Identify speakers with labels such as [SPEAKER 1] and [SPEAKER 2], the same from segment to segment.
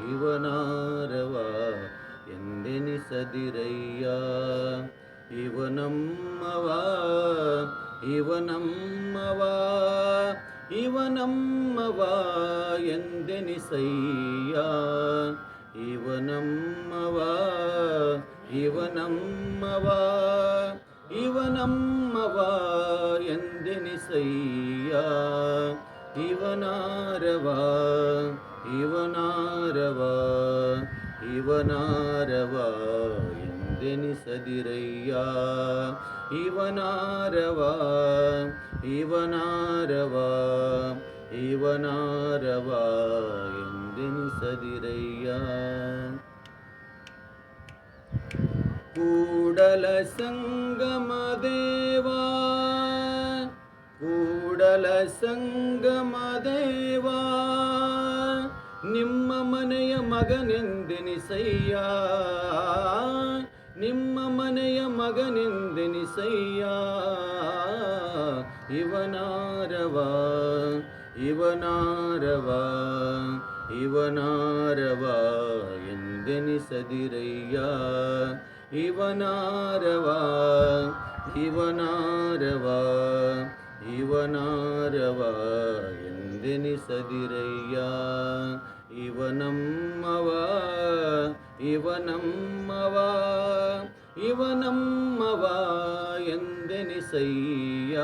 [SPEAKER 1] ಇವನಾರವ ಎಂದೆನಿಸದಿರಯ್ಯ. ಇವನಮ್ಮವ ಇವನಮ್ಮವ ಇವನಮ್ಮವ ಎಂದೆನಿಸಯ್ಯ. ಇವನಮ್ಮವ ಇವನಮ್ಮವ ಇವನಮ್ಮವ ಎಂದೆನಿಸಯ್ಯ. ಇವನಾರವ ಇವನಾರವ ಇವನಾರವ ಎಂದೆನಿಸದಿರಯ್ಯ. ಇವನಾರವ ಇವನಾರವ ಇವನಾರವ ಎಂದೆನಿಸದಿರಯ್ಯ. ಕೂಡಲ ಸಂಗಮ ದೇವಾ ಕೂಡಲ ಸಂಗಮ ದೇವಾ ನಿಮ್ಮ ಮನೆಯ ಮಗನೆಂದೆನಿಸಯ್ಯ. ನಿಮ್ಮ ಮನೆಯ ಮಗನೆಂದೆನಿಸಯ್ಯ. ಇವನಾರವ ಇವನಾರವ ಇವನಾರವ ಎಂದೆನಿಸದಿರಯ್ಯ. ಇವನಾರವ ಇವನಾರವ ಇವನಾರವ ಎಂದೆನಿಸದಿರಯ್ಯ. ಇವನಮ್ಮವ ಇವನಮ್ಮವ ಇವನಮ್ಮವ ಎಂದೆನಿಸಯ್ಯ.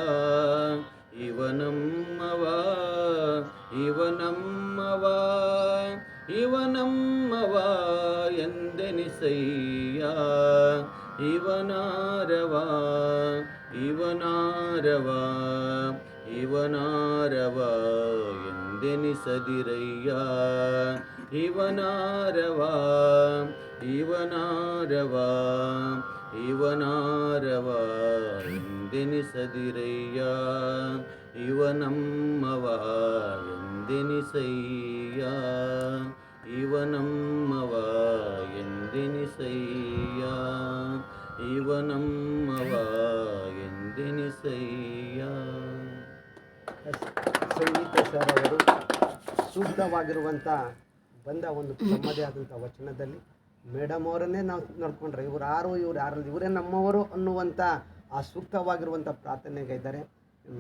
[SPEAKER 1] ಇವನಮ್ಮವ ಇವನಮ್ಮವ ಇವನಮ್ಮವ ಎಂದೆನಿಸಯ್ಯ. ಇವನಾರವ ಇವನಾರವ ಇವನಾರವ ಎಂದೆನಿಸದಿರಯ್ಯ. ಇವನಾರವ ಇವನಾರವ ಇವನಾರವ ಎಂದೆನಿಸದಿರಯ್ಯ. ಇವನಮ್ಮವ ಎಂದೆನಿಸಯ್ಯ. ಇವನಮ್ಮವ ಎಂದೆನಿಸಯ್ಯ. ಇವನಮ್ಮವ ಎಂದೆನಿಸಯ್ಯ.
[SPEAKER 2] ಸಂಗೀತ ಸರ್ ಅವರು ಸೂಕ್ತವಾಗಿರುವಂಥ ಬಂದ ಒಂದು ತಮ್ಮದೇ ಆದಂಥ ವಚನದಲ್ಲಿ ಮೇಡಮ್ ಅವರನ್ನೇ ನಾವು ನೋಡ್ಕೊಂಡ್ರೆ ಇವ್ರು ಯಾರಲ್ಲಿ ಇವರೇ ನಮ್ಮವರು ಅನ್ನುವಂಥ ಆ ಸೂಕ್ತವಾಗಿರುವಂಥ ಪ್ರಾರ್ಥನೆಗೆ ಇದ್ದಾರೆ.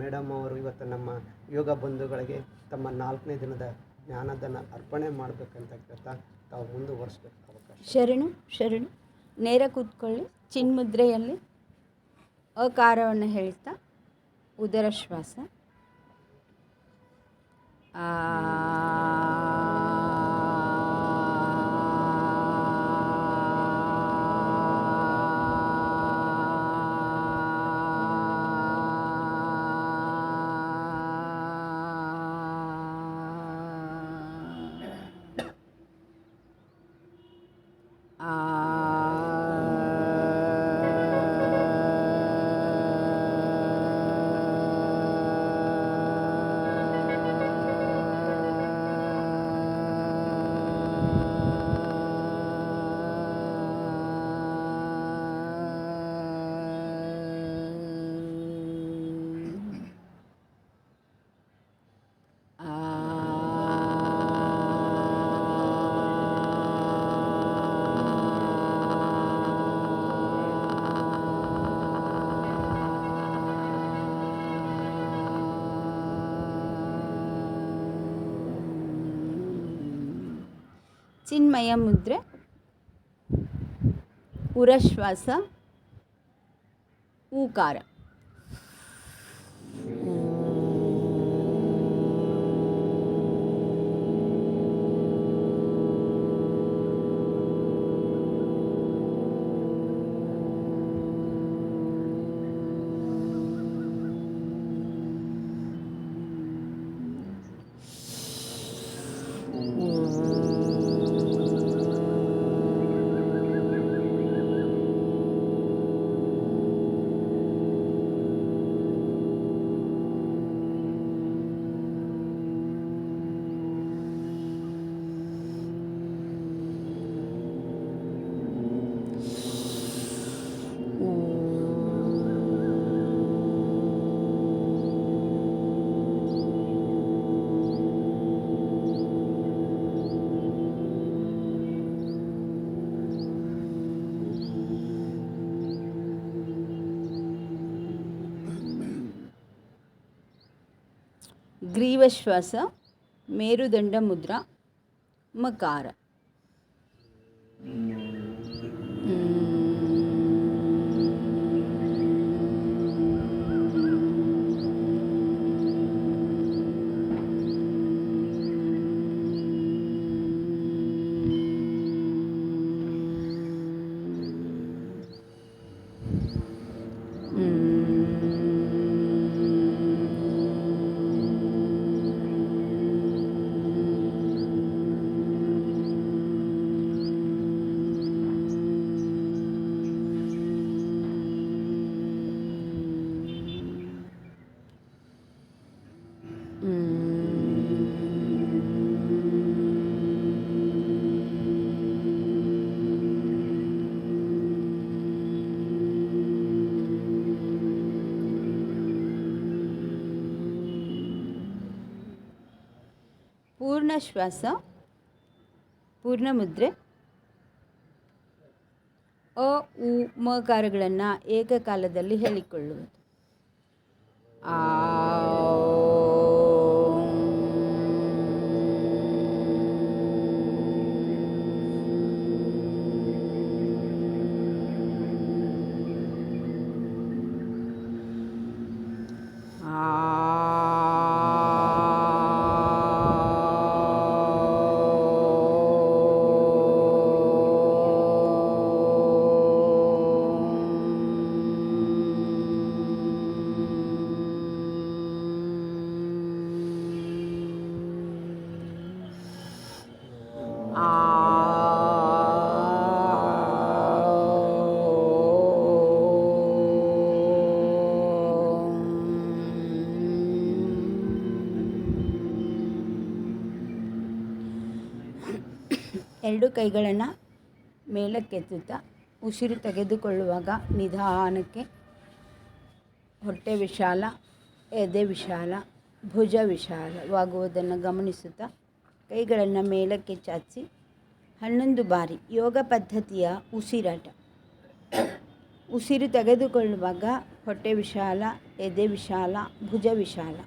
[SPEAKER 2] ಮೇಡಮ್ ಅವರು ಇವತ್ತು ನಮ್ಮ ಯೋಗ ಬಂಧುಗಳಿಗೆ ತಮ್ಮ 4ನೇ ದಿನದ ಜ್ಞಾನದನ್ನ ಅರ್ಪಣೆ ಮಾಡಬೇಕಂತ ಕೇಳ್ತಾ ತಾವು ಮುಂದುವರಿಸಬೇಕು ಅವಕಾಶ.
[SPEAKER 3] ಶರಣು ನೇರ ಕೂತ್ಕೊಳ್ಳಿ. ಚಿನ್ಮುದ್ರೆಯಲ್ಲಿ ಅಕಾರವನ್ನು ಹೇಳ್ತಾ ಉದರ ಶ್ವಾಸ. ಚಿನ್ಮಯ ಮುದ್ರೆ, ಉರಶ್ವಾಸ, ಊಕಾರ. ಗ್ರೀವಶ್ವಾಸ, ಮೇರುದಂಡ ಮುದ್ರಾ, ಮಕಾರ. ಪೂರ್ಣ ಶ್ವಾಸ, ಪೂರ್ಣ ಮುದ್ರೆ. ಅ ಉ ಮಕಾರಗಳನ್ನು ಏಕಕಾಲದಲ್ಲಿ ಹೇಳಿಕೊಳ್ಳುವುದು. ಆ ಎರಡು ಕೈಗಳನ್ನು ಮೇಲಕ್ಕೆತ್ತುತ್ತಾ ಉಸಿರು ತೆಗೆದುಕೊಳ್ಳುವಾಗ ನಿಧಾನಕ್ಕೆ ಹೊಟ್ಟೆ ವಿಶಾಲ, ಎದೆ ವಿಶಾಲ, ಭುಜ ವಿಶಾಲವಾಗುವುದನ್ನು ಗಮನಿಸುತ್ತಾ ಕೈಗಳನ್ನು ಮೇಲಕ್ಕೆ ಚಾಚಿ 11 ಬಾರಿ ಯೋಗ ಪದ್ಧತಿಯ ಉಸಿರಾಟ. ಉಸಿರು ತೆಗೆದುಕೊಳ್ಳುವಾಗ ಹೊಟ್ಟೆ ವಿಶಾಲ, ಎದೆ ವಿಶಾಲ, ಭುಜ ವಿಶಾಲ.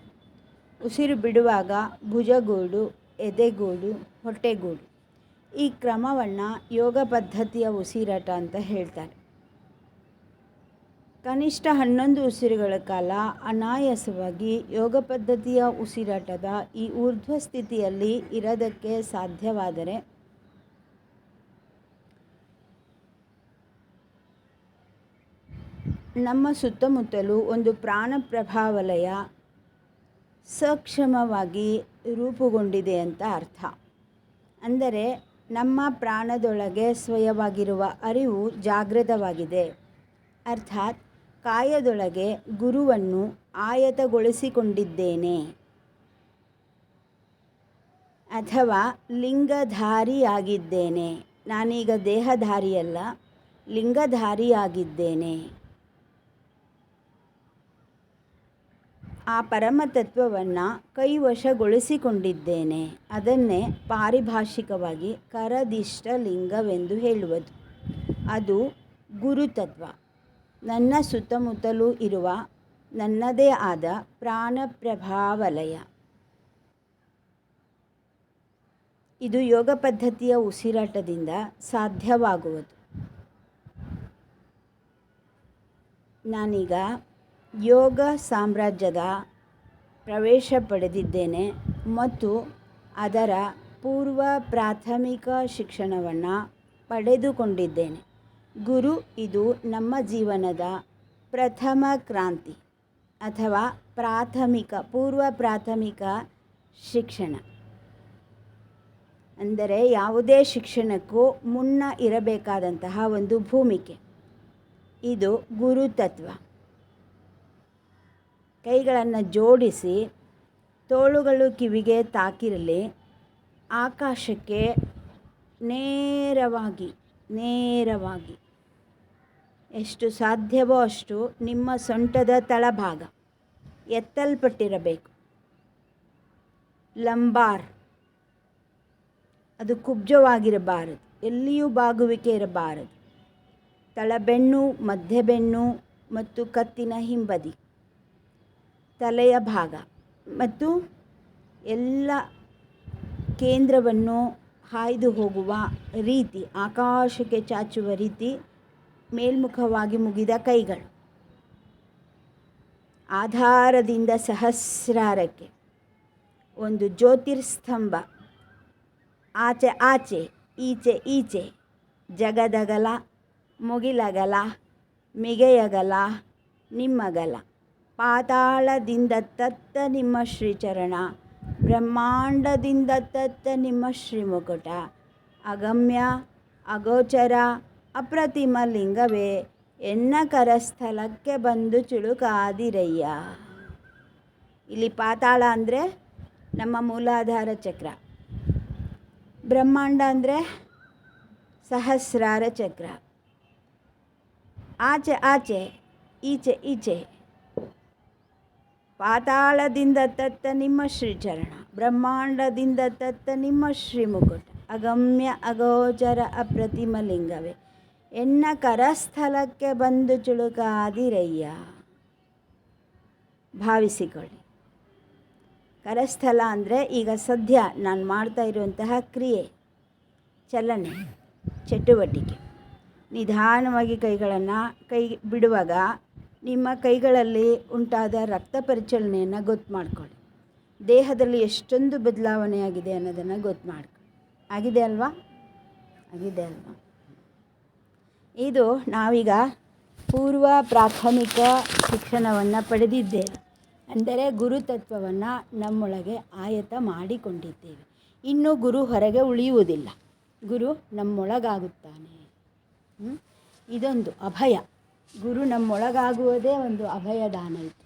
[SPEAKER 3] ಉಸಿರು ಬಿಡುವಾಗ ಭುಜಗೂಡು, ಎದೆಗೂಡು, ಹೊಟ್ಟೆಗೂಡು. ಈ ಕ್ರಮವನ್ನು ಯೋಗ ಪದ್ಧತಿಯ ಉಸಿರಾಟ ಅಂತ ಹೇಳ್ತಾರೆ. ಕನಿಷ್ಠ 11 ಉಸಿರುಗಳ ಕಾಲ ಅನಾಯಾಸವಾಗಿ ಯೋಗ ಪದ್ಧತಿಯ ಉಸಿರಾಟದ ಈ ಊರ್ಧ್ವ ಸ್ಥಿತಿಯಲ್ಲಿ ಇರೋದಕ್ಕೆ ಸಾಧ್ಯವಾದರೆ ನಮ್ಮ ಸುತ್ತಮುತ್ತಲೂ ಒಂದು ಪ್ರಾಣ ಪ್ರಭಾವಲಯ ಸಕ್ಷಮವಾಗಿ ರೂಪುಗೊಂಡಿದೆ ಅಂತ ಅರ್ಥ. ಅಂದರೆ ನಮ್ಮ ಪ್ರಾಣದೊಳಗೆ ಸ್ವಯವಾಗಿರುವ ಅರಿವು ಜಾಗೃತವಾಗಿದೆ. ಅರ್ಥಾತ್ ಕಾಯದೊಳಗೆ ಗುರುವನ್ನು ಆಯತಗೊಳಿಸಿಕೊಂಡಿದ್ದೇನೆ ಅಥವಾ ಲಿಂಗಧಾರಿಯಾಗಿದ್ದೇನೆ. ನಾನೀಗ ದೇಹಧಾರಿಯಲ್ಲ, ಲಿಂಗಧಾರಿಯಾಗಿದ್ದೇನೆ. ಆ ಪರಮತತ್ವವನ್ನು ಕೈವಶಗೊಳಿಸಿಕೊಂಡಿದ್ದೇನೆ. ಅದನ್ನೇ ಪಾರಿಭಾಷಿಕವಾಗಿ ಕರದಿಷ್ಟ ಲಿಂಗವೆಂದು ಹೇಳುವುದು. ಅದು ಗುರುತತ್ವ. ನನ್ನ ಸುತ್ತಮುತ್ತಲೂ ಇರುವ ನನ್ನದೇ ಆದ ಪ್ರಾಣ ಪ್ರಭಾವಲಯ. ಇದು ಯೋಗ ಪದ್ಧತಿಯ ಉಸಿರಾಟದಿಂದ ಸಾಧ್ಯವಾಗುವುದು. ನಾನೀಗ ಯೋಗ ಸಾಮ್ರಾಜ್ಯದ ಪ್ರವೇಶ ಪಡೆದಿದ್ದೇನೆ ಮತ್ತು ಅದರ ಪೂರ್ವ ಪ್ರಾಥಮಿಕ ಶಿಕ್ಷಣವನ್ನು ಪಡೆದುಕೊಂಡಿದ್ದೇನೆ. ಗುರು ಇದು ನಮ್ಮ ಜೀವನದ ಪ್ರಥಮ ಕ್ರಾಂತಿ ಅಥವಾ ಪೂರ್ವ ಪ್ರಾಥಮಿಕ ಶಿಕ್ಷಣ. ಅಂದರೆ ಯಾವುದೇ ಶಿಕ್ಷಣಕ್ಕೂ ಮುನ್ನ ಇರಬೇಕಾದಂತಹ ಒಂದು ಭೂಮಿಕೆ. ಇದು ಗುರುತತ್ವ. ಕೈಗಳನ್ನು ಜೋಡಿಸಿ, ತೋಳುಗಳು ಕಿವಿಗೆ ತಾಕಿರಲಿ. ಆಕಾಶಕ್ಕೆ ನೇರವಾಗಿ ಎಷ್ಟು ಸಾಧ್ಯವೋ ಅಷ್ಟು ನಿಮ್ಮ ಸೊಂಟದ ತಳಭಾಗ ಎತ್ತಲ್ಪಟ್ಟಿರಬೇಕು. ಲಂಬಾರ್ ಅದು ಕುಬ್ಜವಾಗಿರಬಾರದು, ಎಲ್ಲಿಯೂ ಬಾಗುವಿಕೆ ಇರಬಾರದು. ತಳಬೆನ್ನು, ಮಧ್ಯಬೆನ್ನು ಮತ್ತು ಕತ್ತಿನ ಹಿಂಬದಿ, ತಲೆಯ ಭಾಗ ಮತ್ತು ಎಲ್ಲ ಕೇಂದ್ರವನ್ನು ಹಾಯ್ದು ಹೋಗುವ ರೀತಿ, ಆಕಾಶಕ್ಕೆ ಚಾಚುವ ರೀತಿ ಮೇಲ್ಮುಖವಾಗಿ ಮುಗಿದ ಕೈಗಳು, ಆಧಾರದಿಂದ ಸಹಸ್ರಾರಕ್ಕೆ ಒಂದು ಜ್ಯೋತಿರ್ಸ್ತಂಭ, ಆಚೆ ಆಚೆ ಈಚೆ ಈಚೆ ಜಗದಗಲ, ಮುಗಿಲಗಲ, ಮಿಗೆಯಗಲ, ನಿಮ್ಮಗಲ, ಪಾತಾಳದಿಂದ ತತ್ತ ನಿಮ್ಮ ಶ್ರೀಚರಣ, ಬ್ರಹ್ಮಾಂಡದಿಂದ ತತ್ತ ನಿಮ್ಮ ಶ್ರೀಮುಕುಟ, ಅಗಮ್ಯ ಅಗೋಚರ ಅಪ್ರತಿಮ ಲಿಂಗವೇ ಎನ್ನ ಕರಸ್ಥಲಕ್ಕೆ ಬಂದು ಚುಳುಕಾದಿರಯ್ಯ. ಇಲ್ಲಿ ಪಾತಾಳ ಅಂದರೆ ನಮ್ಮ ಮೂಲಾಧಾರ ಚಕ್ರ, ಬ್ರಹ್ಮಾಂಡ ಅಂದರೆ ಸಹಸ್ರಾರ ಚಕ್ರ, ಆಚೆ ಆಚೆ ಈಚೆ ಈಚೆ ಪಾತಾಳದಿಂದ ತತ್ತ ನಿಮ್ಮ ಶ್ರೀಚರಣ, ಬ್ರಹ್ಮಾಂಡದಿಂದ ತತ್ತ ನಿಮ್ಮ ಶ್ರೀಮುಕುಟ, ಅಗಮ್ಯ ಅಗೋಚರ ಅಪ್ರತಿಮ ಲಿಂಗವೇ ಎನ್ನ ಕರಸ್ಥಲಕ್ಕೆ ಬಂದು ಚುಳುಕಾದಿರಯ್ಯ. ಭಾವಿಸಿಕೊಳ್ಳಿ. ಕರಸ್ಥಲ ಅಂದರೆ ಈಗ ಸದ್ಯ ನಾನು ಮಾಡ್ತಾ ಇರುವಂತಹ ಕ್ರಿಯೆ, ಚಲನೆ, ಚಟುವಟಿಕೆ. ನಿಧಾನವಾಗಿ ಕೈ ಬಿಡುವಾಗ ನಿಮ್ಮ ಕೈಗಳಲ್ಲಿ ಉಂಟಾದ ರಕ್ತ ಪರಿಚಲನೆಯನ್ನು ಗೊತ್ತು ಮಾಡಿಕೊಳ್ಳಿ. ದೇಹದಲ್ಲಿ ಎಷ್ಟೊಂದು ಬದಲಾವಣೆ ಆಗಿದೆ ಅನ್ನೋದನ್ನು ಗೊತ್ತು ಮಾಡ್ಕೊಳ್ಳಿ. ಆಗಿದೆ ಅಲ್ವಾ? ಇದು ನಾವೀಗ ಪೂರ್ವ ಪ್ರಾಥಮಿಕ ಶಿಕ್ಷಣವನ್ನು ಪಡೆದಿದ್ದೇವೆ. ಅಂದರೆ ಗುರುತತ್ವವನ್ನು ನಮ್ಮೊಳಗೆ ಆಯತ ಮಾಡಿಕೊಂಡಿದ್ದೇವೆ. ಇನ್ನು ಗುರು ಹೊರಗೆ ಉಳಿಯುವುದಿಲ್ಲ, ಗುರು ನಮ್ಮೊಳಗಾಗುತ್ತಾನೆ. ಇದೊಂದು ಅಭಯ. ಗುರು ನಮ್ಮೊಳಗಾಗುವುದೇ ಒಂದು ಅಭಯದಾನ. ಇದು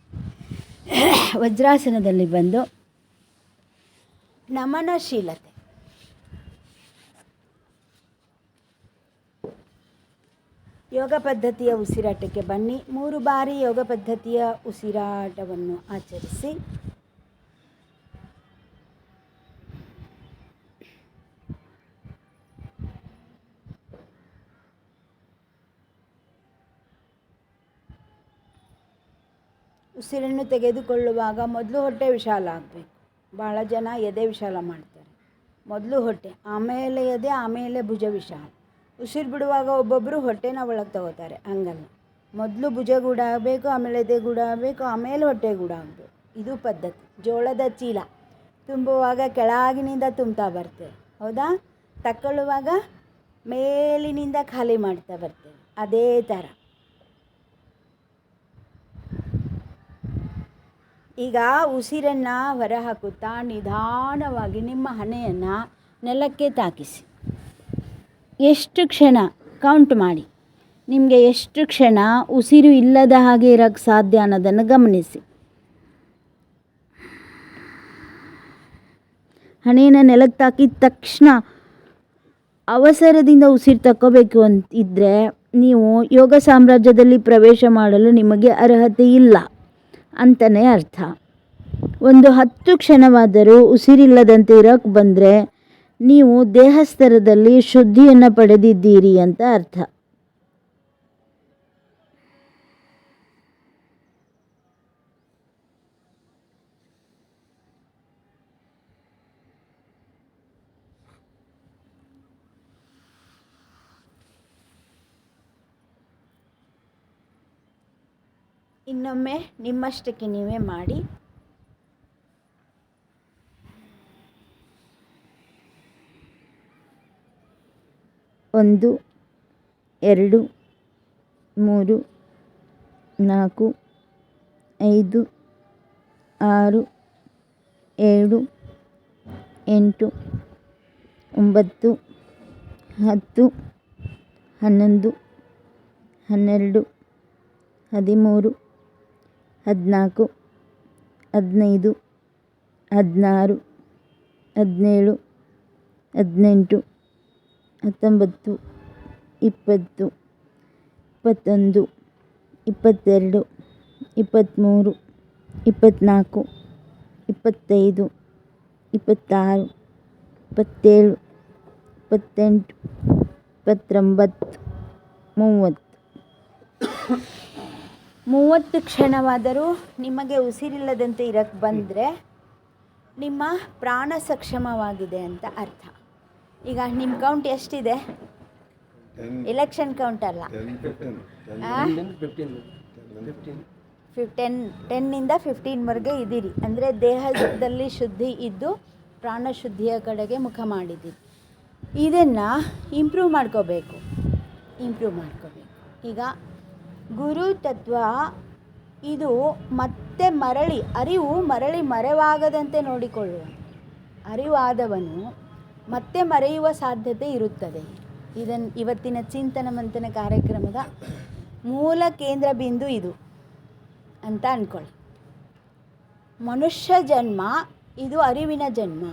[SPEAKER 3] ವಜ್ರಾಸನದಲ್ಲಿ ಬಂದು ನಮನಶೀಲತೆ, ಯೋಗ ಪದ್ಧತಿಯ ಉಸಿರಾಟಕ್ಕೆ ಬನ್ನಿ. 3 ಬಾರಿ ಯೋಗ ಪದ್ಧತಿಯ ಉಸಿರಾಟವನ್ನು ಆಚರಿಸಿ. ಉಸಿರನ್ನು ತೆಗೆದುಕೊಳ್ಳುವಾಗ ಮೊದಲು ಹೊಟ್ಟೆ ವಿಶಾಲ ಆಗಬೇಕು. ಭಾಳ ಜನ ಎದೆ ವಿಶಾಲ ಮಾಡ್ತಾರೆ. ಮೊದಲು ಹೊಟ್ಟೆ, ಆಮೇಲೆ ಎದೆ, ಆಮೇಲೆ ಭುಜ ವಿಶಾಲ. ಉಸಿರು ಬಿಡುವಾಗ ಒಬ್ಬೊಬ್ಬರು ಹೊಟ್ಟೆನ ಒಳಗೆ ತಗೋತಾರೆ. ಹಂಗಲ್ಲ, ಮೊದಲು ಭುಜ ಗೂಡ ಆಗಬೇಕು, ಆಮೇಲೆ ಎದೆ ಗೂಡ ಆಗಬೇಕು, ಆಮೇಲೆ ಹೊಟ್ಟೆ ಗೂಡ ಆಗಬೇಕು. ಇದು ಪದ್ಧತಿ. ಜೋಳದ ಚೀಲ ತುಂಬುವಾಗ ಕೆಳಗಿನಿಂದ ತುಂಬ್ತಾ ಬರ್ತೇವೆ, ಹೌದಾ? ತಕ್ಕೊಳ್ಳುವಾಗ ಮೇಲಿನಿಂದ ಖಾಲಿ ಮಾಡ್ತಾ ಬರ್ತೇವೆ. ಅದೇ ಥರ ಈಗ ಉಸಿರನ್ನು ಹೊರಹಾಕುತ್ತಾ ನಿಧಾನವಾಗಿ ನಿಮ್ಮ ಹಣೆಯನ್ನು ನೆಲಕ್ಕೆ ತಾಕಿಸಿ. ಎಷ್ಟು ಕ್ಷಣ ಕೌಂಟ್ ಮಾಡಿ. ನಿಮಗೆ ಎಷ್ಟು ಕ್ಷಣ ಉಸಿರು ಇಲ್ಲದ ಹಾಗೆ ಇರೋಕ್ಕೆ ಸಾಧ್ಯ ಅನ್ನೋದನ್ನು ಗಮನಿಸಿ. ಹಣೆಯನ್ನು ನೆಲಕ್ಕೆ ತಾಕಿದ ತಕ್ಷಣ ಅವಸರದಿಂದ ಉಸಿರು ತಕ್ಕೋಬೇಕು ಅಂತಿದ್ದರೆ ನೀವು ಯೋಗ ಸಾಮ್ರಾಜ್ಯದಲ್ಲಿ ಪ್ರವೇಶ ಮಾಡಲು ನಿಮಗೆ ಅರ್ಹತೆ ಇಲ್ಲ ಅಂತಲೇ ಅರ್ಥ. ಒಂದು 10 ಕ್ಷಣವಾದರೂ ಉಸಿರಿಲ್ಲದಂತೆ ಇರೋಕ್ಕೆ ಬಂದರೆ ನೀವು ದೇಹಸ್ತರದಲ್ಲಿ ಶುದ್ಧಿಯನ್ನು ಪಡೆದಿದ್ದೀರಿ ಅಂತ ಅರ್ಥ. ಇನ್ನೊಮ್ಮೆ ನಿಮ್ಮಷ್ಟಕ್ಕೆ ನೀವೇ ಮಾಡಿ. ಒಂದು, 2, 3, 4, 5, 6, 7, 8, 9, 10, 11, 12, 13, 14, 15, 16, 17, 18, 19, 20, 21, 22, 23, 24, 25, 26, 27, 28, 29, 30. 30 ಕ್ಷಣವಾದರೂ ನಿಮಗೆ ಉಸಿರಿಲ್ಲದಂತೆ ಇರಕ್ಕೆ ಬಂದರೆ ನಿಮ್ಮ ಪ್ರಾಣ ಸಕ್ಷಮವಾಗಿದೆ ಅಂತ ಅರ್ಥ. ಈಗ ನಿಮ್ಮ ಕೌಂಟ್ ಎಷ್ಟಿದೆ? ಎಲೆಕ್ಷನ್ ಕೌಂಟ್ ಅಲ್ಲ, 10ನಿಂದ 15ವರೆಗೆ ಇದ್ದೀರಿ. ಅಂದರೆ ದೇಹದಲ್ಲಿ ಶುದ್ಧಿ ಇದ್ದು ಪ್ರಾಣ ಶುದ್ಧಿಯ ಕಡೆಗೆ ಮುಖ ಮಾಡಿದ್ದೀರಿ. ಇದನ್ನು ಇಂಪ್ರೂವ್ ಮಾಡ್ಕೋಬೇಕು. ಈಗ ಗುರು ತತ್ವ ಇದು ಮತ್ತೆ ಅರಿವು ಮರೆವಾಗದಂತೆ ನೋಡಿಕೊಳ್ಳುವ. ಅರಿವಾದವನು ಮತ್ತೆ ಮರೆಯುವ ಸಾಧ್ಯತೆ ಇರುತ್ತದೆ. ಇವತ್ತಿನ ಚಿಂತನ ಮಂಥನ ಕಾರ್ಯಕ್ರಮದ ಮೂಲ ಕೇಂದ್ರ ಬಿಂದು ಇದು ಅಂತ ಅಂದ್ಕೊಳ್ಳಿ. ಮನುಷ್ಯ ಜನ್ಮ ಇದು ಅರಿವಿನ ಜನ್ಮ.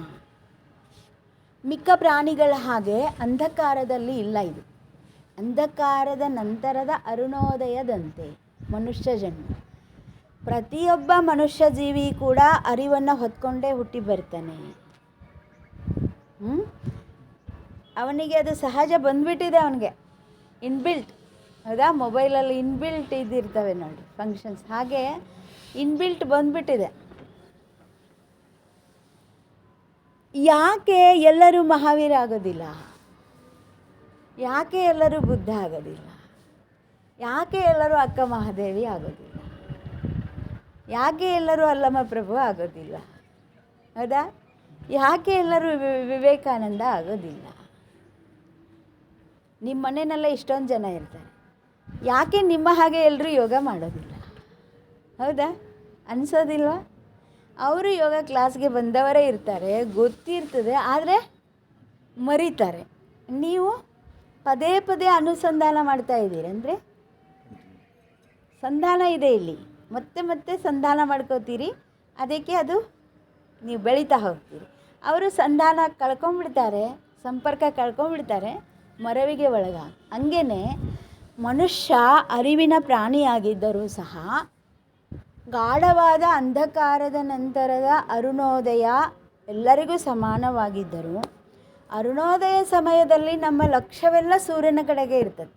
[SPEAKER 3] ಮಿಕ್ಕ ಪ್ರಾಣಿಗಳ ಹಾಗೆ ಅಂಧಕಾರದಲ್ಲಿ ಇಲ್ಲ. ಇದು ಅಂಧಕಾರದ ನಂತರದ ಅರುಣೋದಯದಂತೆ ಮನುಷ್ಯ ಜನ್ಮ. ಪ್ರತಿಯೊಬ್ಬ ಮನುಷ್ಯ ಜೀವಿ ಕೂಡ ಅರಿವನ್ನು ಹೊತ್ಕೊಂಡೇ ಹುಟ್ಟಿ ಬರ್ತಾನೆ. ಅವನಿಗೆ ಅದು ಸಹಜ ಬಂದ್ಬಿಟ್ಟಿದೆ. ಅವನಿಗೆ ಇನ್ಬಿಲ್ಟ್, ಹೌದಾ? ಮೊಬೈಲಲ್ಲಿ ಇನ್ಬಿಲ್ಟ್ ಇದ್ದಿರ್ತವೆ ನೋಡಿ ಫಂಕ್ಷನ್ಸ್, ಹಾಗೆ ಇನ್ಬಿಲ್ಟ್ ಬಂದ್ಬಿಟ್ಟಿದೆ. ಯಾಕೆ ಎಲ್ಲರೂ ಮಹಾವೀರ ಆಗೋದಿಲ್ಲ? ಯಾಕೆ ಎಲ್ಲರೂ ಬುದ್ಧ ಆಗೋದಿಲ್ಲ? ಯಾಕೆ ಎಲ್ಲರೂ ಅಕ್ಕ ಮಹಾದೇವಿ ಆಗೋದಿಲ್ಲ? ಯಾಕೆ ಎಲ್ಲರೂ ಅಲ್ಲಮ ಪ್ರಭು ಆಗೋದಿಲ್ಲ? ಹೌದಾ? ಯಾಕೆ ಎಲ್ಲರೂ ವಿವೇಕಾನಂದ ಆಗೋದಿಲ್ಲ? ನಿಮ್ಮ ಮನೆಯಲ್ಲೇ ಇಷ್ಟೊಂದು ಜನ ಇರ್ತಾರೆ, ಯಾಕೆ ನಿಮ್ಮ ಹಾಗೆ ಎಲ್ಲರೂ ಯೋಗ ಮಾಡೋದಿಲ್ಲ? ಹೌದಾ? ಅನಿಸೋದಿಲ್ವಾ? ಅವರು ಯೋಗ ಕ್ಲಾಸ್ಗೆ ಬಂದವರೇ ಇರ್ತಾರೆ, ಗೊತ್ತಿರ್ತದೆ, ಆದರೆ ಮರೀತಾರೆ. ನೀವು ಪದೇ ಪದೇ ಅನುಸಂಧಾನ ಮಾಡ್ತಾ ಇದ್ದೀರಿ. ಅಂದರೆ ಸಂಧಾನ ಇದೆ ಇಲ್ಲಿ, ಮತ್ತೆ ಮತ್ತೆ ಸಂಧಾನ ಮಾಡ್ಕೋತೀರಿ. ಅದಕ್ಕೆ ಅದು ನೀವು ಬೆಳೀತಾ ಹೋಗ್ತೀರಿ. ಅವರು ಸಂಧಾನ ಕಳ್ಕೊಂಡ್ಬಿಡ್ತಾರೆ, ಸಂಪರ್ಕ ಕಳ್ಕೊಂಡ್ಬಿಡ್ತಾರೆ, ಮರವಿಗೆ ಒಳಗ. ಹಂಗೇ ಮನುಷ್ಯ ಅರಿವಿನ ಪ್ರಾಣಿಯಾಗಿದ್ದರೂ ಸಹ ಗಾಢವಾದ ಅಂಧಕಾರದ ನಂತರದ ಅರುಣೋದಯ ಎಲ್ಲರಿಗೂ ಸಮಾನವಾಗಿದ್ದರು. ಅರುಣೋದಯ ಸಮಯದಲ್ಲಿ ನಮ್ಮ ಲಕ್ಷ್ಯವೆಲ್ಲ ಸೂರ್ಯನ ಕಡೆಗೆ ಇರ್ತದೆ.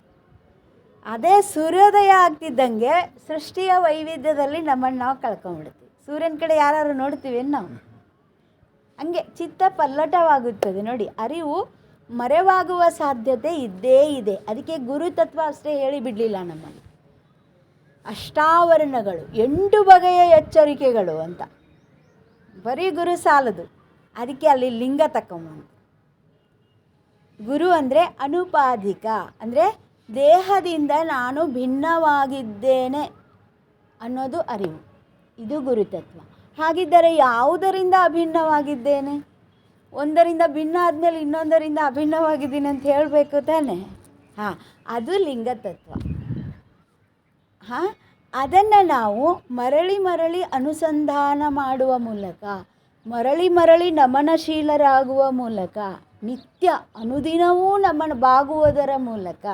[SPEAKER 3] ಅದೇ ಸೂರ್ಯೋದಯ ಆಗ್ತಿದ್ದಂಗೆ ಸೃಷ್ಟಿಯ ವೈವಿಧ್ಯದಲ್ಲಿ ನಮ್ಮನ್ನು ನಾವು ಕಳ್ಕೊಂಡ್ಬಿಡ್ತೀವಿ. ಸೂರ್ಯನ ಕಡೆ ಯಾರು ನೋಡ್ತೀವಿ ನಾವು? ಹಂಗೆ ಚಿತ್ತ ಪಲ್ಲಟವಾಗುತ್ತದೆ ನೋಡಿ. ಅರಿವು ಮರೆವಾಗುವ ಸಾಧ್ಯತೆ ಇದ್ದೇ ಇದೆ. ಅದಕ್ಕೆ ಗುರುತತ್ವ ಅಷ್ಟೇ ಹೇಳಿ ಬಿಡಲಿಲ್ಲ ನಮ್ಮನ್ನು. ಅಷ್ಟಾವರಣಗಳು, 8 ಬಗೆಯ ಎಚ್ಚರಿಕೆಗಳು ಅಂತ. ಬರೀ ಗುರು ಸಾಲದು, ಅದಕ್ಕೆ ಅಲ್ಲಿ ಲಿಂಗ ತಕೊಂಬಂದು. ಗುರು ಅಂದರೆ ಅನುಪಾದಿಕ, ಅಂದರೆ ದೇಹದಿಂದ ನಾನು ಭಿನ್ನವಾಗಿದ್ದೇನೆ ಅನ್ನೋದು ಅರಿವು. ಇದು ಗುರುತತ್ವ. ಹಾಗಿದ್ದರೆ ಯಾವುದರಿಂದ ಅಭಿನ್ನವಾಗಿದ್ದೇನೆ? ಒಂದರಿಂದ ಭಿನ್ನ ಆದಮೇಲೆ ಇನ್ನೊಂದರಿಂದ ಅಭಿನ್ನವಾಗಿದ್ದೀನಿ ಅಂತ ಹೇಳಬೇಕು ತಾನೆ? ಅದು ಲಿಂಗತತ್ವ. ಅದನ್ನು ನಾವು ಮರಳಿ ಅನುಸಂಧಾನ ಮಾಡುವ ಮೂಲಕ, ಮರಳಿ ನಮನಶೀಲರಾಗುವ ಮೂಲಕ, ನಿತ್ಯ ಅನುದಿನವೂ ನಮ್ಮನ್ನು ಬಾಗುವುದರ ಮೂಲಕ,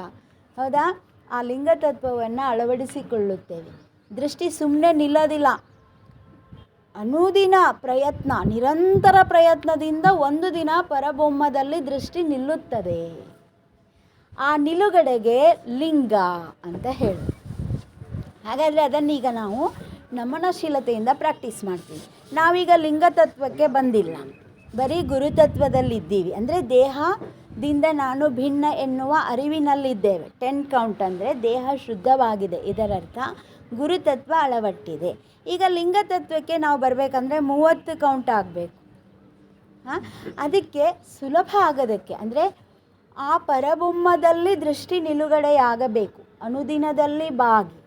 [SPEAKER 3] ಹೌದಾ, ಆ ಲಿಂಗತತ್ವವನ್ನು ಅಳವಡಿಸಿಕೊಳ್ಳುತ್ತೇವೆ. ದೃಷ್ಟಿ ಸುಮ್ಮನೆ ನಿಲ್ಲೋದಿಲ್ಲ. ಅನುದಿನ ಪ್ರಯತ್ನ, ನಿರಂತರ ಪ್ರಯತ್ನದಿಂದ ಒಂದು ದಿನ ಪರಬೊಮ್ಮದಲ್ಲಿ ದೃಷ್ಟಿ ನಿಲ್ಲುತ್ತದೆ. ಆ ನಿಲುಗಡೆಗೆ ಲಿಂಗ ಅಂತ ಹೇಳಿ. ಹಾಗಾದರೆ ಅದನ್ನೀಗ ನಾವು ನಮನಶೀಲತೆಯಿಂದ ಪ್ರಾಕ್ಟೀಸ್ ಮಾಡ್ತೀವಿ. ನಾವೀಗ ಲಿಂಗತತ್ವಕ್ಕೆ ಬಂದಿಲ್ಲ, ಬರೀ ಗುರುತತ್ವದಲ್ಲಿದ್ದೀವಿ. ಅಂದರೆ ದೇಹದಿಂದ ನಾನು ಭಿನ್ನ ಎನ್ನುವ ಅರಿವಿನಲ್ಲಿದ್ದೇವೆ. 10 ಕೌಂಟ್ ಅಂದರೆ ದೇಹ ಶುದ್ಧವಾಗಿದೆ, ಇದರರ್ಥ ಗುರುತತ್ವ ಅಳವಟ್ಟಿದೆ. ಈಗ ಲಿಂಗತತ್ವಕ್ಕೆ ನಾವು ಬರಬೇಕಂದ್ರೆ 30 ಕೌಂಟ್ ಆಗಬೇಕು. ಅದಕ್ಕೆ ಸುಲಭ ಆಗೋದಕ್ಕೆ ಅಂದರೆ ಆ ಪರಬೊಮ್ಮದಲ್ಲಿ ದೃಷ್ಟಿ ನಿಲುಗಡೆಯಾಗಬೇಕು, ಅನುದಿನದಲ್ಲಿ ಬಾಗಿ.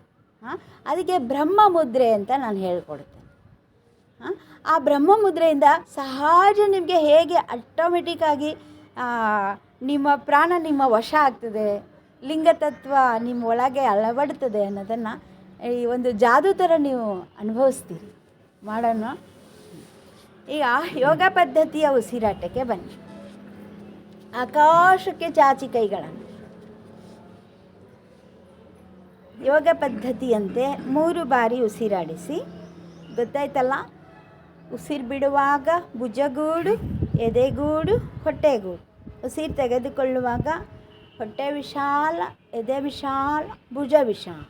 [SPEAKER 3] ಅದಕ್ಕೆ ಬ್ರಹ್ಮ ಮುದ್ರೆ ಅಂತ ನಾನು ಹೇಳ್ಕೊಡ್ತೇನೆ. ಆ ಬ್ರಹ್ಮ ಮುದ್ರೆಯಿಂದ ಸಹಜ ನಿಮಗೆ ಹೇಗೆ ಆಟೋಮೆಟಿಕ್ಕಾಗಿ ನಿಮ್ಮ ಪ್ರಾಣ ನಿಮ್ಮ ವಶ ಆಗ್ತದೆ, ಲಿಂಗತತ್ವ ನಿಮ್ಮ ಒಳಗೆ ಅಳವಡ್ತದೆ ಅನ್ನೋದನ್ನು ಈ ಒಂದು ಜಾದೂ ಥರ ನೀವು ಅನುಭವಿಸ್ತೀರಿ. ಮಾಡೋಣ. ಈಗ ಯೋಗ ಪದ್ಧತಿಯ ಉಸಿರಾಟಕ್ಕೆ ಬನ್ನಿ. ಆಕಾಶಕ್ಕೆ ಚಾಚಿ ಕೈಗಳನ್ನು. ಯೋಗ ಪದ್ಧತಿಯಂತೆ 3 ಬಾರಿ ಉಸಿರಾಡಿಸಿ. ಗೊತ್ತಾಯ್ತಲ್ಲ? ಉಸಿರು ಬಿಡುವಾಗ ಭುಜಗೂಡು, ಎದೆಗೂಡು, ಹೊಟ್ಟೆಗೂಡು. ಉಸಿರು ತೆಗೆದುಕೊಳ್ಳುವಾಗ ಹೊಟ್ಟೆ ವಿಶಾಲ, ಎದೆ ವಿಶಾಲ, ಭುಜ ವಿಶಾಲ.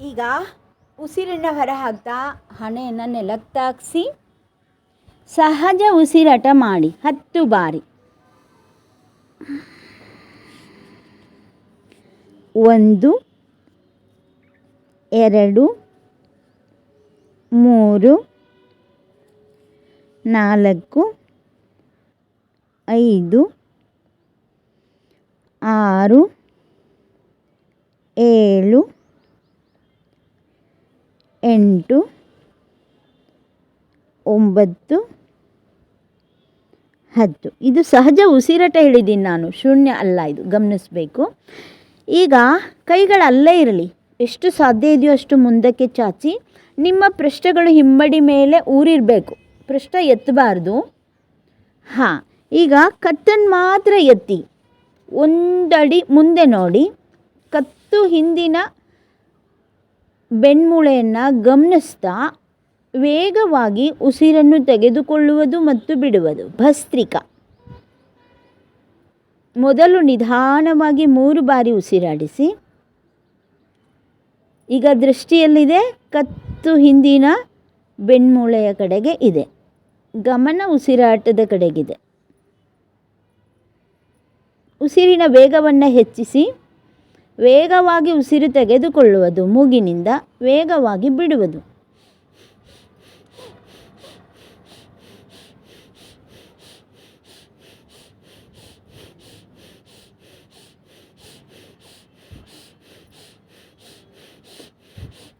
[SPEAKER 3] ಈಗ ಉಸಿರನ್ನು ಹೊರ ಹಾಕ್ತಾ ಹಣೆಯನ್ನು ನೆಲಕ್ಕೆ ತಾಗಿಸಿ ಸಹಜ ಉಸಿರಾಟ ಮಾಡಿ 10 ಬಾರಿ. 1 2 3 4 5 6 7 8 9 10. ಇದು ಸಹಜ ಉಸಿರಾಟ ಹೇಳಿದ್ದೀನಿ ನಾನು, ಶೂನ್ಯ ಅಲ್ಲ, ಇದು ಗಮನಿಸಬೇಕು. ಈಗ ಕೈಗಳು ಅಲ್ಲೇ ಇರಲಿ, ಎಷ್ಟು ಸಾಧ್ಯ ಇದೆಯೋ ಅಷ್ಟು ಮುಂದಕ್ಕೆ ಚಾಚಿ. ನಿಮ್ಮ ಪೃಷ್ಠಗಳು ಹಿಮ್ಮಡಿ ಮೇಲೆ ಊರಿರಬೇಕು, ಪೃಷ್ಠ ಎತ್ತಬಾರ್ದು. ಹಾಂ, ಈಗ ಕತ್ತನ್ನು ಮಾತ್ರ ಎತ್ತಿ 1 ಅಡಿ ಮುಂದೆ ನೋಡಿ. ಕತ್ತು ಹಿಂದಿನ ಬೆನ್ಮೂಳೆಯನ್ನು ಗಮನಿಸ್ತಾ ವೇಗವಾಗಿ ಉಸಿರನ್ನು ತೆಗೆದುಕೊಳ್ಳುವುದು ಮತ್ತು ಬಿಡುವುದು. ಭಸ್ತ್ರಿಕಾ. ಮೊದಲು ನಿಧಾನವಾಗಿ 3 ಬಾರಿ ಉಸಿರಾಡಿಸಿ. ಈಗ ದೃಷ್ಟಿಯಲ್ಲಿದೆ, ಕತ್ತು ಹಿಂದಿನ ಬೆನ್ಮೂಳೆಯ ಕಡೆಗೆ ಇದೆ, ಗಮನ ಉಸಿರಾಟದ ಕಡೆಗಿದೆ. ಉಸಿರಿನ ವೇಗವನ್ನು ಹೆಚ್ಚಿಸಿ ವೇಗವಾಗಿ ಉಸಿರು ತೆಗೆದುಕೊಳ್ಳುವುದು, ಮೂಗಿನಿಂದ ವೇಗವಾಗಿ ಬಿಡುವುದು.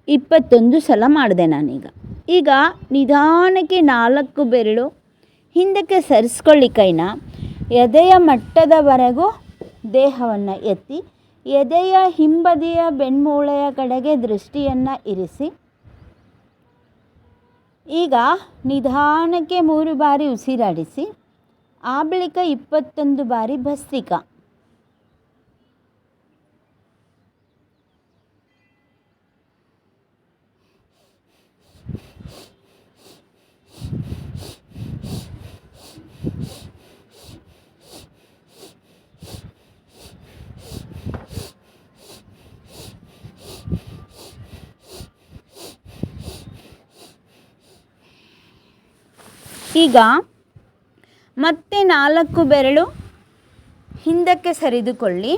[SPEAKER 3] ಇಪ್ಪತ್ತೊಂದು ಸಲ ಮಾಡಿದೆ ನಾನೀಗ. ಈಗ ನಿಧಾನಕ್ಕೆ 4 ಬೆರಳು ಹಿಂದಕ್ಕೆ ಸರಿಸ್ಕೊಳ್ಳಿ. ಕೈನ ಎದೆಯ ಮಟ್ಟದವರೆಗೂ ದೇಹವನ್ನು ಎತ್ತಿ ಎದೆಯ ಹಿಂಬದಿಯ ಬೆನ್ಮೂಳೆಯ ಕಡೆಗೆ ದೃಷ್ಟಿಯನ್ನು ಇರಿಸಿ. ಈಗ ನಿಧಾನಕ್ಕೆ 3 ಬಾರಿ ಉಸಿರಾಡಿಸಿ. ಆ ಬಳಿಕ 21 ಬಾರಿ ಭಸ್ತ್ರಿಕಾ. ಈಗ ಮತ್ತೆ 4 ಬೆರಳು ಹಿಂದಕ್ಕೆ ಸರಿದುಕೊಳ್ಳಿ.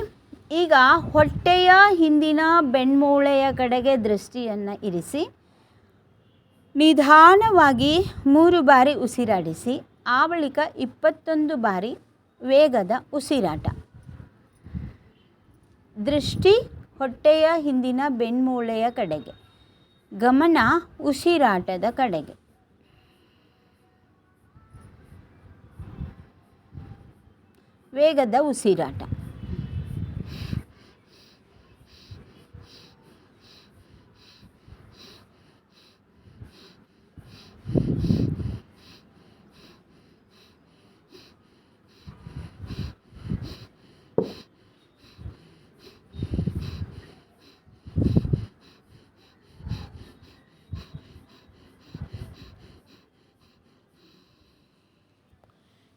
[SPEAKER 3] ಈಗ ಹೊಟ್ಟೆಯ ಹಿಂದಿನ ಬೆನ್ಮೂಳೆಯ ಕಡೆಗೆ ದೃಷ್ಟಿಯನ್ನು ಇರಿಸಿ ನಿಧಾನವಾಗಿ 3 ಬಾರಿ ಉಸಿರಾಡಿಸಿ. ಆ ಬಳಿಕ 21 ಬಾರಿ ವೇಗದ ಉಸಿರಾಟ. ದೃಷ್ಟಿ ಹೊಟ್ಟೆಯ ಹಿಂದಿನ ಬೆನ್ಮೂಳೆಯ ಕಡೆಗೆ, ಗಮನ ಉಸಿರಾಟದ ಕಡೆಗೆ. ವೇಗದ ಉಸಿರಾಟ.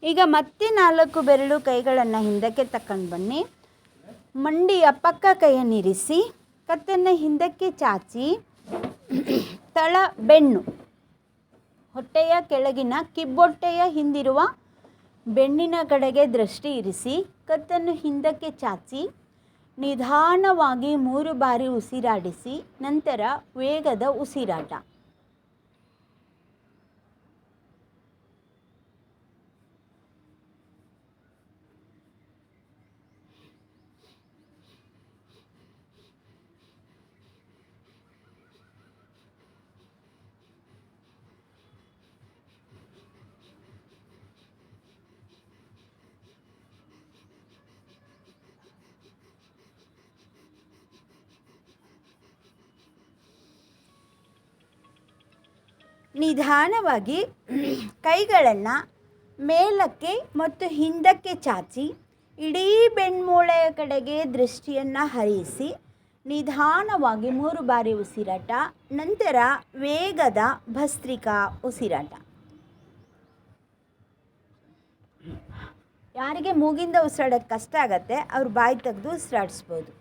[SPEAKER 3] ಈಗ ಮತ್ತೆ 4 ಬೆರಳು ಕೈಗಳನ್ನು ಹಿಂದಕ್ಕೆ ತಕೊಂಡು ಬನ್ನಿ. ಮಂಡಿಯ ಪಕ್ಕ ಕೈಯನ್ನಿರಿಸಿ ಕತ್ತನ್ನು ಹಿಂದಕ್ಕೆ ಚಾಚಿ ತಳ ಬೆನ್ನು ಹೊಟ್ಟೆಯ ಕೆಳಗಿನ ಕಿಬ್ಬೊಟ್ಟೆಯ ಹಿಂದಿರುವ ಬೆನ್ನಿನ ಕಡೆಗೆ ದೃಷ್ಟಿ ಇರಿಸಿ ಕತ್ತನ್ನು ಹಿಂದಕ್ಕೆ ಚಾಚಿ ನಿಧಾನವಾಗಿ 3 ಬಾರಿ ಉಸಿರಾಡಿಸಿ. ನಂತರ ವೇಗದ ಉಸಿರಾಟ. ನಿಧಾನವಾಗಿ ಕೈಗಳನ್ನು ಮೇಲಕ್ಕೆ ಮತ್ತು ಹಿಂದಕ್ಕೆ ಚಾಚಿ ಇಡೀ ಬೆನ್ಮೂಳೆಯ ಕಡೆಗೆ ದೃಷ್ಟಿಯನ್ನು ಹರಿಸಿ ನಿಧಾನವಾಗಿ 3 ಬಾರಿ ಉಸಿರಾಟ. ನಂತರ ವೇಗದ ಭಸ್ತ್ರಿಕಾ ಉಸಿರಾಟ. ಯಾರಿಗೆ ಮೂಗಿಂದ ಉಸಿರಾಡೋಕ್ಕೆ ಕಷ್ಟ ಆಗುತ್ತೆ ಅವ್ರು ಬಾಯಿ ತೆಗೆದು ಉಸಿರಾಡಿಸ್ಬೋದು.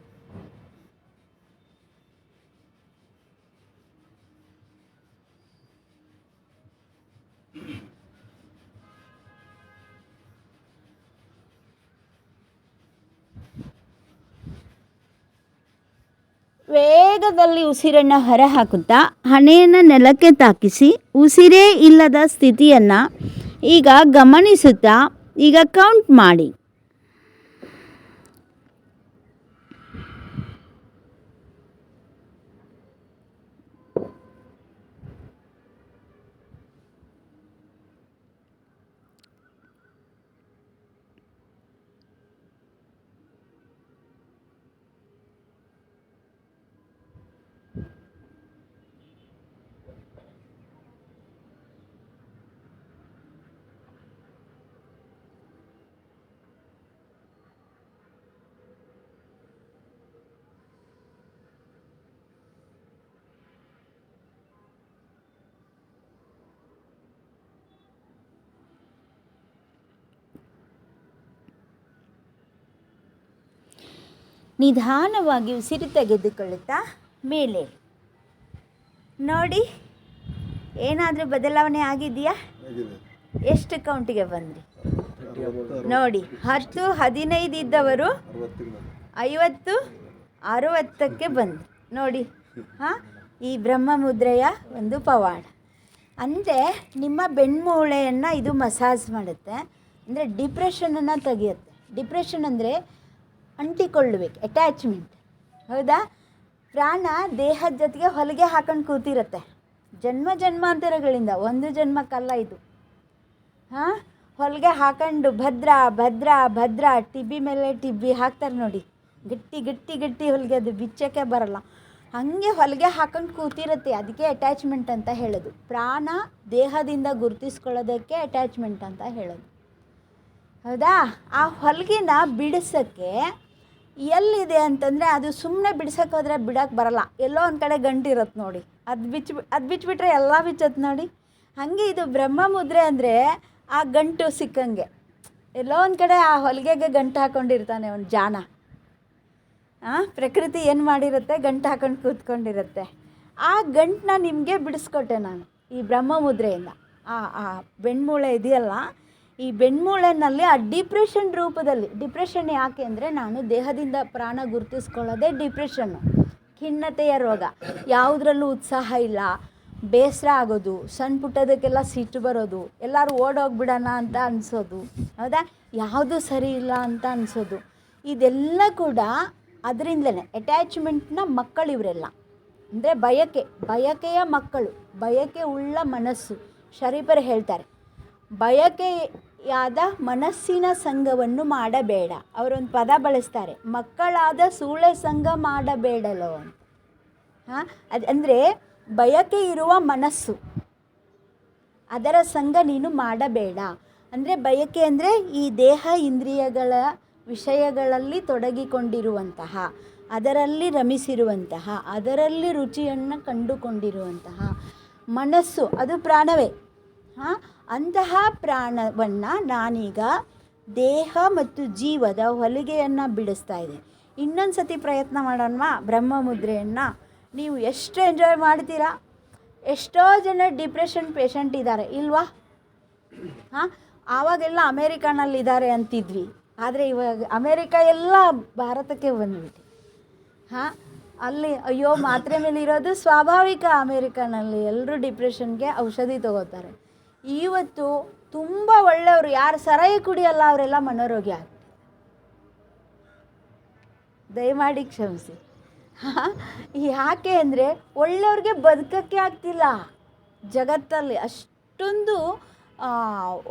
[SPEAKER 3] ವೇಗದಲ್ಲಿ ಉಸಿರನ್ನು ಹೊರಹಾಕುತ್ತಾ ಹಣೆಯನ್ನು ನೆಲಕ್ಕೆ ತಾಕಿಸಿ ಉಸಿರೇ ಇಲ್ಲದ ಸ್ಥಿತಿಯನ್ನು ಈಗ ಗಮನಿಸುತ್ತಾ ಈಗ ಕೌಂಟ್ ಮಾಡಿ. ನಿಧಾನವಾಗಿ ಉಸಿರು ತೆಗೆದುಕೊಳ್ಳುತ್ತಾ ಮೇಲೆ ನೋಡಿ. ಏನಾದರೂ ಬದಲಾವಣೆ ಆಗಿದೆಯಾ? ಎಷ್ಟು ಕೌಂಟಿಗೆ ಬಂದ್ರಿ ನೋಡಿ? 10, 15 ಇದ್ದವರು 50, 60ಕ್ಕೆ ಬಂದ್ರಿ ನೋಡಿ. ಹಾಂ, ಈ ಬ್ರಹ್ಮ ಮುದ್ರೆಯ ಒಂದು ಪವಾಡ. ಅಂದರೆ ನಿಮ್ಮ ಬೆನ್ಮೂಳೆಯನ್ನು ಇದು ಮಸಾಜ್ ಮಾಡುತ್ತೆ. ಅಂದರೆ ಡಿಪ್ರೆಷನನ್ನು ತೆಗೆಯುತ್ತೆ. ಡಿಪ್ರೆಷನ್ ಅಂದರೆ ಅಂಟಿಕೊಳ್ಳಬೇಕು, ಅಟ್ಯಾಚ್ಮೆಂಟ್. ಹೌದಾ? ಪ್ರಾಣ ದೇಹದ ಜೊತೆಗೆ ಹೊಲಿಗೆ ಹಾಕೊಂಡು ಕೂತಿರುತ್ತೆ ಜನ್ಮಾಂತರಗಳಿಂದ. ಒಂದು ಜನ್ಮಕ್ಕಲ್ಲ ಇದು. ಹಾಂ, ಹೊಲಿಗೆ ಹಾಕೊಂಡು ಭದ್ರ ಭದ್ರ ಭದ್ರ ಟಿಬ್ಬಿ ಮೇಲೆ ಟಿಬ್ಬಿ ಹಾಕ್ತಾರೆ ನೋಡಿ. ಗಟ್ಟಿ ಗಟ್ಟಿ ಗಟ್ಟಿ ಹೊಲಿಗೆ, ಅದು ಬಿಚ್ಚಕ್ಕೆ ಬರಲ್ಲ. ಹಾಗೆ ಹೊಲಿಗೆ ಹಾಕೊಂಡು ಕೂತಿರುತ್ತೆ. ಅದಕ್ಕೆ ಅಟ್ಯಾಚ್ಮೆಂಟ್ ಅಂತ ಹೇಳೋದು. ಪ್ರಾಣ ದೇಹದಿಂದ ಗುರುತಿಸ್ಕೊಳ್ಳೋದಕ್ಕೆ ಅಟ್ಯಾಚ್ಮೆಂಟ್ ಅಂತ ಹೇಳೋದು. ಹೌದಾ? ಆ ಹೊಲಿಗೆನ ಬಿಡಿಸೋಕ್ಕೆ ಎಲ್ಲಿದೆ ಅಂತಂದರೆ, ಅದು ಸುಮ್ಮನೆ ಬಿಡ್ಸೋಕೆ ಹೋದರೆ ಬಿಡೋಕ್ಕೆ ಬರಲ್ಲ. ಎಲ್ಲೋ ಒಂದು ಕಡೆ ಗಂಟಿರುತ್ತೆ ನೋಡಿ. ಅದು ಬಿಚ್ಚಿಬಿಟ್ರೆ ಎಲ್ಲ ಬಿಚ್ಚತ್ತೆ ನೋಡಿ. ಹಾಗೆ ಇದು ಬ್ರಹ್ಮ ಮುದ್ರೆ ಅಂದರೆ ಆ ಗಂಟು ಸಿಕ್ಕಂಗೆ. ಎಲ್ಲೋ ಒಂದು ಕಡೆ ಆ ಹೊಲಿಗೆಗೆ ಗಂಟು ಹಾಕ್ಕೊಂಡಿರ್ತಾನೆ ಒಂದು ಜಾಣ. ಪ್ರಕೃತಿ ಏನು ಮಾಡಿರುತ್ತೆ? ಗಂಟು ಹಾಕೊಂಡು ಕೂತ್ಕೊಂಡಿರುತ್ತೆ. ಆ ಗಂಟನ್ನ ನಿಮಗೆ ಬಿಡಿಸ್ಕೊಟ್ಟೆ ನಾನು ಈ ಬ್ರಹ್ಮ ಮುದ್ರೆಯಿಂದ. ಆ ಬೆಣ್ಮೂಳೆ ಇದೆಯಲ್ಲ, ಈ ಬೆಣ್ಮೂಳೆನಲ್ಲಿ ಆ ಡಿಪ್ರೆಷನ್ ರೂಪದಲ್ಲಿ. ಡಿಪ್ರೆಷನ್ ಯಾಕೆ ಅಂದರೆ, ನಾನು ದೇಹದಿಂದ ಪ್ರಾಣ ಗುರುತಿಸ್ಕೊಳ್ಳೋದೇ ಡಿಪ್ರೆಷನ್ನು, ಖಿನ್ನತೆಯ ರೋಗ. ಯಾವುದ್ರಲ್ಲೂ ಉತ್ಸಾಹ ಇಲ್ಲ, ಬೇಸರ ಆಗೋದು, ಸಣ್ಣ ಪುಟ್ಟದಕ್ಕೆಲ್ಲ ಸಿಟ್ಟು ಬರೋದು, ಎಲ್ಲರೂ ಓಡೋಗ್ಬಿಡೋಣ ಅಂತ ಅನಿಸೋದು. ಹೌದಾ? ಯಾವುದೂ ಸರಿ ಇಲ್ಲ ಅಂತ ಅನಿಸೋದು. ಇದೆಲ್ಲ ಕೂಡ ಅದರಿಂದಲೇ. ಅಟ್ಯಾಚ್ಮೆಂಟ್ನ ಮಕ್ಕಳು ಇವರೆಲ್ಲ. ಅಂದರೆ ಬಯಕೆಯ ಮಕ್ಕಳು, ಬಯಕೆ ಉಳ್ಳ ಮನಸ್ಸು. ಶರೀಫರು ಹೇಳ್ತಾರೆ, ಬಯಕೆಯಾದ ಮನಸ್ಸಿನ ಸಂಘವನ್ನು ಮಾಡಬೇಡ. ಅವರೊಂದು ಪದ ಬಳಸ್ತಾರೆ, ಮಕ್ಕಳಾದ ಸೂಳೆ ಸಂಘ ಮಾಡಬೇಡಲೋ ಅಂತ. ಅದು ಅಂದರೆ ಬಯಕೆ ಇರುವ ಮನಸ್ಸು, ಅದರ ಸಂಘ ನೀನು ಮಾಡಬೇಡ. ಅಂದರೆ ಬಯಕೆ ಅಂದರೆ ಈ ದೇಹ ಇಂದ್ರಿಯಗಳ ವಿಷಯಗಳಲ್ಲಿ ತೊಡಗಿಕೊಂಡಿರುವಂತಹ, ಅದರಲ್ಲಿ ರಮಿಸಿರುವಂತಹ, ಅದರಲ್ಲಿ ರುಚಿಯನ್ನು ಕಂಡುಕೊಂಡಿರುವಂತಹ ಮನಸ್ಸು, ಅದು ಪ್ರಾಣವೇ. ಅಂತಹ ಪ್ರಾಣವನ್ನು ನಾನೀಗ ದೇಹ ಮತ್ತು ಜೀವದ ಹೊಲಿಗೆಯನ್ನು ಬಿಡಿಸ್ತಾ ಇದ್ದೀನಿ. ಇನ್ನೊಂದು ಸತಿ ಪ್ರಯತ್ನ ಮಾಡೋಣವಾ ಬ್ರಹ್ಮ ಮುದ್ರೆಯನ್ನು? ನೀವು ಎಷ್ಟು ಎಂಜಾಯ್ ಮಾಡ್ತೀರಾ? ಎಷ್ಟೋ ಜನ ಡಿಪ್ರೆಷನ್ ಪೇಷಂಟ್ ಇದ್ದಾರೆ ಇಲ್ವಾ? ಆವಾಗೆಲ್ಲ ಅಮೇರಿಕಾನಲ್ಲಿದ್ದಾರೆ ಅಂತಿದ್ವಿ, ಆದರೆ ಇವಾಗ ಅಮೇರಿಕಾ ಎಲ್ಲ ಭಾರತಕ್ಕೆ ಬಂದ್ಬಿಟ್ಟು. ಅಲ್ಲಿ ಅಯ್ಯೋ ಮಾತ್ರೆ ಮೇಲೆ ಇರೋದು ಸ್ವಾಭಾವಿಕ. ಅಮೇರಿಕಾನಲ್ಲಿ ಎಲ್ಲರೂ ಡಿಪ್ರೆಷನ್ಗೆ ಔಷಧಿ ತಗೋತಾರೆ. ಇವತ್ತು ತುಂಬ ಒಳ್ಳೆಯವರು, ಯಾರು ಸರಾಯಿ ಕುಡಿಯಲ್ಲ ಅವರೆಲ್ಲ ಮನೋರೋಗಿ ಆಗ್ತಾರೆ. ದಯಮಾಡಿ ಕ್ಷಮಿಸಿ. ಯಾಕೆ ಅಂದರೆ ಒಳ್ಳೆಯವ್ರಿಗೆ ಬದುಕೋಕ್ಕೆ ಆಗ್ತಿಲ್ಲ ಜಗತ್ತಲ್ಲಿ. ಅಷ್ಟೊಂದು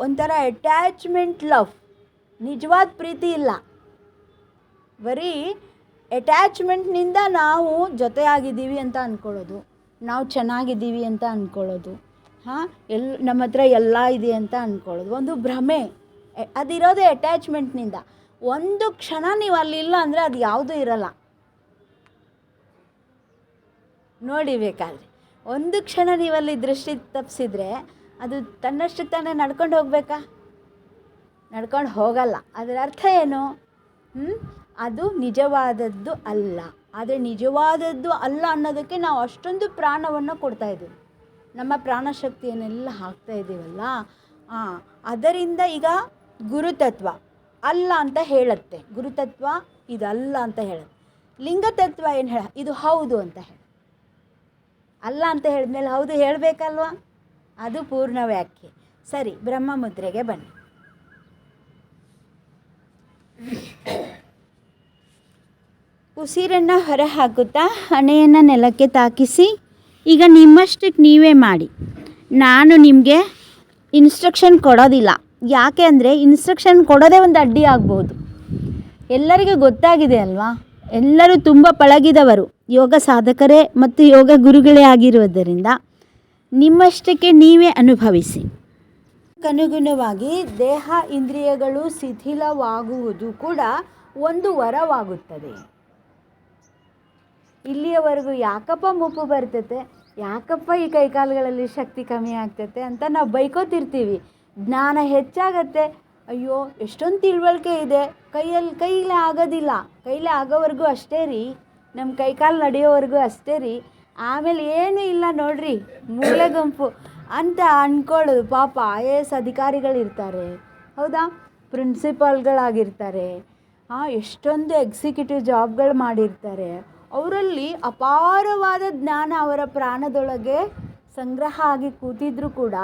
[SPEAKER 3] ಒಂಥರ ಅಟ್ಯಾಚ್ಮೆಂಟ್ ಲವ್, ನಿಜವಾದ ಪ್ರೀತಿ ಇಲ್ಲ. ಬರೀ ಅಟ್ಯಾಚ್ಮೆಂಟ್ನಿಂದ ನಾವು ಜೊತೆಯಾಗಿದ್ದೀವಿ ಅಂತ ಅಂದ್ಕೊಳ್ಳೋದು, ನಾವು ಚೆನ್ನಾಗಿದ್ದೀವಿ ಅಂತ ಅಂದ್ಕೊಳ್ಳೋದು, ನಮ್ಮ ಹತ್ರ ಎಲ್ಲ ಇದೆ ಅಂತ ಅಂದ್ಕೊಳ್ಳೋದು ಒಂದು ಭ್ರಮೆ. ಅದಿರೋದೇ ಅಟ್ಯಾಚ್ಮೆಂಟ್ನಿಂದ. ಒಂದು ಕ್ಷಣ ನೀವು ಅಲ್ಲಿಲ್ಲ ಅಂದರೆ ಅದು ಯಾವುದೂ ಇರಲ್ಲ ನೋಡಿ. ಬೇಕಾದರೆ ಒಂದು ಕ್ಷಣ ನೀವಲ್ಲಿ ದೃಷ್ಟಿ ತಪ್ಪಿಸಿದ್ರೆ ಅದು ತನ್ನಷ್ಟಕ್ಕೆ ತಾನೇ ನಡ್ಕೊಂಡು ಹೋಗಬೇಕಾ? ನಡ್ಕೊಂಡು ಹೋಗಲ್ಲ. ಅದರ ಅರ್ಥ ಏನು? ಅದು ನಿಜವಾದದ್ದು ಅಲ್ಲ. ಆದರೆ ನಿಜವಾದದ್ದು ಅಲ್ಲ ಅನ್ನೋದಕ್ಕೆ ನಾವು ಅಷ್ಟೊಂದು ಪ್ರಾಣವನ್ನು ಕೊಡ್ತಾಯಿದ್ದೀವಿ. ನಮ್ಮ ಪ್ರಾಣಶಕ್ತಿಯನ್ನೆಲ್ಲ ಹಾಕ್ತಾ ಇದ್ದೀವಲ್ಲ, ಅದರಿಂದ ಈಗ ಗುರುತತ್ವ ಅಲ್ಲ ಅಂತ ಹೇಳುತ್ತೆ. ಗುರುತತ್ವ ಇದಲ್ಲ ಅಂತ ಹೇಳುತ್ತೆ. ಲಿಂಗತತ್ವ ಏನು ಹೇಳ, ಇದು ಹೌದು ಅಂತ ಹೇಳ. ಅಲ್ಲ ಅಂತ ಹೇಳಿದ್ಮೇಲೆ ಹೌದು ಹೇಳಬೇಕಲ್ವಾ? ಅದು ಪೂರ್ಣ ವ್ಯಾಖ್ಯೆ. ಸರಿ, ಬ್ರಹ್ಮ ಮುದ್ರೆಗೆ ಬನ್ನಿ. ಉಸಿರನ್ನು ಹೊರ ಹಾಕುತ್ತಾ ಹಣೆಯನ್ನು ನೆಲಕ್ಕೆ ತಾಕಿಸಿ. ಈಗ ನಿಮ್ಮಷ್ಟಕ್ಕೆ ನೀವೇ ಮಾಡಿ. ನಾನು ನಿಮಗೆ ಇನ್ಸ್ಟ್ರಕ್ಷನ್ ಕೊಡೋದಿಲ್ಲ. ಯಾಕೆ ಅಂದರೆ ಇನ್ಸ್ಟ್ರಕ್ಷನ್ ಕೊಡೋದೇ ಒಂದು ಅಡ್ಡಿ ಆಗ್ಬೋದು. ಎಲ್ಲರಿಗೂ ಗೊತ್ತಾಗಿದೆ ಅಲ್ವಾ? ಎಲ್ಲರೂ ತುಂಬ ಪಳಗಿದವರು, ಯೋಗ ಸಾಧಕರೇ ಮತ್ತು ಯೋಗ ಗುರುಗಳೇ ಆಗಿರುವುದರಿಂದ ನಿಮ್ಮಷ್ಟಕ್ಕೆ ನೀವೇ ಅನುಭವಿಸಿ. ಅನುಗುಣವಾಗಿ ದೇಹ ಇಂದ್ರಿಯಗಳು ಶಿಥಿಲವಾಗುವುದು ಕೂಡ ಒಂದು ವರವಾಗುತ್ತದೆ. ಇಲ್ಲಿಯವರೆಗೂ ಯಾಕಪ್ಪ ಮುಪ್ಪು ಬರ್ತೈತೆ, ಯಾಕಪ್ಪ ಈ ಕೈಕಾಲುಗಳಲ್ಲಿ ಶಕ್ತಿ ಕಮ್ಮಿ ಆಗ್ತೈತೆ ಅಂತ ನಾವು ಬೈಕೋತಿರ್ತೀವಿ. ಜ್ಞಾನ ಹೆಚ್ಚಾಗತ್ತೆ, ಅಯ್ಯೋ ಎಷ್ಟೊಂದು ತಿಳುವಳಿಕೆ ಇದೆ, ಕೈಲೇ ಆಗೋದಿಲ್ಲ, ಕೈಲೇ ಆಗೋವರೆಗೂ ಅಷ್ಟೇ ರೀ, ನಮ್ಮ ಕೈಕಾಲು ನಡೆಯೋವರೆಗೂ ಅಷ್ಟೇ ರೀ, ಆಮೇಲೆ ಏನೂ ಇಲ್ಲ ನೋಡ್ರಿ ಮೂಲೆ ಗುಂಪು ಅಂತ ಅಂದ್ಕೊಳ್ಳೋದು. ಪಾಪ IAS ಅಧಿಕಾರಿಗಳಿರ್ತಾರೆ, ಹೌದಾ, ಪ್ರಿನ್ಸಿಪಾಲ್ಗಳಾಗಿರ್ತಾರೆ, ಎಷ್ಟೊಂದು ಎಕ್ಸಿಕ್ಯೂಟಿವ್ ಜಾಬ್ಗಳು ಮಾಡಿರ್ತಾರೆ. ಅವರಲ್ಲಿ ಅಪಾರವಾದ ಜ್ಞಾನ ಅವರ ಪ್ರಾಣದೊಳಗೆ ಸಂಗ್ರಹ ಆಗಿ ಕೂತಿದ್ರೂ ಕೂಡ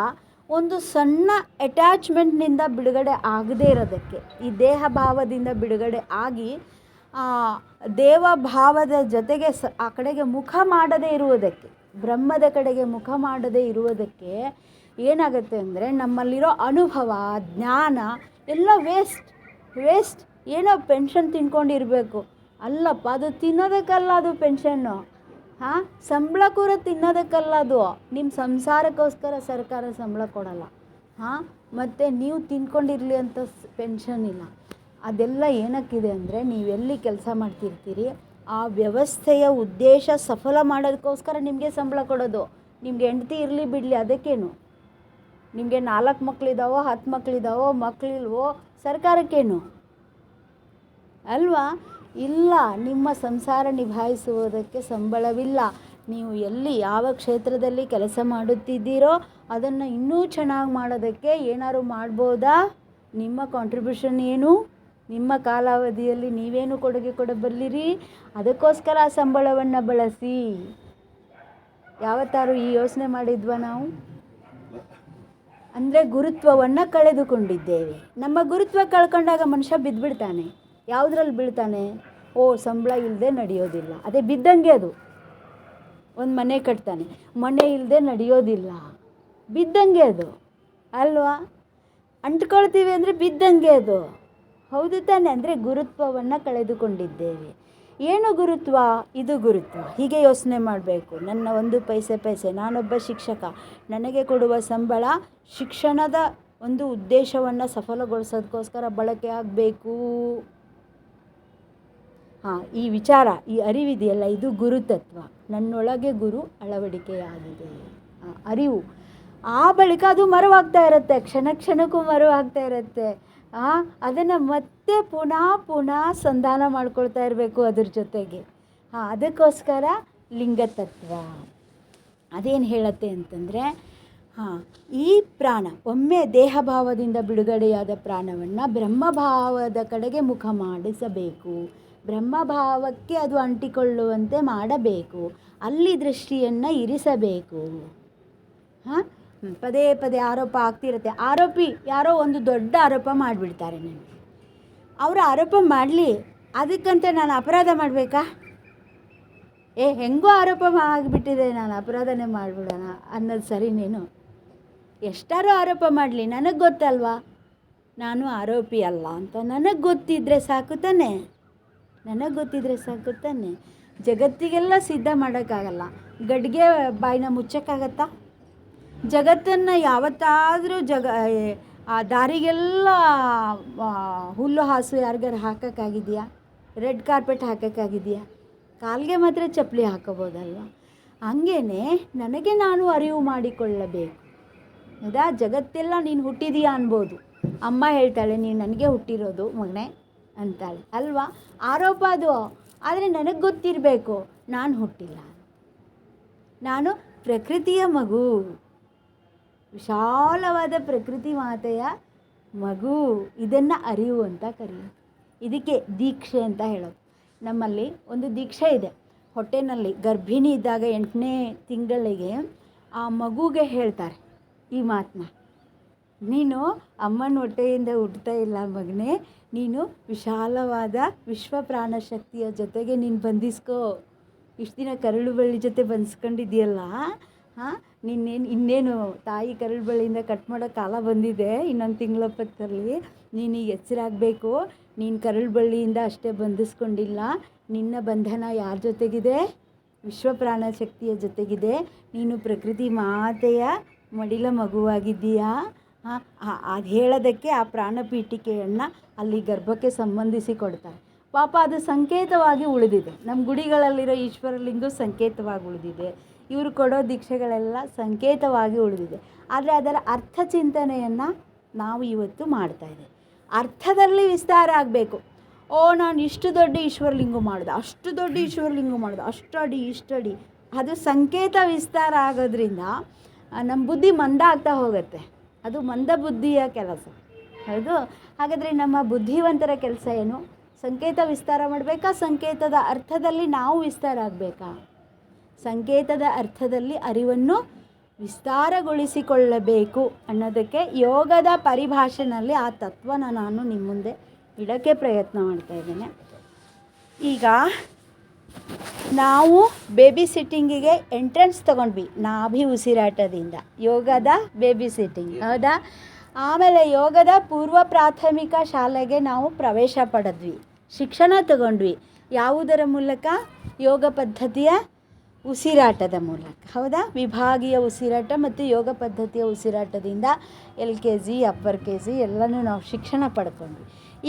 [SPEAKER 3] ಒಂದು ಸಣ್ಣ ಅಟ್ಯಾಚ್ಮೆಂಟ್ನಿಂದ ಬಿಡುಗಡೆ ಆಗದೇ ಇರೋದಕ್ಕೆ, ಈ ದೇಹ ಭಾವದಿಂದ ಬಿಡುಗಡೆ ಆಗಿ ದೇವ ಭಾವದ ಜೊತೆಗೆ ಆ ಕಡೆಗೆ ಮುಖ ಮಾಡದೇ ಇರುವುದಕ್ಕೆ, ಬ್ರಹ್ಮದ ಕಡೆಗೆ ಮುಖ ಮಾಡದೇ ಇರುವುದಕ್ಕೆ ಏನಾಗುತ್ತೆ ಅಂದರೆ ನಮ್ಮಲ್ಲಿರೋ ಅನುಭವ ಜ್ಞಾನ ಎಲ್ಲ ವೇಸ್ಟ್. ಏನೋ ಪೆನ್ಷನ್ ತಿನ್ಕೊಂಡಿರಬೇಕು, ಅಲ್ಲಪ್ಪ, ಅದು ತಿನ್ನೋದಕ್ಕಲ್ಲ, ಅದು ಪೆನ್ಷನ್ನು. ಸಂಬಳ ಕೂಡ ತಿನ್ನೋದಕ್ಕಲ್ಲ, ಅದು ನಿಮ್ಮ ಸಂಸಾರಕ್ಕೋಸ್ಕರ ಸರ್ಕಾರ ಸಂಬಳ ಕೊಡಲ್ಲ. ಮತ್ತು ನೀವು ತಿನ್ಕೊಂಡಿರಲಿ ಅಂತ ಪೆನ್ಷನ್ ಇಲ್ಲ. ಅದೆಲ್ಲ ಏನಕ್ಕಿದೆ ಅಂದರೆ ನೀವೆಲ್ಲಿ ಕೆಲಸ ಮಾಡ್ತಿರ್ತೀರಿ ಆ ವ್ಯವಸ್ಥೆಯ ಉದ್ದೇಶ ಸಫಲ ಮಾಡೋದಕ್ಕೋಸ್ಕರ ನಿಮಗೆ ಸಂಬಳ ಕೊಡೋದು. ನಿಮಗೆ ಹೆಂಡತಿ ಇರಲಿ ಬಿಡಲಿ ಅದಕ್ಕೇನು, ನಿಮಗೆ 4 ಮಕ್ಕಳಿದ್ದಾವೋ 10 ಮಕ್ಕಳಿದ್ದಾವೋ ಮಕ್ಕಳಿಲ್ವೋ ಸರ್ಕಾರಕ್ಕೇನು ಅಲ್ವಾ? ಇಲ್ಲ, ನಿಮ್ಮ ಸಂಸಾರ ನಿಭಾಯಿಸುವುದಕ್ಕೆ ಸಂಬಳವಿಲ್ಲ. ನೀವು ಎಲ್ಲಿ ಯಾವ ಕ್ಷೇತ್ರದಲ್ಲಿ ಕೆಲಸ ಮಾಡುತ್ತಿದ್ದೀರೋ ಅದನ್ನು ಇನ್ನೂ ಚೆನ್ನಾಗಿ ಮಾಡೋದಕ್ಕೆ ಏನಾದ್ರು ಮಾಡ್ಬೋದಾ? ನಿಮ್ಮ ಕಾಂಟ್ರಿಬ್ಯೂಷನ್ ಏನು? ನಿಮ್ಮ ಕಾಲಾವಧಿಯಲ್ಲಿ ನೀವೇನು ಕೊಡುಗೆ ಕೊಡಬಲ್ಲಿರಿ? ಅದಕ್ಕೋಸ್ಕರ ಆ ಸಂಬಳವನ್ನು ಬಳಸಿ. ಯಾವತ್ತಾರು ಈ ಯೋಚನೆ ಮಾಡಿದ್ವಾ ನಾವು? ಅಂದರೆ ಗುರುತ್ವವನ್ನು ಕಳೆದುಕೊಂಡಿದ್ದೇವೆ. ನಮ್ಮ ಗುರುತ್ವ ಕಳ್ಕೊಂಡಾಗ ಮನುಷ್ಯ ಬಿದ್ದುಬಿಡ್ತಾನೆ. ಯಾವುದ್ರಲ್ಲಿ ಬೀಳ್ತಾನೆ? ಸಂಬಳ ಇಲ್ಲದೆ ನಡೆಯೋದಿಲ್ಲ. ಅದೇ ಬಿದ್ದಂಗೆ. ಅದು ಒಂದು ಮನೆ ಕಟ್ತಾನೆ, ಮನೆ ಇಲ್ಲದೆ ನಡೆಯೋದಿಲ್ಲ, ಬಿದ್ದಂಗೆ ಅದು ಅಲ್ವಾ? ಅಂಟ್ಕೊಳ್ತೀವಿ ಅಂದರೆ ಬಿದ್ದಂಗೆ ಅದು, ಹೌದು ತಾನೆ? ಅಂದರೆ ಗುರುತ್ವವನ್ನು ಕಳೆದುಕೊಂಡಿದ್ದೇವೆ. ಏನು ಗುರುತ್ವ? ಇದು ಗುರುತ್ವ. ಹೀಗೆ ಯೋಚನೆ ಮಾಡಬೇಕು. ನನ್ನ 1 ಪೈಸೆ, ನಾನೊಬ್ಬ ಶಿಕ್ಷಕ, ನನಗೆ ಕೊಡುವ ಸಂಬಳ ಶಿಕ್ಷಣದ ಒಂದು ಉದ್ದೇಶವನ್ನು ಸಫಲಗೊಳಿಸೋದಕ್ಕೋಸ್ಕರ ಬಳಕೆ ಆಗಬೇಕು. ಈ ವಿಚಾರ, ಈ ಅರಿವಿದೆಯಲ್ಲ, ಇದು ಗುರುತತ್ವ. ನನ್ನೊಳಗೆ ಗುರು ಅಳವಡಿಕೆಯಾಗಿದೆ, ಅರಿವು. ಆ ಬಳಿಕ ಅದು ಮರುವಾಗ್ತಾ ಇರುತ್ತೆ, ಕ್ಷಣಕ್ಕೂ ಮರುವಾಗ್ತಾ ಇರುತ್ತೆ. ಅದನ್ನು ಮತ್ತೆ ಪುನಃ ಸಂಧಾನ ಮಾಡ್ಕೊಳ್ತಾ ಇರಬೇಕು ಅದ್ರ ಜೊತೆಗೆ. ಅದಕ್ಕೋಸ್ಕರ ಲಿಂಗತತ್ವ ಅದೇನು ಹೇಳುತ್ತೆ ಅಂತಂದರೆ, ಈ ಪ್ರಾಣ ಒಮ್ಮೆ ದೇಹಭಾವದಿಂದ ಬಿಡುಗಡೆಯಾದ ಪ್ರಾಣವನ್ನು ಬ್ರಹ್ಮಭಾವದ ಕಡೆಗೆ ಮುಖ ಮಾಡಿಸಬೇಕು. ಬ್ರಹ್ಮಭಾವಕ್ಕೆ ಅದು ಅಂಟಿಕೊಳ್ಳುವಂತೆ ಮಾಡಬೇಕು. ಅಲ್ಲಿ ದೃಷ್ಟಿಯನ್ನು ಇರಿಸಬೇಕು. ಪದೇ ಆರೋಪ ಆಗ್ತಿರುತ್ತೆ. ಆರೋಪಿ ಯಾರೋ ಒಂದು ದೊಡ್ಡ ಆರೋಪ ಮಾಡಿಬಿಡ್ತಾರೆ ನನಗೆ. ಅವರು ಆರೋಪ ಮಾಡಲಿ, ಅದಕ್ಕಂತ ನಾನು ಅಪರಾಧ ಮಾಡಬೇಕಾ? ಹೆಂಗೋ ಆರೋಪ ಆಗಿಬಿಟ್ಟಿದೆ, ನಾನು ಅಪರಾಧನೇ ಮಾಡಿಬಿಡೋಣ ಅನ್ನೋದು ಸರಿನೇನು? ಎಷ್ಟಾರೋ ಆರೋಪ ಮಾಡಲಿ, ನನಗೆ ಗೊತ್ತಲ್ವಾ ನಾನು ಆರೋಪಿ ಅಲ್ಲ ಅಂತ. ನನಗೆ ಗೊತ್ತಿದ್ದರೆ ಸಾಕು ತಾನೆ, ಜಗತ್ತಿಗೆಲ್ಲ ಸಿದ್ಧ ಮಾಡೋಕ್ಕಾಗಲ್ಲ, ಗಡ್ಗೆ ಬಾಯಿನ ಮುಚ್ಚೋಕ್ಕಾಗತ್ತಾ? ಜಗತ್ತನ್ನು ಯಾವತ್ತಾದರೂ ಆ ದಾರಿಗೆಲ್ಲ ಹುಲ್ಲು ಹಾಸು ಯಾರಿಗಾರು ಹಾಕೋಕ್ಕಾಗಿದೆಯಾ? Red carpet ಹಾಕೋಕ್ಕಾಗಿದೆಯಾ? ಕಾಲಿಗೆ ಮಾತ್ರ ಚಪ್ಪಲಿ ಹಾಕೋಬೋದಲ್ವ? ಹಂಗೇ ನನಗೆ ನಾನು ಅರಿವು ಮಾಡಿಕೊಳ್ಳಬೇಕು. ಹೌದಾ? ಜಗತ್ತೆಲ್ಲ ನೀನು ಹುಟ್ಟಿದೀಯಾ ಅನ್ಬೋದು. ಅಮ್ಮ ಹೇಳ್ತಾಳೆ, ನೀನು ನನಗೆ ಹುಟ್ಟಿರೋದು ಮಗನೇ ಅಂತಾಳೆ ಅಲ್ವಾ? ಆರೋಪ ಅದು. ಆದರೆ ನನಗೆ ಗೊತ್ತಿರಬೇಕು, ನಾನು ಹುಟ್ಟಿಲ್ಲ, ನಾನು ಪ್ರಕೃತಿಯ ಮಗು, ವಿಶಾಲವಾದ ಪ್ರಕೃತಿ ಮಾತೆಯ ಮಗು. ಇದನ್ನು ಅರಿವು ಅಂತ ಕರೆಯೋದು. ಇದಕ್ಕೆ ದೀಕ್ಷೆ ಅಂತ ಹೇಳೋದು. ನಮ್ಮಲ್ಲಿ ಒಂದು ದೀಕ್ಷೆ ಇದೆ. ಹೊಟ್ಟೆನಲ್ಲಿ ಗರ್ಭಿಣಿ ಇದ್ದಾಗ 8ನೇ ತಿಂಗಳಿಗೆ ಆ ಮಗುಗೆ ಹೇಳ್ತಾರೆ ಈ ಮಾತನ್ನ, ನೀನು ಅಮ್ಮನ ಹೊಟ್ಟೆಯಿಂದ ಹುಟ್ಟುತ್ತಾ ಇಲ್ಲ ಮಗನೇ, ನೀನು ವಿಶಾಲವಾದ ವಿಶ್ವ ಪ್ರಾಣಶಕ್ತಿಯ ಜೊತೆಗೆ ನೀನು ಬಂಧಿಸ್ಕೋ. ಇಷ್ಟು ದಿನ ಕರಳು ಬಳ್ಳಿ ಜೊತೆ ಬಂಧಿಸ್ಕೊಂಡಿದೆಯಲ್ಲ, ಇನ್ನೇನು ತಾಯಿ ಕರಳು ಬಳ್ಳಿಯಿಂದ ಕಟ್ ಮಾಡೋ ಕಾಲ ಬಂದಿದೆ, ಇನ್ನೊಂದು ತಿಂಗಳೊಪ್ಪತ್ತಲ್ಲಿ ನೀನೀಗ ಎಚ್ಚರಾಗಬೇಕು. ನೀನು ಕರಳು ಬಳ್ಳಿಯಿಂದ ಅಷ್ಟೇ ಬಂಧಿಸ್ಕೊಂಡಿಲ್ಲ, ನಿನ್ನ ಬಂಧನ ಯಾರ ಜೊತೆಗಿದೆ? ವಿಶ್ವ ಪ್ರಾಣಶಕ್ತಿಯ ಜೊತೆಗಿದೆ. ನೀನು ಪ್ರಕೃತಿ ಮಾತೆಯ ಮಡಿಲ ಮಗುವಾಗಿದ್ದೀಯಾ. ಅದು ಹೇಳೋದಕ್ಕೆ ಆ ಪ್ರಾಣಪೀಠಿಕೆಯನ್ನು ಅಲ್ಲಿ ಗರ್ಭಕ್ಕೆ ಸಂಬಂಧಿಸಿ ಕೊಡ್ತಾರೆ. ಪಾಪ ಅದು ಸಂಕೇತವಾಗಿ ಉಳಿದಿದೆ. ನಮ್ಮ ಗುಡಿಗಳಲ್ಲಿರೋ ಈಶ್ವರಲಿಂಗು ಸಂಕೇತವಾಗಿ ಉಳಿದಿದೆ. ಇವರು ಕೊಡೋ ದೀಕ್ಷೆಗಳೆಲ್ಲ ಸಂಕೇತವಾಗಿ ಉಳಿದಿದೆ. ಆದರೆ ಅದರ ಅರ್ಥ ಚಿಂತನೆಯನ್ನು ನಾವು ಇವತ್ತು ಮಾಡ್ತಾಯಿದ್ದೇವೆ. ಅರ್ಥದಲ್ಲಿ ವಿಸ್ತಾರ ಆಗಬೇಕು. ನಾನು ಇಷ್ಟು ದೊಡ್ಡ ಈಶ್ವರಲಿಂಗು ಮಾಡಿದೆ, ಅಷ್ಟು ದೊಡ್ಡ ಈಶ್ವರಲಿಂಗು ಮಾಡಿದೆ, ಅಷ್ಟಡಿ ಇಷ್ಟಡಿ, ಅದು ಸಂಕೇತ ವಿಸ್ತಾರ ಆಗೋದ್ರಿಂದ ನಮ್ಮ ಬುದ್ಧಿ ಮಂದ ಆಗ್ತಾ ಹೋಗುತ್ತೆ. ಅದು ಮಂದ ಬುದ್ಧಿಯ ಕೆಲಸ. ಹೌದು. ಹಾಗಾದರೆ ನಮ್ಮ ಬುದ್ಧಿವಂತರ ಕೆಲಸ ಏನು? ಸಂಕೇತ ವಿಸ್ತಾರ ಮಾಡಬೇಕಾ? ಸಂಕೇತದ ಅರ್ಥದಲ್ಲಿ ನಾವು ವಿಸ್ತಾರ ಆಗಬೇಕಾ? ಸಂಕೇತದ ಅರ್ಥದಲ್ಲಿ ಅರಿವನ್ನು ವಿಸ್ತಾರಗೊಳಿಸಿಕೊಳ್ಳಬೇಕು ಅನ್ನೋದಕ್ಕೆ ಯೋಗದ ಪರಿಭಾಷೆಯಲ್ಲಿ ಆ ತತ್ವನ ನಾನು ನಿಮ್ಮ ಮುಂದೆ ಇಡೋಕ್ಕೆ ಪ್ರಯತ್ನ ಮಾಡ್ತಾ ಇದ್ದೇನೆ. ಈಗ ನಾವು ಬೇಬಿ ಸಿಟ್ಟಿಂಗಿಗೆ ಎಂಟ್ರೆನ್ಸ್ ತೊಗೊಂಡ್ವಿ ನಾಭಿ ಉಸಿರಾಟದಿಂದ, ಯೋಗದ ಬೇಬಿ ಸಿಟ್ಟಿಂಗ್. ಹೌದಾ? ಆಮೇಲೆ ಯೋಗದ ಪೂರ್ವ ಪ್ರಾಥಮಿಕ ಶಾಲೆಗೆ ನಾವು ಪ್ರವೇಶ ಪಡೆದ್ವಿ, ಶಿಕ್ಷಣ ತಗೊಂಡ್ವಿ. ಯಾವುದರ ಮೂಲಕ? ಯೋಗ ಪದ್ಧತಿಯ ಉಸಿರಾಟದ ಮೂಲಕ. ಹೌದಾ? ವಿಭಾಗೀಯ ಉಸಿರಾಟ ಮತ್ತು ಯೋಗ ಪದ್ಧತಿಯ ಉಸಿರಾಟದಿಂದ LKG ಅಪ್ಪರ್ KG ಎಲ್ಲನೂ ನಾವು ಶಿಕ್ಷಣ ಪಡ್ಕೊಂಡ್ವಿ.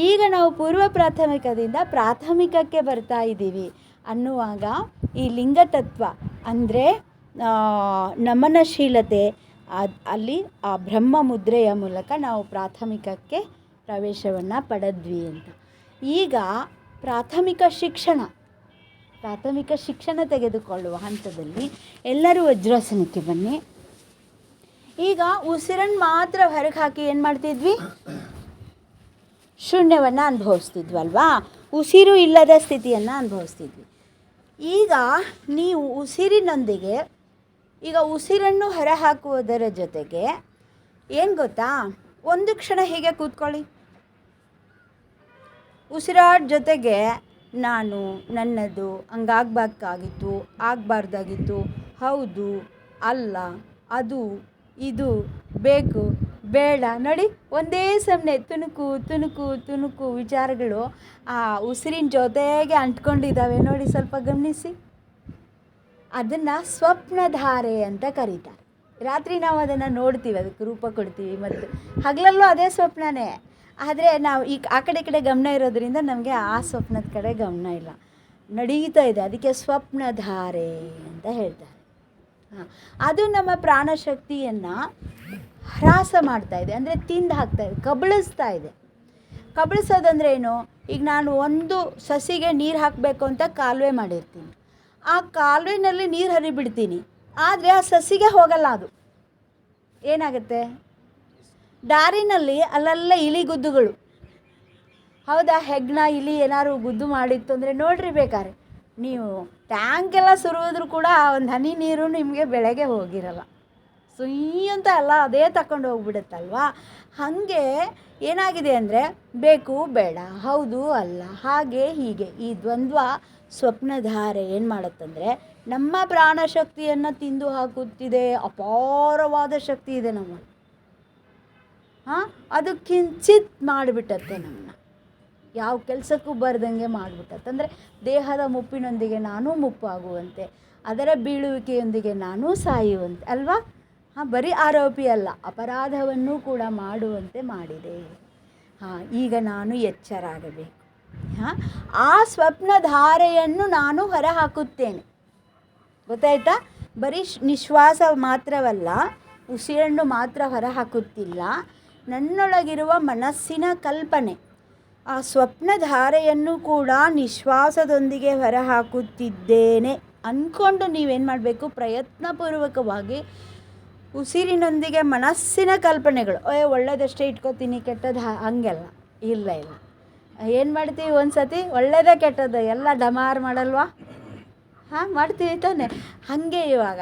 [SPEAKER 3] ಈಗ ನಾವು ಪೂರ್ವ ಪ್ರಾಥಮಿಕದಿಂದ ಪ್ರಾಥಮಿಕಕ್ಕೆ ಬರ್ತಾ ಇದ್ದೀವಿ ಅನ್ನುವಾಗ ಈ ಲಿಂಗತತ್ವ ಅಂದರೆ ನಮನಶೀಲತೆ ಅಲ್ಲಿ ಆ ಬ್ರಹ್ಮ ಮುದ್ರೆಯ ಮೂಲಕ ನಾವು ಪ್ರಾಥಮಿಕಕ್ಕೆ ಪ್ರವೇಶವನ್ನು ಪಡೆದ್ವಿ ಅಂತ. ಈಗ ಪ್ರಾಥಮಿಕ ಶಿಕ್ಷಣ ತೆಗೆದುಕೊಳ್ಳುವ ಹಂತದಲ್ಲಿ ಎಲ್ಲರೂ ವಜ್ರಾಸನಕ್ಕೆ ಬನ್ನಿ. ಈಗ ಉಸಿರನ್ನು ಮಾತ್ರ ಹೊರಗೆ ಹಾಕಿ ಏನು ಮಾಡ್ತಿದ್ವಿ? ಶೂನ್ಯವನ್ನು ಅನುಭವಿಸ್ತಿದ್ವಲ್ವಾ? ಉಸಿರು ಇಲ್ಲದ ಸ್ಥಿತಿಯನ್ನು ಅನುಭವಿಸ್ತಿದ್ವಿ. ಈಗ ನೀವು ಉಸಿರಿನೊಂದಿಗೆ ಈಗ ಉಸಿರನ್ನು ಹೊರಹಾಕುವುದರ ಜೊತೆಗೆ ಏನು ಗೊತ್ತಾ, ಒಂದು ಕ್ಷಣ ಹೀಗೆ ಕೂತ್ಕೊಳ್ಳಿ. ಉಸಿರಾಟ ಜೊತೆಗೆ ನಾನು, ನನ್ನದು, ಹಂಗಾಗಬೇಕಾಗಿತ್ತು, ಆಗಬಾರ್ದಾಗಿತ್ತು, ಹೌದು, ಅಲ್ಲ, ಅದು, ಇದು, ಬೇಕು, ಬೇಡ. ನೋಡಿ, ಒಂದೇ ಸಮನೆ ತುಣುಕು ತುಣುಕು ತುಣುಕು ವಿಚಾರಗಳು ಆ ಉಸಿರಿನ ಜೊತೆಗೆ ಅಂಟ್ಕೊಂಡಿದ್ದಾವೆ. ನೋಡಿ, ಸ್ವಲ್ಪ ಗಮನಿಸಿ. ಅದನ್ನು ಸ್ವಪ್ನಧಾರೆ ಅಂತ ಕರೀತಾರೆ. ರಾತ್ರಿ ನಾವು ಅದನ್ನು ನೋಡ್ತೀವಿ, ಅದಕ್ಕೆ ರೂಪ ಕೊಡ್ತೀವಿ, ಮತ್ತು ಹಗಲಲ್ಲೂ ಅದೇ ಸ್ವಪ್ನನೇ. ಆದರೆ ನಾವು ಈ ಆ ಕಡೆ ಗಮನ ಇರೋದ್ರಿಂದ ನಮಗೆ ಆ ಸ್ವಪ್ನದ ಕಡೆ ಗಮನ ಇಲ್ಲ, ನಡೀತಾ ಇದೆ. ಅದಕ್ಕೆ ಸ್ವಪ್ನಧಾರೆ ಅಂತ ಹೇಳ್ತಾರೆ. ಅದು ನಮ್ಮ ಪ್ರಾಣಶಕ್ತಿಯನ್ನು ಹ್ರಾಸ ಮಾಡ್ತಾ ಇದೆ, ಅಂದರೆ ತಿಂದು ಹಾಕ್ತಾ ಇದೆ, ಕಬಳಿಸ್ತಾ ಇದೆ. ಕಬಳಿಸೋದಂದ್ರೆ ಏನು? ಈಗ ನಾನು ಒಂದು ಸಸಿಗೆ ನೀರು ಹಾಕಬೇಕು ಅಂತ ಕಾಲುವೆ ಮಾಡಿರ್ತೀನಿ, ಆ ಕಾಲುವೆನಲ್ಲಿ ನೀರು ಹರಿಬಿಡ್ತೀನಿ, ಆದರೆ ಆ ಸಸಿಗೆ ಹೋಗಲ್ಲ. ಅದು ಏನಾಗುತ್ತೆ? ದಾರಿನಲ್ಲಿ ಅಲ್ಲೆಲ್ಲ ಇಲಿಗುದ್ದುಗಳು. ಹೌದಾ? ಹೆಗ್ಣ ಇಲಿ ಏನಾದ್ರು ಗುದ್ದು ಮಾಡಿತ್ತು ಅಂದರೆ ನೋಡ್ರಿ, ಬೇಕಾದ್ರೆ ನೀವು ಟ್ಯಾಂಕೆಲ್ಲ ಸುರಿದ್ರು ಕೂಡ ಒಂದು ಹನಿ ನೀರು ನಿಮಗೆ ಬೆಳಗ್ಗೆ ಹೋಗಿರಲ್ಲ. ಸುಯ್ ಅಂತ ಎಲ್ಲ ಅದೇ ತಗೊಂಡು ಹೋಗ್ಬಿಡುತ್ತಲ್ವಾ? ಹಾಗೆ ಏನಾಗಿದೆ ಅಂದರೆ ಬೇಕು ಬೇಡ, ಹೌದು ಅಲ್ಲ, ಹಾಗೆ ಹೀಗೆ ಈ ದ್ವಂದ್ವ ಸ್ವಪ್ನಧಾರೆ ಏನು ಮಾಡುತ್ತಂದರೆ ನಮ್ಮ ಪ್ರಾಣಶಕ್ತಿಯನ್ನು ತಿಂದು ಹಾಕುತ್ತಿದೆ. ಅಪಾರವಾದ ಶಕ್ತಿ ಇದೆ ನಮ್ಮಲ್ಲಿ. ಅದು ಕಿಂಚಿತ್ ಮಾಡಿಬಿಟ್ಟತ್ತೆ ನಮ್ಮನ್ನ, ಯಾವ ಕೆಲಸಕ್ಕೂ ಬರ್ದಂಗೆ ಮಾಡಿಬಿಟ್ಟತ್ತೆ. ಅಂದರೆ ದೇಹದ ಮುಪ್ಪಿನೊಂದಿಗೆ ನಾನೂ ಮುಪ್ಪಾಗುವಂತೆ, ಅದರ ಬೀಳುವಿಕೆಯೊಂದಿಗೆ ನಾನೂ ಸಾಯುವಂತೆ ಅಲ್ವಾ? ಬರೀ ಆರೋಪಿ ಅಲ್ಲ, ಅಪರಾಧವನ್ನು ಕೂಡ ಮಾಡುವಂತೆ ಮಾಡಿದೆ. ಈಗ ನಾನು ಎಚ್ಚರಾಗಬೇಕು. ಆ ಸ್ವಪ್ನಧಾರೆಯನ್ನು ನಾನು ಹೊರ ಹಾಕುತ್ತೇನೆ. ಗೊತ್ತಾಯ್ತಾ? ಬರೀ ನಿಶ್ವಾಸ ಮಾತ್ರವಲ್ಲ, ಉಸಿರನ್ನು ಮಾತ್ರ ಹೊರ ಹಾಕುತ್ತಿಲ್ಲ, ನನ್ನೊಳಗಿರುವ ಮನಸ್ಸಿನ ಕಲ್ಪನೆ ಆ ಸ್ವಪ್ನಧಾರೆಯನ್ನು ಕೂಡ ನಿಶ್ವಾಸದೊಂದಿಗೆ ಹೊರ ಹಾಕುತ್ತಿದ್ದೇನೆ ಅಂದ್ಕೊಂಡು ನೀವೇನು ಮಾಡಬೇಕು? ಪ್ರಯತ್ನಪೂರ್ವಕವಾಗಿ ಉಸಿರಿನೊಂದಿಗೆ ಮನಸ್ಸಿನ ಕಲ್ಪನೆಗಳು, ಒಳ್ಳೆಯದಷ್ಟೇ ಇಟ್ಕೋತೀನಿ, ಕೆಟ್ಟದ್ದು ಹಂಗೆಲ್ಲ ಇಲ್ಲ. ಏನು ಮಾಡ್ತೀವಿ ಒಂದು ಸತಿ ಒಳ್ಳೆಯದೇ ಕೆಟ್ಟದ್ದು ಎಲ್ಲ ಡಮಾರ್ ಮಾಡಲ್ವಾ? ಹಾಂ ಮಾಡ್ತೀವಿ ತಾನೆ. ಹಾಗೆ ಇವಾಗ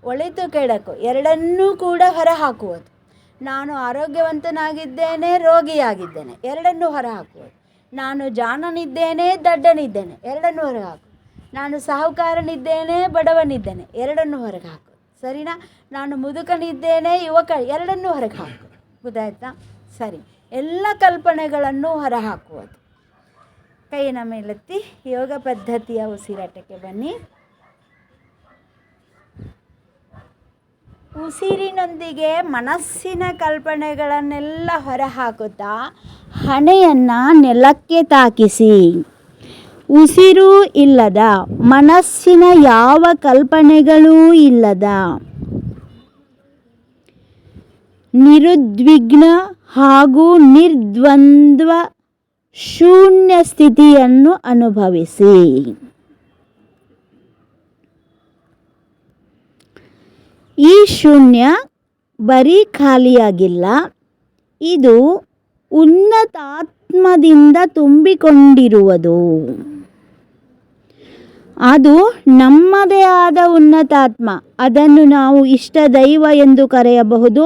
[SPEAKER 3] ಒಳಿತು ಕೆಡಕು ಎರಡನ್ನೂ ಕೂಡ ಹೊರ ಹಾಕುವುದು. ನಾನು ಆರೋಗ್ಯವಂತನಾಗಿದ್ದೇನೆ, ರೋಗಿಯಾಗಿದ್ದೇನೆ, ಎರಡನ್ನೂ ಹೊರ ಹಾಕುವುದು. ನಾನು ಜಾಣನಿದ್ದೇನೆ, ದಡ್ಡನಿದ್ದೇನೆ, ಎರಡನ್ನೂ ಹೊರಗೆ ಹಾಕು. ನಾನು ಸಾಹುಕಾರನಿದ್ದೇನೆ, ಬಡವನಿದ್ದೇನೆ, ಎರಡನ್ನೂ ಹೊರಗೆ ಹಾಕು. ಸರಿನಾ? ನಾನು ಮುದುಕನಿದ್ದೇನೆ, ಯುವಕ, ಎರಡನ್ನೂ ಹೊರಗೆ ಹಾಕು. ಗೊತ್ತಾಯ್ತಾ? ಸರಿ. ಎಲ್ಲ ಕಲ್ಪನೆಗಳನ್ನು ಹೊರ ಹಾಕುವುದು. ಕೈನ ಮೇಲೆತ್ತಿ ಯೋಗ ಪದ್ಧತಿಯ ಉಸಿರಾಟಕ್ಕೆ ಬನ್ನಿ. ಉಸಿರಿನೊಂದಿಗೆ ಮನಸ್ಸಿನ ಕಲ್ಪನೆಗಳನ್ನೆಲ್ಲ ಹೊರ ಹಾಕುತ್ತಾ ಹಣೆಯನ್ನು ನೆಲಕ್ಕೆ ತಾಕಿಸಿ. ಉಸಿರು ಇಲ್ಲದ, ಮನಸ್ಸಿನ ಯಾವ ಕಲ್ಪನೆಗಳೂ ಇಲ್ಲದ ನಿರುದ್ವಿಗ್ನ ಹಾಗೂ ನಿರ್ದ್ವಂದ್ವ ಶೂನ್ಯ ಸ್ಥಿತಿಯನ್ನು ಅನುಭವಿಸಿ. ಈ ಶೂನ್ಯ ಬರೀ ಖಾಲಿಯಾಗಿಲ್ಲ, ಇದು ಉನ್ನತಾತ್ಮದಿಂದ ತುಂಬಿಕೊಂಡಿರುವುದು. ಅದು ನಮ್ಮದೇ ಆದ ಉನ್ನತಾತ್ಮ. ಅದನ್ನು ನಾವು ಇಷ್ಟ ದೈವ ಎಂದು ಕರೆಯಬಹುದು,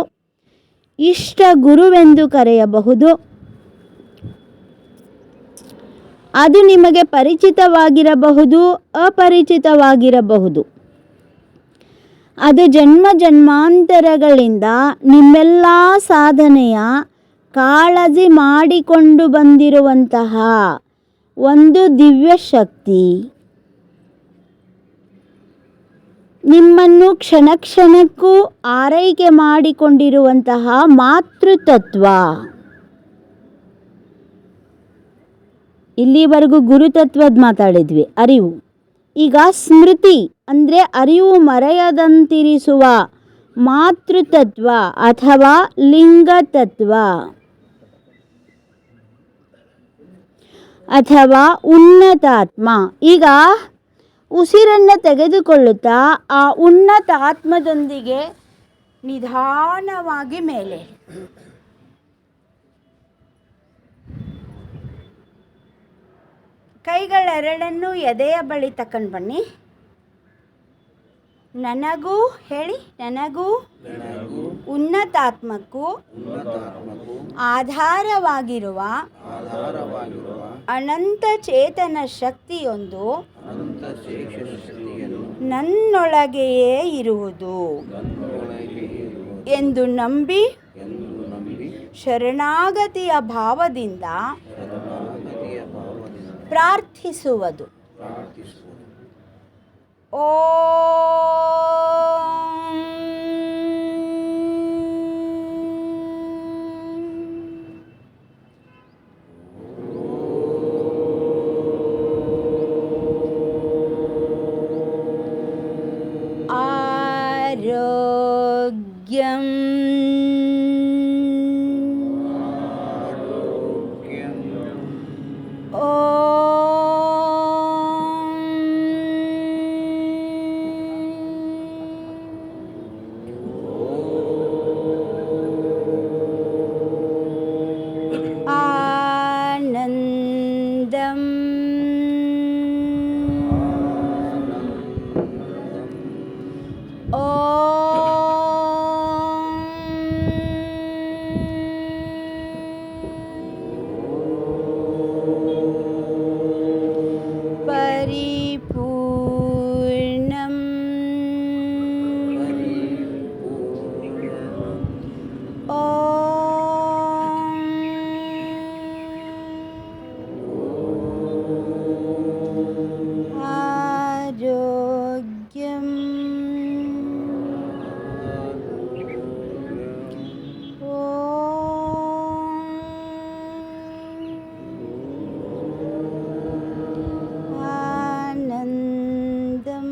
[SPEAKER 3] ಇಷ್ಟ ಗುರುವೆಂದು ಕರೆಯಬಹುದು. ಅದು ನಿಮಗೆ ಪರಿಚಿತವಾಗಿರಬಹುದು, ಅಪರಿಚಿತವಾಗಿರಬಹುದು. ಅದು ಜನ್ಮ ಜನ್ಮಾಂತರಗಳಿಂದ ನಿಮ್ಮೆಲ್ಲ ಸಾಧನೆಯ ಕಾಳಜಿ ಮಾಡಿಕೊಂಡು ಬಂದಿರುವಂತಹ ಒಂದು ದಿವ್ಯ ಶಕ್ತಿ. ನಿಮ್ಮನ್ನು ಕ್ಷಣ ಕ್ಷಣಕ್ಕೂ ಆರೈಕೆ ಮಾಡಿಕೊಂಡಿರುವಂತಹ ಮಾತೃತತ್ವ. ಇಲ್ಲಿವರೆಗೂ ಗುರುತತ್ವದ ಮಾತಾಡಿದ್ವಿ, ಅರಿವು. ಈಗ ಸ್ಮೃತಿ ಅಂದರೆ ಅರಿವು ಮರೆಯದಂತಿರಿಸುವ ಮಾತೃತತ್ವ ಅಥವಾ ಲಿಂಗತತ್ವ ಅಥವಾ ಉನ್ನತಾತ್ಮ. ಈಗ ಉಸಿರನ್ನು ತೆಗೆದುಕೊಳ್ಳುತ್ತಾ ಆ ಉನ್ನತ ಆತ್ಮದೊಂದಿಗೆ ನಿಧಾನವಾಗಿ ಮೇಲೆ ಕೈಗಳೆರಡನ್ನೂ ಎದೆಯ ಬಳಿ ತಕೊಂಡು ಬನ್ನಿ. ನನಗೂ ಹೇಳಿ, ನನಗೂ ಉನ್ನತಾತ್ಮಕ್ಕೂ ಆಧಾರವಾಗಿರುವ ಅನಂತ ಚೇತನ ಶಕ್ತಿಯೊಂದು ನನ್ನೊಳಗೆಯೇ ಇರುವುದು ಎಂದು ನಂಬಿ ಶರಣಾಗತಿಯ ಭಾವದಿಂದ ಪ್ರಾರ್ಥಿಸುವುದು. ಆರೋಗ್ಯಂ ಆನಂದಂ ಪರಿಪೂರ್ಣಂ ಆರೋಗ್ಯಂ ಆನಂದಂ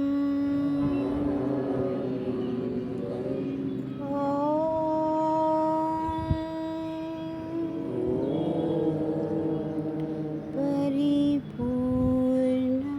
[SPEAKER 3] ಪರಿಪೂರ್ಣಂ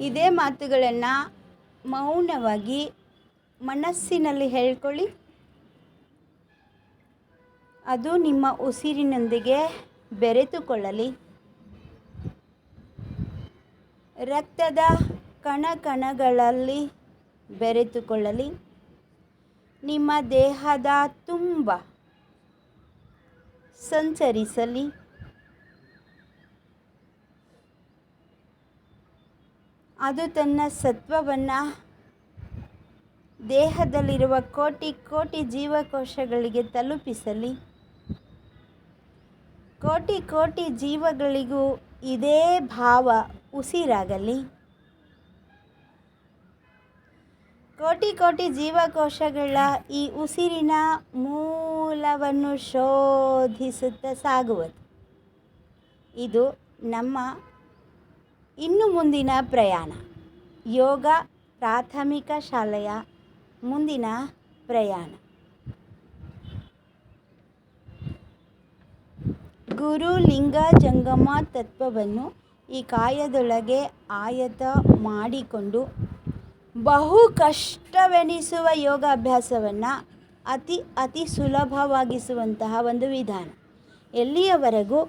[SPEAKER 3] ಇದೇ ಮಾತುಗಳನ್ನು ಮೌನವಾಗಿ ಮನಸ್ಸಿನಲ್ಲಿ ಹೇಳ್ಕೊಳ್ಳಿ. ಅದು ನಿಮ್ಮ ಉಸಿರಿನೊಂದಿಗೆ ಬೆರೆತುಕೊಳ್ಳಲಿ. ರಕ್ತದ ಕಣಕಣಗಳಲ್ಲಿ ಬೆರೆತುಕೊಳ್ಳಲಿ. ನಿಮ್ಮ ದೇಹದ ತುಂಬ ಸಂಚರಿಸಲಿ. ಅದು ತನ್ನ ಸತ್ವವನ್ನು ದೇಹದಲ್ಲಿರುವ ಕೋಟಿ ಕೋಟಿ ಜೀವಕೋಶಗಳಿಗೆ ತಲುಪಿಸಲಿ. ಕೋಟಿ ಕೋಟಿ ಜೀವಗಳಿಗೂ ಇದೇ ಭಾವ ಉಸಿರಾಗಲಿ. ಕೋಟಿ ಕೋಟಿ ಜೀವಕೋಶಗಳ ಈ ಉಸಿರಿನ ಮೂಲವನ್ನು ಶೋಧಿಸುತ್ತಾ ಸಾಗುವುದು. ಇದು ನಮ್ಮ ಇನ್ನು ಮುಂದಿನ ಪ್ರಯಾಣ. ಯೋಗ ಪ್ರಾಥಮಿಕ ಶಾಲೆಯ ಮುಂದಿನ ಪ್ರಯಾಣ. ಗುರು ಲಿಂಗ ಜಂಗಮ ತತ್ವವನ್ನು ಈ ಕಾಯದೊಳಗೆ ಆಯತ ಮಾಡಿಕೊಂಡು ಬಹು ಕಷ್ಟವೆನಿಸುವ ಯೋಗಾಭ್ಯಾಸವನ್ನು ಅತಿ ಸುಲಭವಾಗಿಸುವಂತಹ ಒಂದು ವಿಧಾನ. ಎಲ್ಲಿಯವರೆಗೂ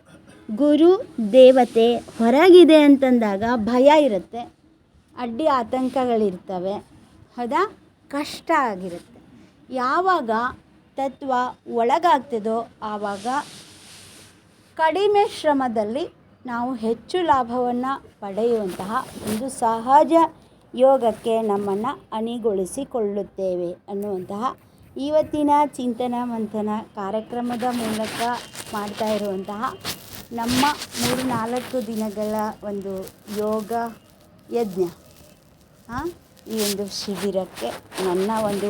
[SPEAKER 3] ಗುರು ದೇವತೆ ಹೊರಗಿದೆ ಅಂತಂದಾಗ ಭಯ ಇರುತ್ತೆ, ಅಡ್ಡಿ ಆತಂಕಗಳಿರ್ತವೆ, ಹೌದಾ, ಕಷ್ಟ ಆಗಿರುತ್ತೆ. ಯಾವಾಗ ತತ್ವ ಒಳಗಾಗ್ತದೋ ಆವಾಗ ಕಡಿಮೆ ಶ್ರಮದಲ್ಲಿ ನಾವು ಹೆಚ್ಚು ಲಾಭವನ್ನು ಪಡೆಯುವಂತಹ ಒಂದು ಸಹಜ ಯೋಗಕ್ಕೆ ನಮ್ಮನ್ನು ಅಣಿಗೊಳಿಸಿಕೊಳ್ಳುತ್ತೇವೆ ಅನ್ನುವಂತಹ ಇವತ್ತಿನ ಚಿಂತನ ಮಂಥನ ಕಾರ್ಯಕ್ರಮದ ಮೂಲಕ ಮಾಡ್ತಾ ಇರುವಂತಹ ನಮ್ಮ 3-4 ದಿನಗಳ ಒಂದು ಯೋಗ ಯಜ್ಞ, ಈ ಒಂದು ಶಿಬಿರಕ್ಕೆ ನನ್ನ ಒಂದು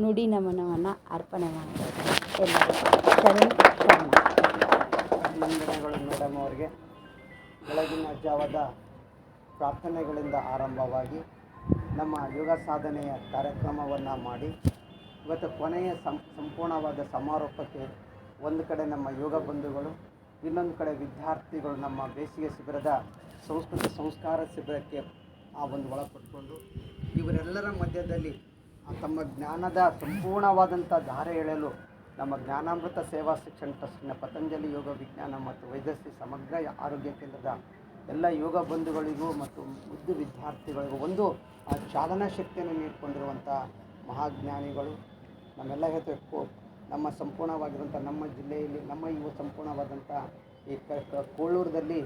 [SPEAKER 3] ನುಡಿ ನಮನವನ್ನು ಅರ್ಪಣೆ ಮಾಡ್ತಾ ಇದ್ದೇನೆ. ಎಲ್ಲರಿಗೂ ಶರಣ.
[SPEAKER 2] ಅಭಿನಂದನೆಗಳು ಮೇಡಮ್ ಅವರಿಗೆ. ಬೆಳಗಿನ ಜಾವದ ಪ್ರಾರ್ಥನೆಗಳಿಂದ ಆರಂಭವಾಗಿ ನಮ್ಮ ಯೋಗ ಸಾಧನೆಯ ಕಾರ್ಯಕ್ರಮವನ್ನು ಮಾಡಿ ಇವತ್ತು ಕೊನೆಯ ಸಂಪೂರ್ಣವಾದ ಸಮಾರೋಪಕ್ಕೆ ಒಂದು ಕಡೆ ನಮ್ಮ ಯೋಗ ಬಂಧುಗಳು, ಇನ್ನೊಂದು ಕಡೆ ವಿದ್ಯಾರ್ಥಿಗಳು ನಮ್ಮ ಬೇಸಿಗೆ ಶಿಬಿರದ ಸಂಸ್ಕೃತಿ ಸಂಸ್ಕಾರ ಶಿಬಿರಕ್ಕೆ ಒಂದು ಒಳಪಟ್ಕೊಂಡು ಇವರೆಲ್ಲರ ಮಧ್ಯದಲ್ಲಿ ತಮ್ಮ ಜ್ಞಾನದ ಸಂಪೂರ್ಣವಾದಂಥ ಧಾರೆ ಎಳೆಯಲು ನಮ್ಮ ಜ್ಞಾನಾಮೃತ ಸೇವಾ ಶಿಕ್ಷಣ ಟ್ರಸ್ಟಿನ ಪತಂಜಲಿ ಯೋಗ ವಿಜ್ಞಾನ ಮತ್ತು ವೈದ್ಯಶ್ರೀ ಸಮಗ್ರ ಆರೋಗ್ಯ ಕೇಂದ್ರದ ಎಲ್ಲ ಯೋಗ ಬಂಧುಗಳಿಗೂ ಮತ್ತು ಮುದ್ದು ವಿದ್ಯಾರ್ಥಿಗಳಿಗೂ ಒಂದು ಚಾಲನಾ ಶಕ್ತಿಯನ್ನು ನೀಡಿಕೊಂಡಿರುವಂಥ ಮಹಾಜ್ಞಾನಿಗಳು. ನಮ್ಮೆಲ್ಲ ಹೇಳ್ತೇವೆ, ನಮ್ಮ ಸಂಪೂರ್ಣವಾಗಿರುವಂಥ ನಮ್ಮ ಜಿಲ್ಲೆಯಲ್ಲಿ ನಮ್ಮ ಇವು ಸಂಪೂರ್ಣವಾದಂಥ ಈ ಕೋಳೂರದಲ್ಲಿ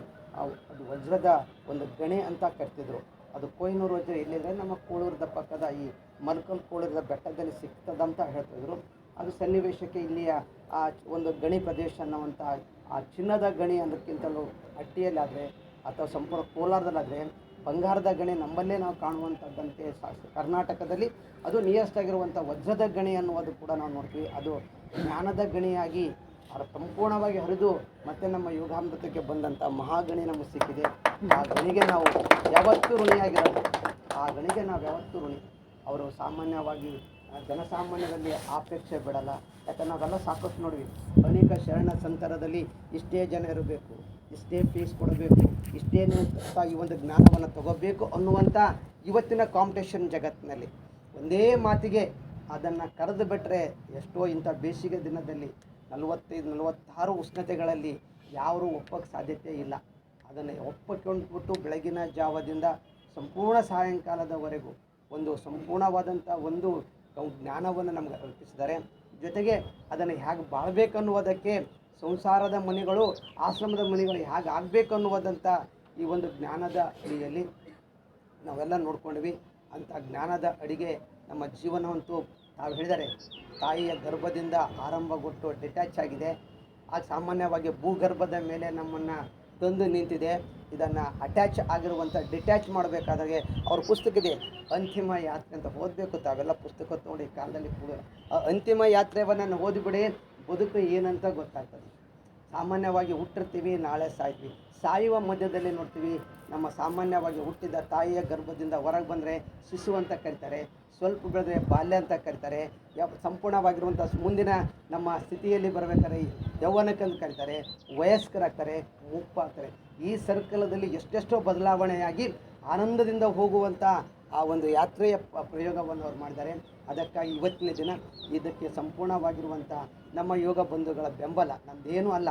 [SPEAKER 2] ಅದು ವಜ್ರದ ಒಂದು ಗಣಿ ಅಂತ ಕರ್ತಿದ್ರು. ಅದು ಕೊಯ್ನೂರು ವಜ್ರ ಎಲ್ಲಿದ್ರೆ ನಮ್ಮ ಕೋಳೂರದ ಪಕ್ಕದ ಈ ಮಲ್ಕಲ್ ಕೋಳೂರದ ಬೆಟ್ಟದಲ್ಲಿ ಸಿಗ್ತದಂತ ಹೇಳ್ತಿದ್ರು. ಅದು ಸನ್ನಿವೇಶಕ್ಕೆ ಇಲ್ಲಿಯ ಆ ಒಂದು ಗಣಿ ಪ್ರದೇಶ ಅನ್ನುವಂಥ ಆ ಚಿನ್ನದ ಗಣಿ ಅನ್ನೋಕ್ಕಿಂತಲೂ ಹಟ್ಟಿಯಲ್ಲಾದರೆ ಅಥವಾ ಸಂಪೂರ್ಣ ಕೋಲಾರದಲ್ಲಾದರೆ ಬಂಗಾರದ ಗಣಿ ನಮ್ಮಲ್ಲೇ ನಾವು ಕಾಣುವಂಥದ್ದಂತೆ ಕರ್ನಾಟಕದಲ್ಲಿ ಅದು ನಿಯರೆಸ್ಟ್ ಆಗಿರುವಂಥ ವಜ್ರದ ಗಣಿ ಅನ್ನುವುದು ಕೂಡ ನಾವು ನೋಡ್ತೀವಿ. ಅದು ಜ್ಞಾನದ ಗಣಿಯಾಗಿ ಸಂಪೂರ್ಣವಾಗಿ ಹರಿದು ಮತ್ತೆ ನಮ್ಮ ಯೋಗಾಮೃತಕ್ಕೆ ಬಂದಂಥ ಮಹಾಗಣಿ ನಮಗೆ ಸಿಕ್ಕಿದೆ. ಆ ಗಣಿಗೆ ನಾವು ಯಾವತ್ತೂ ಋಣಿಯಾಗಿರೋದು. ಆ ಗಣಿಗೆ ನಾವು ಯಾವತ್ತೂ ಋಣಿ. ಅವರು ಸಾಮಾನ್ಯವಾಗಿ ಜನಸಾಮಾನ್ಯರಲ್ಲಿ ಆಪೇಕ್ಷೆ ಬಿಡಲ್ಲ. ಯಾಕಂದ್ರೆ ನಾವೆಲ್ಲ ಸಾಕಷ್ಟು ನೋಡಿವಿ. ಅನೇಕ ಶರಣ ಸಂತರದಲ್ಲಿ ಇಷ್ಟೇ ಜನ ಇರಬೇಕು, ಇಷ್ಟೇ ಫೀಸ್ ಕೊಡಬೇಕು, ಇಷ್ಟೇ ಈ ಒಂದು ಜ್ಞಾನವನ್ನು ತಗೋಬೇಕು ಅನ್ನುವಂಥ ಇವತ್ತಿನ ಕಾಂಪಿಟೇಷನ್ ಜಗತ್ತಿನಲ್ಲಿ ಒಂದೇ ಮಾತಿಗೆ ಅದನ್ನು ಕರೆದು ಬಿಟ್ಟರೆ ಎಷ್ಟೋ ಇಂಥ ಬೇಸಿಗೆ ದಿನದಲ್ಲಿ 45-46 ಉಷ್ಣತೆಗಳಲ್ಲಿ ಯಾರೂ ಒಪ್ಪಕ್ಕೆ ಸಾಧ್ಯತೆ ಇಲ್ಲ. ಅದನ್ನು ಒಪ್ಪಿಕೊಂಡ್ಬಿಟ್ಟು ಬೆಳಗಿನ ಜಾವದಿಂದ ಸಂಪೂರ್ಣ ಸಾಯಂಕಾಲದವರೆಗೂ ಒಂದು ಸಂಪೂರ್ಣವಾದಂಥ ಒಂದು ಜ್ಞಾನವನ್ನು ನಮಗೆ ಅರ್ಪಿಸಿದ್ದಾರೆ. ಜೊತೆಗೆ ಅದನ್ನು ಹೇಗೆ ಬಾಳಬೇಕನ್ನುವುದಕ್ಕೆ ಸಂಸಾರದ ಮನೆಗಳು, ಆಶ್ರಮದ ಮನೆಗಳು ಹೇಗೆ ಆಗಬೇಕನ್ನುವುದಂಥ ಈ ಒಂದು ಜ್ಞಾನದ ಅಡಿಯಲ್ಲಿ ನಾವೆಲ್ಲ ನೋಡ್ಕೊಂಡ್ವಿ. ಅಂಥ ಜ್ಞಾನದ ಅಡಿಗೆ ನಮ್ಮ ಜೀವನವಂತೂ ತಾವು ಹೇಳಿದರೆ ತಾಯಿಯ ಗರ್ಭದಿಂದ ಆರಂಭಗೊಟ್ಟು ಡಿಟ್ಯಾಚ್ ಆಗಿದೆ. ಆಗ ಸಾಮಾನ್ಯವಾಗಿ ಭೂಗರ್ಭದ ಮೇಲೆ ನಮ್ಮನ್ನು ತಂದು ನಿಂತಿದೆ. ಇದನ್ನು ಅಟ್ಯಾಚ್ ಆಗಿರುವಂಥ ಡಿಟ್ಯಾಚ್ ಮಾಡಬೇಕಾದ್ರೆ ಅವ್ರ ಪುಸ್ತಕ ಇದೆ, ಅಂತಿಮ ಯಾತ್ರೆ ಅಂತ ಓದಬೇಕು. ತಾವೆಲ್ಲ ಪುಸ್ತಕ ತೊಗೊಂಡು ಈ ಕಾಲದಲ್ಲಿ ಕೂಡ ಅಂತಿಮ ಯಾತ್ರೆಯನ್ನು ಓದಿಬಿಡಿ, ಬದುಕು ಏನಂತ ಗೊತ್ತಾಗ್ತದೆ. ಸಾಮಾನ್ಯವಾಗಿ ಹುಟ್ಟಿರ್ತೀವಿ, ನಾಳೆ ಸಾಯ್ತೀವಿ. ಸಾಯುವ ಮಧ್ಯದಲ್ಲಿ ನೋಡ್ತೀವಿ, ನಮ್ಮ ಸಾಮಾನ್ಯವಾಗಿ ಹುಟ್ಟಿದ ತಾಯಿಯ ಗರ್ಭದಿಂದ ಹೊರಗೆ ಬಂದರೆ ಶಿಶು ಅಂತ ಕರೀತಾರೆ, ಸ್ವಲ್ಪ ಬೆಳೆದ್ರೆ ಬಾಲ್ಯ ಅಂತ ಕರೀತಾರೆ, ಸಂಪೂರ್ಣವಾಗಿರುವಂಥ ಮುಂದಿನ ನಮ್ಮ ಸ್ಥಿತಿಯಲ್ಲಿ ಬರಬೇಕಾದ್ರೆ ಯೌವನಕ್ಕೆ ಅಂತ ಕರೀತಾರೆ, ವಯಸ್ಕರಾಗ್ತಾರೆ, ಮುಪ್ಪಾಗ್ತಾರೆ. ಈ ಸರ್ಕಲದಲ್ಲಿ ಎಷ್ಟೆಷ್ಟೋ ಬದಲಾವಣೆಯಾಗಿ ಆನಂದದಿಂದ ಹೋಗುವಂಥ ಆ ಒಂದು ಯಾತ್ರೆಯ ಪ್ರಯೋಗವನ್ನು ಅವ್ರು ಮಾಡಿದ್ದಾರೆ. ಅದಕ್ಕಾಗಿ ಇವತ್ತಿನ ದಿನ ಇದಕ್ಕೆ ಸಂಪೂರ್ಣವಾಗಿರುವಂಥ ನಮ್ಮ ಯೋಗ ಬಂಧುಗಳ ಬೆಂಬಲ ನಮ್ಮದೇನೂ ಅಲ್ಲ,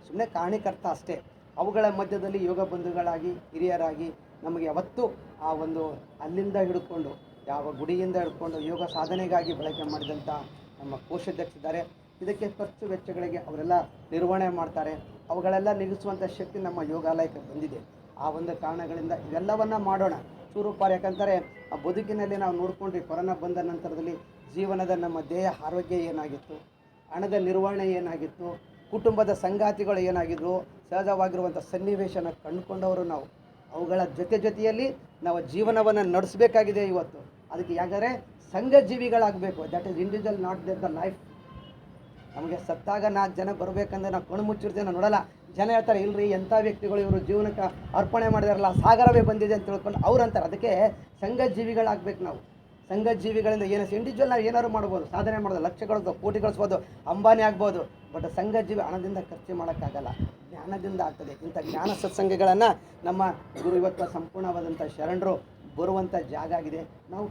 [SPEAKER 2] ಸುಮ್ಮನೆ ಕಾರಣೀಕರ್ತ ಅಷ್ಟೇ. ಅವುಗಳ ಮಧ್ಯದಲ್ಲಿ ಯೋಗ ಬಂಧುಗಳಾಗಿ ಹಿರಿಯರಾಗಿ ನಮಗೆ ಯಾವತ್ತೂ ಆ ಒಂದು ಅಲ್ಲಿಂದ ಹಿಡ್ಕೊಂಡು ಯಾವ ಗುಡಿಯಿಂದ ಹಿಡ್ಕೊಂಡು ಯೋಗ ಸಾಧನೆಗಾಗಿ ಬಳಕೆ ಮಾಡಿದಂಥ ನಮ್ಮ ಕೋಶಾಧ್ಯಕ್ಷರಿದ್ದಾರೆ. ಇದಕ್ಕೆ ಖರ್ಚು ವೆಚ್ಚಗಳಿಗೆ ಅವರೆಲ್ಲ ನಿರ್ವಹಣೆ ಮಾಡ್ತಾರೆ. ಅವುಗಳೆಲ್ಲ ನಿಲ್ಲಿಸುವಂಥ ಶಕ್ತಿ ನಮ್ಮ ಯೋಗಾಲಯಕ್ಕೆ ಬಂದಿದೆ. ಆ ಒಂದು ಕಾರಣಗಳಿಂದ ಇವೆಲ್ಲವನ್ನು ಮಾಡೋಣ ಚೂರುಪಾರು. ಯಾಕಂತಾರೆ ಆ ಬದುಕಿನಲ್ಲಿ ನಾವು ನೋಡ್ಕೊಂಡ್ರಿ, ಕೊರೋನಾ ಬಂದ ನಂತರದಲ್ಲಿ ಜೀವನದ ನಮ್ಮ ದೇಹ ಆರೋಗ್ಯ ಏನಾಗಿತ್ತು, ಹಣದ ನಿರ್ವಹಣೆ ಏನಾಗಿತ್ತು, ಕುಟುಂಬದ ಸಂಗಾತಿಗಳು ಏನಾಗಿದ್ರು, ಸಹಜವಾಗಿರುವಂಥ ಸನ್ನಿವೇಶನ ಕಂಡುಕೊಂಡವರು ನಾವು. ಅವುಗಳ ಜೊತೆಯಲ್ಲಿ ನಾವು ಜೀವನವನ್ನು ನಡೆಸಬೇಕಾಗಿದೆ ಇವತ್ತು. ಅದಕ್ಕೆ ಯಾಕಂದರೆ ಸಂಘ ಜೀವಿಗಳಾಗಬೇಕು. That is individual, not the life. ನಮಗೆ ಸತ್ತಾಗ 4 ಜನ ಬರಬೇಕಂದ್ರೆ ನಾವು ಕಣ್ಣು ಮುಚ್ಚಿರ್ತೀವಿ, ನಾವು ನೋಡಲ್ಲ. ಜನ ಹೇಳ್ತಾರೆ, ಇಲ್ರಿ ಎಂಥ ವ್ಯಕ್ತಿಗಳು ಇವರು ಜೀವನಕ್ಕೆ ಅರ್ಪಣೆ ಮಾಡಿದಾರಲ್ಲ, ಸಾಗರವೇ ಬಂದಿದೆ ಅಂತ ತಿಳ್ಕೊಂಡು ಅವ್ರು ಅಂತಾರೆ. ಅದಕ್ಕೆ ಸಂಘ ಜೀವಿಗಳಾಗಬೇಕು ನಾವು. ಸಂಘ ಜೀವಿಗಳಿಂದ ಇಂಡಿವಿಜುವಲ್ ನಾವು ಏನಾದ್ರು ಮಾಡ್ಬೋದು, ಸಾಧನೆ ಮಾಡ್ಬೋದು, ಲಕ್ಷ ಗಳಿಸ್ಬೋದು, ಕೋಟಿ ಗಳಿಸ್ಬೋದು, ಅಂಬಾನಿ ಆಗ್ಬೋದು. ಬಟ್ ಸಂಘ ಜೀವಿ ಹಣದಿಂದ ಖರ್ಚು ಮಾಡೋಕ್ಕಾಗಲ್ಲ, ಜ್ಞಾನದಿಂದ ಆಗ್ತದೆ. ಇಂಥ ಜ್ಞಾನ ಸತ್ಸಂಗಗಳನ್ನು ನಮ್ಮ ಗುರು ಇವತ್ತು ಸಂಪೂರ್ಣವಾದಂಥ ಶರಣರು ಬರುವಂಥ ಜಾಗ ಆಗಿದೆ. ನಾವು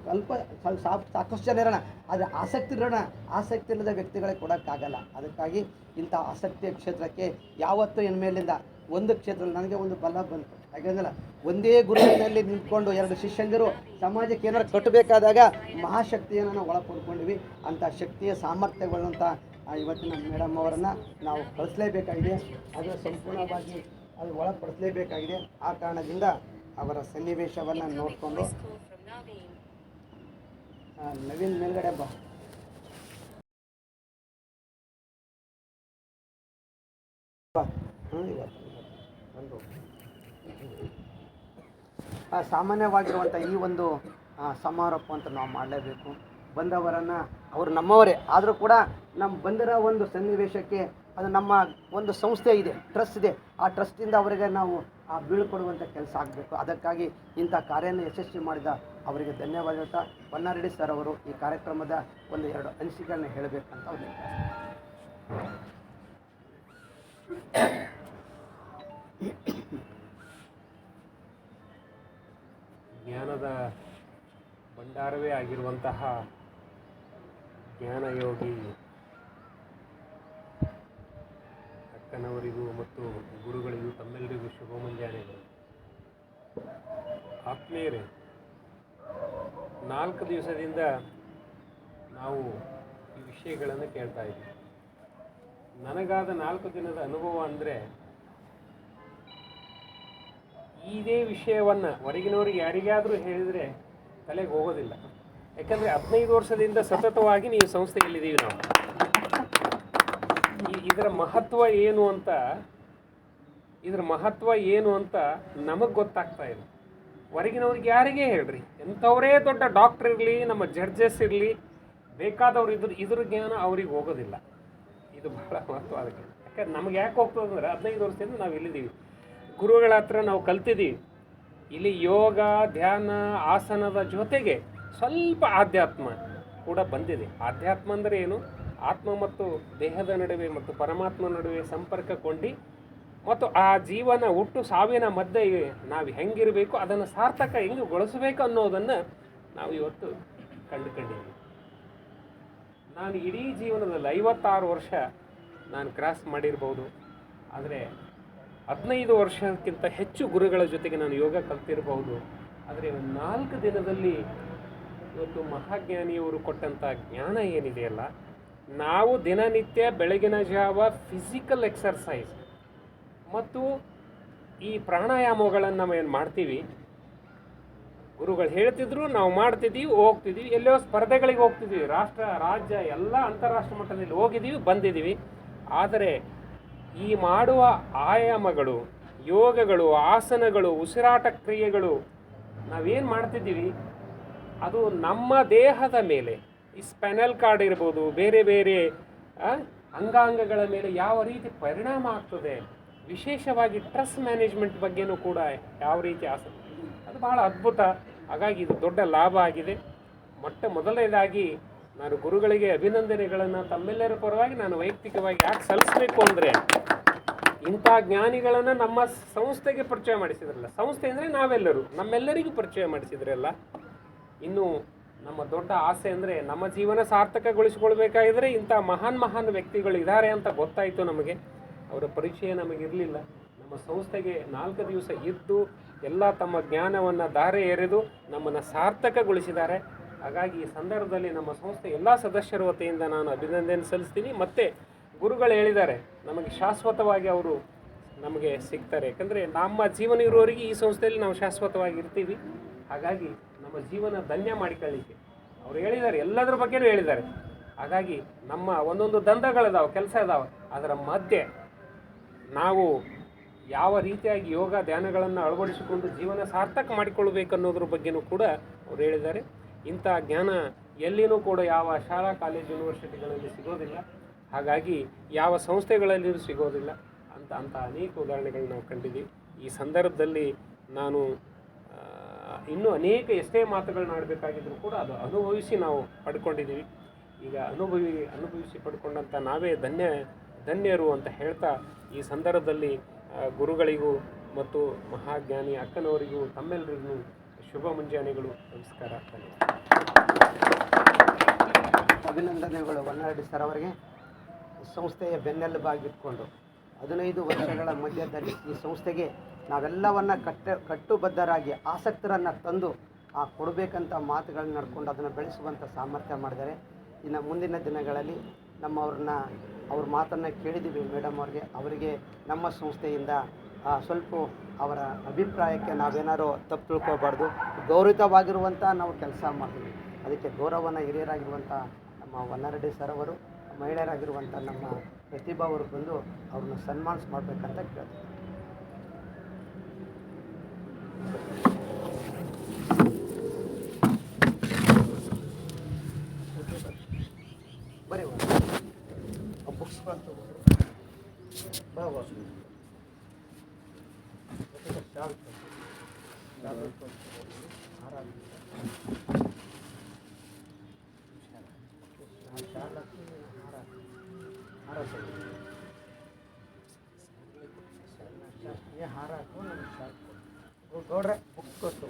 [SPEAKER 2] ಸಾಕಷ್ಟು ಜನ ಇರೋಣ, ಆದರೆ ಆಸಕ್ತಿ ಇರೋಣ. ಆಸಕ್ತಿ ಇಲ್ಲದ ವ್ಯಕ್ತಿಗಳಿಗೆ ಕೊಡೋಕ್ಕಾಗಲ್ಲ. ಅದಕ್ಕಾಗಿ ಇಂಥ ಆಸಕ್ತಿಯ ಕ್ಷೇತ್ರಕ್ಕೆ ಯಾವತ್ತೂ ಮೇಲಿಂದ ಒಂದು ಕ್ಷೇತ್ರದಲ್ಲಿ ನನಗೆ ಒಂದು ಬಲ ಬಂತು. ಯಾಕೆಂದ್ರೆ ಒಂದೇ ಗುರುವಿನಲ್ಲಿ ನಿಂತ್ಕೊಂಡು 2 ಶಿಷ್ಯಂದಿರು ಸಮಾಜಕ್ಕೆ ಏನಾರು ಕಟ್ಟಬೇಕಾದಾಗ ಮಹಾಶಕ್ತಿಯನ್ನು ನಾವು ಒಳಪಡ್ಕೊಂಡಿವಿ. ಅಂಥ ಶಕ್ತಿಯ ಸಾಮರ್ಥ್ಯಗಳಂಥ ಇವತ್ತಿನ ಮೇಡಮ್ ಅವರನ್ನು ನಾವು ಕಳಿಸಲೇಬೇಕಾಗಿದೆ. ಅದು ಸಂಪೂರ್ಣವಾಗಿ ಅದು ಒಳಪಡಿಸಲೇಬೇಕಾಗಿದೆ. ಆ ಕಾರಣದಿಂದ ಅವರ ಸನ್ನಿವೇಶವನ್ನು ನೋಡಿಕೊಂಡು ನವೀನ್ ಮೇಲ್ಗಡೆ ಬಾ. ಸಾಮಾನ್ಯವಾಗಿರುವಂಥ ಈ ಒಂದು ಸಮಾರೋಪ ಅಂತ ನಾವು ಮಾಡಲೇಬೇಕು. ಬಂದವರನ್ನು ಅವರು ನಮ್ಮವರೇ ಆದರೂ ಕೂಡ ನಮ್ಮ ಬಂದಿರೋ ಒಂದು ಸನ್ನಿವೇಶಕ್ಕೆ ಅದು ನಮ್ಮ ಒಂದು ಸಂಸ್ಥೆ ಇದೆ, ಟ್ರಸ್ಟ್ ಇದೆ. ಆ ಟ್ರಸ್ಟಿಂದ ಅವರಿಗೆ ನಾವು ಬೀಳ್ಕೊಡುವಂಥ ಕೆಲಸ ಆಗಬೇಕು. ಅದಕ್ಕಾಗಿ ಇಂಥ ಕಾರ್ಯನ ಯಶಸ್ವಿ ಮಾಡಿದ ಅವರಿಗೆ ಧನ್ಯವಾದ ಹೇಳ್ತಾ, ಹೊನ್ನಾರೆಡ್ಡಿ ಸರ್ ಅವರು ಈ ಕಾರ್ಯಕ್ರಮದ 1-2 ಅನಿಸಿಕೆಗಳನ್ನ ಹೇಳಬೇಕಂತ ಅವ್ರಿಗೆ.
[SPEAKER 4] ಜ್ಞಾನದ ಭಂಡಾರವೇ ಆಗಿರುವಂತಹ ಜ್ಞಾನಯೋಗಿ ಅಕ್ಕನವರಿಗೂ ಮತ್ತು ಗುರುಗಳಿಗೂ ತಮ್ಮೆಲ್ಲರಿಗೂ ಶುಭ ಮುಂಜಾನೆಗಳು. ಆತ್ಮೀಯರೇ, 4 ದಿವಸದಿಂದ ನಾವು ಈ ವಿಷಯಗಳನ್ನು ಕೇಳ್ತಾ ಇದ್ದೀವಿ. ನನಗಾದ 4 ದಿನದ ಅನುಭವ ಅಂದರೆ, ಇದೇ ವಿಷಯವನ್ನು ಹೊರಗಿನವರಿಗೆ ಯಾರಿಗಾದರೂ ಹೇಳಿದರೆ ತಲೆಗೆ ಹೋಗೋದಿಲ್ಲ. ಯಾಕಂದರೆ 15 ವರ್ಷದಿಂದ ಸತತವಾಗಿ ನೀವು ಸಂಸ್ಥೆಯಲ್ಲಿದ್ದೀವಿ ನಾವು. ಇದರ ಮಹತ್ವ ಏನು ಅಂತ ನಮಗೆ ಗೊತ್ತಾಗ್ತಾ ಇದೆ. ಹೊರಗಿನವ್ರಿಗೆ ಯಾರಿಗೇ ಹೇಳ್ರಿ, ಎಂಥವರೇ ದೊಡ್ಡ ಡಾಕ್ಟ್ರ್ ಇರಲಿ, ನಮ್ಮ ಜಡ್ಜಸ್ ಇರಲಿ, ಬೇಕಾದವ್ರು ಇದ್ರ ಜ್ಞಾನ ಅವ್ರಿಗೆ ಹೋಗೋದಿಲ್ಲ. ಇದು ಬಹಳ ಮಹತ್ವ. ಅದಕ್ಕೆ ಯಾಕಂದ್ರೆ ನಮ್ಗೆ ಯಾಕೆ ಹೋಗ್ತದಂದ್ರೆ 15 ವರ್ಷದಿಂದ ನಾವು ಇಲ್ಲಿದ್ದೀವಿ, ಗುರುಗಳ ಹತ್ರ ನಾವು ಕಲ್ತಿದ್ದೀವಿ. ಇಲ್ಲಿ ಯೋಗ, ಧ್ಯಾನ, ಆಸನದ ಜೊತೆಗೆ ಸ್ವಲ್ಪ ಆಧ್ಯಾತ್ಮ ಕೂಡ ಬಂದಿದೆ. ಆಧ್ಯಾತ್ಮ ಅಂದರೆ ಏನು? ಆತ್ಮ ಮತ್ತು ದೇಹದ ನಡುವೆ ಮತ್ತು ಪರಮಾತ್ಮ ನಡುವೆ ಸಂಪರ್ಕಗೊಂಡು ಮತ್ತು ಆ ಜೀವನ ಹುಟ್ಟು ಸಾವಿನ ಮಧ್ಯೆ ನಾವು ಹೆಂಗಿರಬೇಕು, ಅದನ್ನು ಸಾರ್ಥಕ ಹೆಂಗೆ ಗೊಳಿಸಬೇಕು ಅನ್ನೋದನ್ನು ನಾವು ಇವತ್ತು ಕಂಡುಕೊಂಡಿದ್ದೀವಿ. ನಾನು ಇಡೀ ಜೀವನದಲ್ಲಿ 56 ವರ್ಷ ನಾನು ಕ್ರಾಸ್ ಮಾಡಿರ್ಬೋದು, ಆದರೆ 15 ವರ್ಷಕ್ಕಿಂತ ಹೆಚ್ಚು ಗುರುಗಳ ಜೊತೆಗೆ ನಾನು ಯೋಗ ಕಲ್ತಿರಬಹುದು. ಆದರೆ 4 ದಿನದಲ್ಲಿ ಇವತ್ತು ಮಹಾಜ್ಞಾನಿಯವರು ಕೊಟ್ಟಂಥ ಜ್ಞಾನ ಏನಿದೆಯಲ್ಲ, ನಾವು ದಿನನಿತ್ಯ ಬೆಳಗಿನ ಜಾವ ಫಿಸಿಕಲ್ ಎಕ್ಸರ್ಸೈಸ್ ಮತ್ತು ಈ ಪ್ರಾಣಾಯಾಮಗಳನ್ನು ನಾವು ಏನು ಮಾಡ್ತೀವಿ, ಗುರುಗಳು ಹೇಳ್ತಿದ್ರು, ನಾವು ಮಾಡ್ತಿದ್ದೀವಿ, ಹೋಗ್ತಿದ್ದೀವಿ. ಎಲ್ಲೋ ಸ್ಪರ್ಧೆಗಳಿಗೆ ಹೋಗ್ತಿದ್ದೀವಿ, ರಾಷ್ಟ್ರ, ರಾಜ್ಯ, ಎಲ್ಲ ಅಂತಾರಾಷ್ಟ್ರ ಮಟ್ಟದಲ್ಲಿ ಹೋಗಿದ್ದೀವಿ, ಬಂದಿದ್ದೀವಿ. ಆದರೆ ಈ ಮಾಡುವ ಆಯಾಮಗಳು, ಯೋಗಗಳು, ಆಸನಗಳು, ಉಸಿರಾಟ ಕ್ರಿಯೆಗಳು ನಾವೇನು ಮಾಡ್ತಿದ್ದೀವಿ, ಅದು ನಮ್ಮ ದೇಹದ ಮೇಲೆ ಈ ಸ್ಪೈನಲ್ ಕಾರ್ಡ್ ಇರ್ಬೋದು, ಬೇರೆ ಬೇರೆ ಅಂಗಾಂಗಗಳ ಮೇಲೆ ಯಾವ ರೀತಿ ಪರಿಣಾಮ ಆಗ್ತದೆ, ವಿಶೇಷವಾಗಿ ಸ್ಟ್ರೆಸ್ ಮ್ಯಾನೇಜ್ಮೆಂಟ್ ಬಗ್ಗೆನೂ ಕೂಡ ಯಾವ ರೀತಿ ಆಸಕ್ತಿ, ಅದು ಬಹಳ ಅದ್ಭುತ. ಹಾಗಾಗಿ ಇದು ದೊಡ್ಡ ಲಾಭ ಆಗಿದೆ. ಮೊದಲನೇದಾಗಿ ನಾನು ಗುರುಗಳಿಗೆ ಅಭಿನಂದನೆಗಳನ್ನು ತಮ್ಮೆಲ್ಲರ ಪರವಾಗಿ ನಾನು ವೈಯಕ್ತಿಕವಾಗಿ ಯಾಕೆ ಸಲ್ಲಿಸಬೇಕು ಅಂದರೆ, ಇಂಥ ಜ್ಞಾನಿಗಳನ್ನು ನಮ್ಮ ಸಂಸ್ಥೆಗೆ ಪರಿಚಯ ಮಾಡಿಸಿದ್ರಲ್ಲ, ಸಂಸ್ಥೆ ಅಂದರೆ ನಾವೆಲ್ಲರೂ, ನಮ್ಮೆಲ್ಲರಿಗೂ ಪರಿಚಯ ಮಾಡಿಸಿದ್ರಲ್ಲ. ಇನ್ನು ನಮ್ಮ ದೊಡ್ಡ ಆಸೆ ಅಂದರೆ ನಮ್ಮ ಜೀವನ ಸಾರ್ಥಕಗೊಳಿಸಿಕೊಳ್ಬೇಕಾಗಿದ್ರೆ ಇಂಥ ಮಹಾನ್ ವ್ಯಕ್ತಿಗಳು ಇದ್ದಾರೆ ಅಂತ ಗೊತ್ತಾಯಿತು ನಮಗೆ. ಅವರ ಪರಿಚಯ ನಮಗಿರಲಿಲ್ಲ. ನಮ್ಮ ಸಂಸ್ಥೆಗೆ 4 ದಿವಸ ಇದ್ದು ಎಲ್ಲ ತಮ್ಮ ಜ್ಞಾನವನ್ನು ಧಾರೆ ಎರೆದು ನಮ್ಮನ್ನು ಸಾರ್ಥಕಗೊಳಿಸಿದ್ದಾರೆ. ಹಾಗಾಗಿ ಈ ಸಂದರ್ಭದಲ್ಲಿ ನಮ್ಮ ಸಂಸ್ಥೆ ಎಲ್ಲ ಸದಸ್ಯರ ವತಿಯಿಂದ ನಾನು ಅಭಿನಂದನೆ ಸಲ್ಲಿಸ್ತೀನಿ. ಮತ್ತು ಗುರುಗಳು ಹೇಳಿದ್ದಾರೆ, ನಮಗೆ ಶಾಶ್ವತವಾಗಿ ಅವರು ನಮಗೆ ಸಿಗ್ತಾರೆ. ಯಾಕಂದರೆ ನಮ್ಮ ಜೀವನ ಇರುವವರಿಗೆ ಈ ಸಂಸ್ಥೆಯಲ್ಲಿ ನಾವು ಶಾಶ್ವತವಾಗಿ ಇರ್ತೀವಿ. ಹಾಗಾಗಿ ನಮ್ಮ ಜೀವನ ಧನ್ಯ ಮಾಡಿಕೊಳ್ಳಿಕ್ಕೆ ಅವ್ರು ಹೇಳಿದ್ದಾರೆ, ಎಲ್ಲದರ ಬಗ್ಗೆನೂ ಹೇಳಿದ್ದಾರೆ. ಹಾಗಾಗಿ ನಮ್ಮ ಒಂದೊಂದು ದಂಧಗಳಿದಾವೆ, ಕೆಲಸ ಇದಾವೆ, ಅದರ ಮಧ್ಯೆ ನಾವು ಯಾವ ರೀತಿಯಾಗಿ ಯೋಗ ಧ್ಯಾನಗಳನ್ನು ಅಳವಡಿಸಿಕೊಂಡು ಜೀವನ ಸಾರ್ಥಕ ಮಾಡಿಕೊಳ್ಳಬೇಕು ಅನ್ನೋದ್ರ ಬಗ್ಗೆನೂ ಕೂಡ ಅವ್ರು ಹೇಳಿದ್ದಾರೆ. ಇಂಥ ಜ್ಞಾನ ಎಲ್ಲಿನೂ ಕೂಡ ಯಾವ ಶಾಲಾ ಕಾಲೇಜು ಯೂನಿವರ್ಸಿಟಿಗಳಲ್ಲಿ ಸಿಗೋದಿಲ್ಲ. ಹಾಗಾಗಿ ಯಾವ ಸಂಸ್ಥೆಗಳಲ್ಲಿಯೂ ಸಿಗೋದಿಲ್ಲ ಅಂತ ಅನೇಕ ಉದಾಹರಣೆಗಳು ನಾವು ಕಂಡಿದ್ದೀವಿ. ಈ ಸಂದರ್ಭದಲ್ಲಿ ನಾನು ಇನ್ನೂ ಅನೇಕ ಎಷ್ಟೇ ಮಾತುಗಳನ್ನ ಆಡಬೇಕಾಗಿದ್ದರೂ ಕೂಡ ಅದು ಅನುಭವಿಸಿ ನಾವು ಪಡ್ಕೊಂಡಿದ್ದೀವಿ. ಈಗ ಅನುಭವಿಸಿ ಪಡ್ಕೊಂಡಂಥ ನಾವೇ ಧನ್ಯರು ಅಂತ ಹೇಳ್ತಾ ಈ ಸಂದರ್ಭದಲ್ಲಿ ಗುರುಗಳಿಗೂ ಮತ್ತು ಮಹಾಜ್ಞಾನಿ ಅಕ್ಕನವರಿಗೂ ತಮ್ಮೆಲ್ಲರಿಗೂ ಶುಭ ಮುಂಜಾನೆಗಳು. ನಮಸ್ಕಾರ.
[SPEAKER 2] ಅಭಿನಂದನೆಗಳು ಹೊನ್ನಾಳಿ ಸರ್ ಅವರಿಗೆ. ಸಂಸ್ಥೆಯ ಬೆನ್ನೆಲುಬಾಗಿಟ್ಕೊಂಡು 15 ವರ್ಷಗಳ ಮಧ್ಯದಲ್ಲಿ ಈ ಸಂಸ್ಥೆಗೆ ನಾವೆಲ್ಲವನ್ನ ಕಟ್ಟುಬದ್ಧರಾಗಿ ಆಸಕ್ತರನ್ನು ತಂದು ಕೊಡಬೇಕಂತ ಮಾತುಗಳನ್ನ ನಡ್ಕೊಂಡು ಅದನ್ನು ಬೆಳೆಸುವಂಥ ಸಾಮರ್ಥ್ಯ ಮಾಡಿದ್ದಾರೆ. ಇನ್ನು ಮುಂದಿನ ದಿನಗಳಲ್ಲಿ ಅವ್ರ ಮಾತನ್ನು ಕೇಳಿದ್ದೀವಿ ಮೇಡಮ್ ಅವರಿಗೆ ನಮ್ಮ ಸಂಸ್ಥೆಯಿಂದ ಸ್ವಲ್ಪ ಅವರ ಅಭಿಪ್ರಾಯಕ್ಕೆ ನಾವೇನಾರು ತಪ್ಪು ತಿಳ್ಕೊಬಾರ್ದು. ಗೌರವಿತವಾಗಿರುವಂಥ ನಾವು ಕೆಲಸ ಮಾಡ್ತೀವಿ. ಅದಕ್ಕೆ ಗೌರವನ ಹಿರಿಯರಾಗಿರುವಂಥ ನಮ್ಮ ಹೊನ್ನಾರೆಡ್ಡಿ ಸರ್ ಅವರು, ಮಹಿಳೆಯರಾಗಿರುವಂಥ ನಮ್ಮ ಪ್ರತಿಭಾ ಅವರು ಬಂದು ಅವ್ರನ್ನ ಸನ್ಮಾನಿಸ ಮಾಡಬೇಕಂತ ಕೇಳ್ತೀವಿ. ಬರೀ ಬುಕ್ಸ್ ಬಂತು ಹಾರ ಹಾಕು ನಮ್ಗೆ ಸಾಕು ಗೌಡ್ರೆ ಬುಕ್ಸ್ ಕೊಟ್ಟು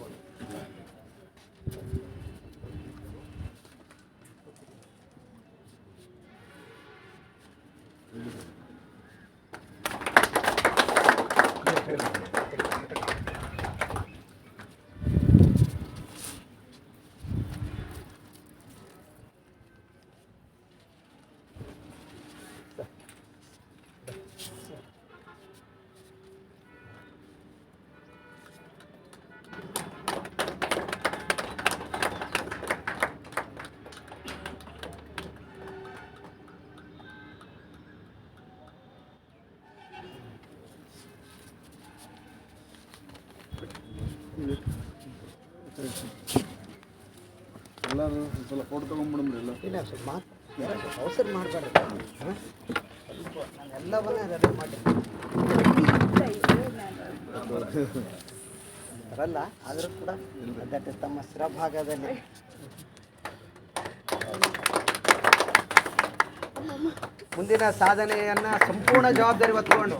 [SPEAKER 5] ಎಲ್ಲರೂ ಸ್ವಲ್ಪ ಫೋಟೋ ತೊಗೊಂಡ್ಬಿಡಮ್ರಿ. ಎಲ್ಲ
[SPEAKER 2] ಇಲ್ಲ ಸ್ವಲ್ಪ ಮಾತು ಅವಸರ ಮಾಡಬೇಡ್ರಿ. ಸ್ವಲ್ಪ ನಾನೆಲ್ಲವನ್ನ ರೆಡಿ ಮಾಡಿ ಬರಲ್ಲ, ಆದರೂ ಕೂಡ ಅದಕ್ಕೆ ತಮ್ಮ ಸ್ಥಿರಭಾಗದಲ್ಲಿ ಮುಂದಿನ ಸಾಧನೆಯನ್ನು ಸಂಪೂರ್ಣ ಜವಾಬ್ದಾರಿ ಹೊತ್ಕೊಂಡು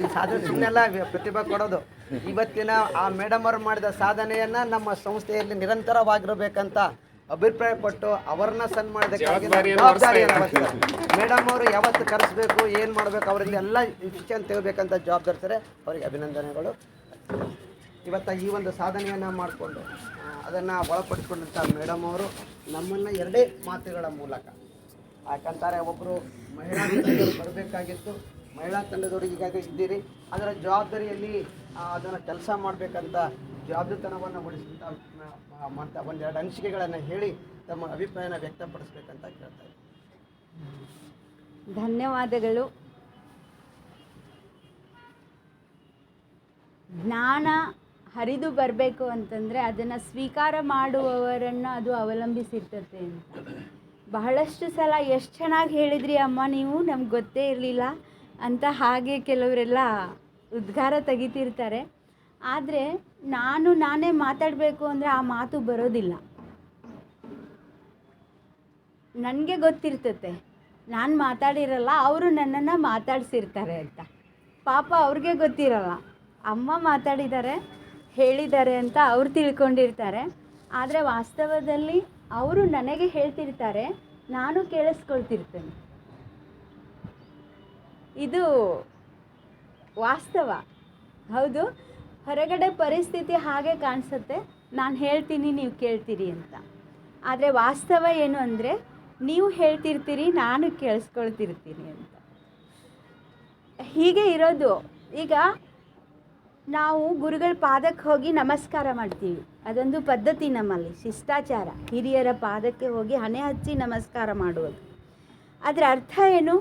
[SPEAKER 2] ಈ ಸಾಧನೆ ಸುಮ್ಮನೆಲ್ಲ ಪ್ರತಿಭೆ ಕೊಡೋದು. ಇವತ್ತಿನ ಆ ಮೇಡಮ್ ಅವರು ಮಾಡಿದ ಸಾಧನೆಯನ್ನು ನಮ್ಮ ಸಂಸ್ಥೆಯಲ್ಲಿ ನಿರಂತರವಾಗಿರಬೇಕಂತ ಅಭಿಪ್ರಾಯ ಪಟ್ಟು ಅವರನ್ನ ಸನ್ಮಾನಕ್ಕಾಗಿ ಮೇಡಮ್ ಅವರು ಯಾವತ್ತು ಕರೆಸಬೇಕು, ಏನು ಮಾಡಬೇಕು, ಅವರಿಂದ ಎಲ್ಲ ವಿಷಯ ತೆಗಬೇಕಂತ ಜವಾಬ್ದಾರಿಸ್ತಾರೆ. ಅವರಿಗೆ ಅಭಿನಂದನೆಗಳು. ಇವತ್ತು ಈ ಒಂದು ಸಾಧನೆಯನ್ನು ಮಾಡಿಕೊಂಡು ಅದನ್ನು ಒಳಪಡಿಸ್ಕೊಂಡಂಥ ಮೇಡಮ್ ಅವರು ನಮ್ಮನ್ನು 2 ಮಾತುಗಳ ಮೂಲಕ, ಯಾಕಂತಾರೆ ಒಬ್ಬರು ಮಹಿಳಾ ತಂಡದವರು ಬರಬೇಕಾಗಿತ್ತು, ಮಹಿಳಾ ತಂಡದವರು ಈಗಾಗಲೇ ಇದ್ದೀರಿ, ಅದರ ಜವಾಬ್ದಾರಿಯಲ್ಲಿ ಅದನ್ನು ಕೆಲಸ ಮಾಡಬೇಕಂತ ಜವಾಬ್ದಾರಿತನವನ್ನು ವಹಿಸಿದಂಥ ಮಾಡ್ತಾ 1-2 ಅನಿಸಿಕೆಗಳನ್ನು ಹೇಳಿ ತಮ್ಮ ಅಭಿಪ್ರಾಯನ ವ್ಯಕ್ತಪಡಿಸ್ಬೇಕಂತ ಕೇಳ್ತಾ ಇದ್ದೀನಿ.
[SPEAKER 3] ಧನ್ಯವಾದಗಳು. ಜ್ಞಾನ ಹರಿದು ಬರಬೇಕು ಅಂತಂದರೆ ಅದನ್ನು ಸ್ವೀಕಾರ ಮಾಡುವವರನ್ನು ಅದು ಅವಲಂಬಿಸಿರ್ತದೆ ಅಂತ. ಬಹಳಷ್ಟು ಸಲ ಎಷ್ಟು ಚೆನ್ನಾಗಿ ಹೇಳಿದ್ರಿ ಅಮ್ಮ ನೀವು, ನಮ್ಗೆ ಗೊತ್ತೇ ಇರಲಿಲ್ಲ ಅಂತ ಹಾಗೆ ಕೆಲವರೆಲ್ಲ ಉದ್ಗಾರ ತೆಗಿತಿರ್ತಾರೆ. ಆದರೆ ನಾನೇ ಮಾತಾಡಬೇಕು ಅಂದರೆ ಆ ಮಾತು ಬರೋದಿಲ್ಲ. ನನಗೆ ಗೊತ್ತಿರ್ತತೆ ನಾನು ಮಾತಾಡಿರಲ್ಲ, ಅವರು ನನ್ನನ್ನು ಮಾತಾಡಿಸಿರ್ತಾರೆ ಅಂತ. ಪಾಪ ಅವ್ರಿಗೆ ಗೊತ್ತಿರಲ್ಲ, ಅಮ್ಮ ಮಾತಾಡಿದ್ದಾರೆ ಹೇಳಿದ್ದಾರೆ ಅಂತ ಅವ್ರು ತಿಳ್ಕೊಂಡಿರ್ತಾರೆ. ಆದರೆ ವಾಸ್ತವದಲ್ಲಿ ಅವರು ನನಗೆ ಹೇಳ್ತಿರ್ತಾರೆ, ನಾನು ಕೇಳಿಸ್ಕೊಳ್ತಿರ್ತೇನೆ. ಇದು ವಾಸ್ತವ. ಹೌದು, ಹೊರಗಡೆ ಪರಿಸ್ಥಿತಿ ಹಾಗೆ ಕಾಣಿಸುತ್ತೆ, ನಾನು ಹೇಳ್ತೀನಿ ನೀವು ಕೇಳ್ತೀರಿ ಅಂತ. ಆದರೆ ವಾಸ್ತವ ಏನು ಅಂದರೆ ನೀವು ಹೇಳ್ತಿರ್ತೀರಿ, ನಾನು ಕೇಳಿಸ್ಕೊಳ್ತಿರ್ತೀನಿ ಅಂತ. ಹೀಗೆ ಇರೋದು. ಈಗ ನಾವು ಗುರುಗಳ ಪಾದಕ್ಕೆ ಹೋಗಿ ನಮಸ್ಕಾರ ಮಾಡ್ತೀವಿ, ಅದೊಂದು ಪದ್ಧತಿ ನಮ್ಮಲ್ಲಿ, ಶಿಷ್ಟಾಚಾರ. ಹಿರಿಯರ ಪಾದಕ್ಕೆ ಹೋಗಿ ಹಣೆ ಹಚ್ಚಿ ನಮಸ್ಕಾರ ಮಾಡುವುದು. ಅದರ ಅರ್ಥ ಏನು?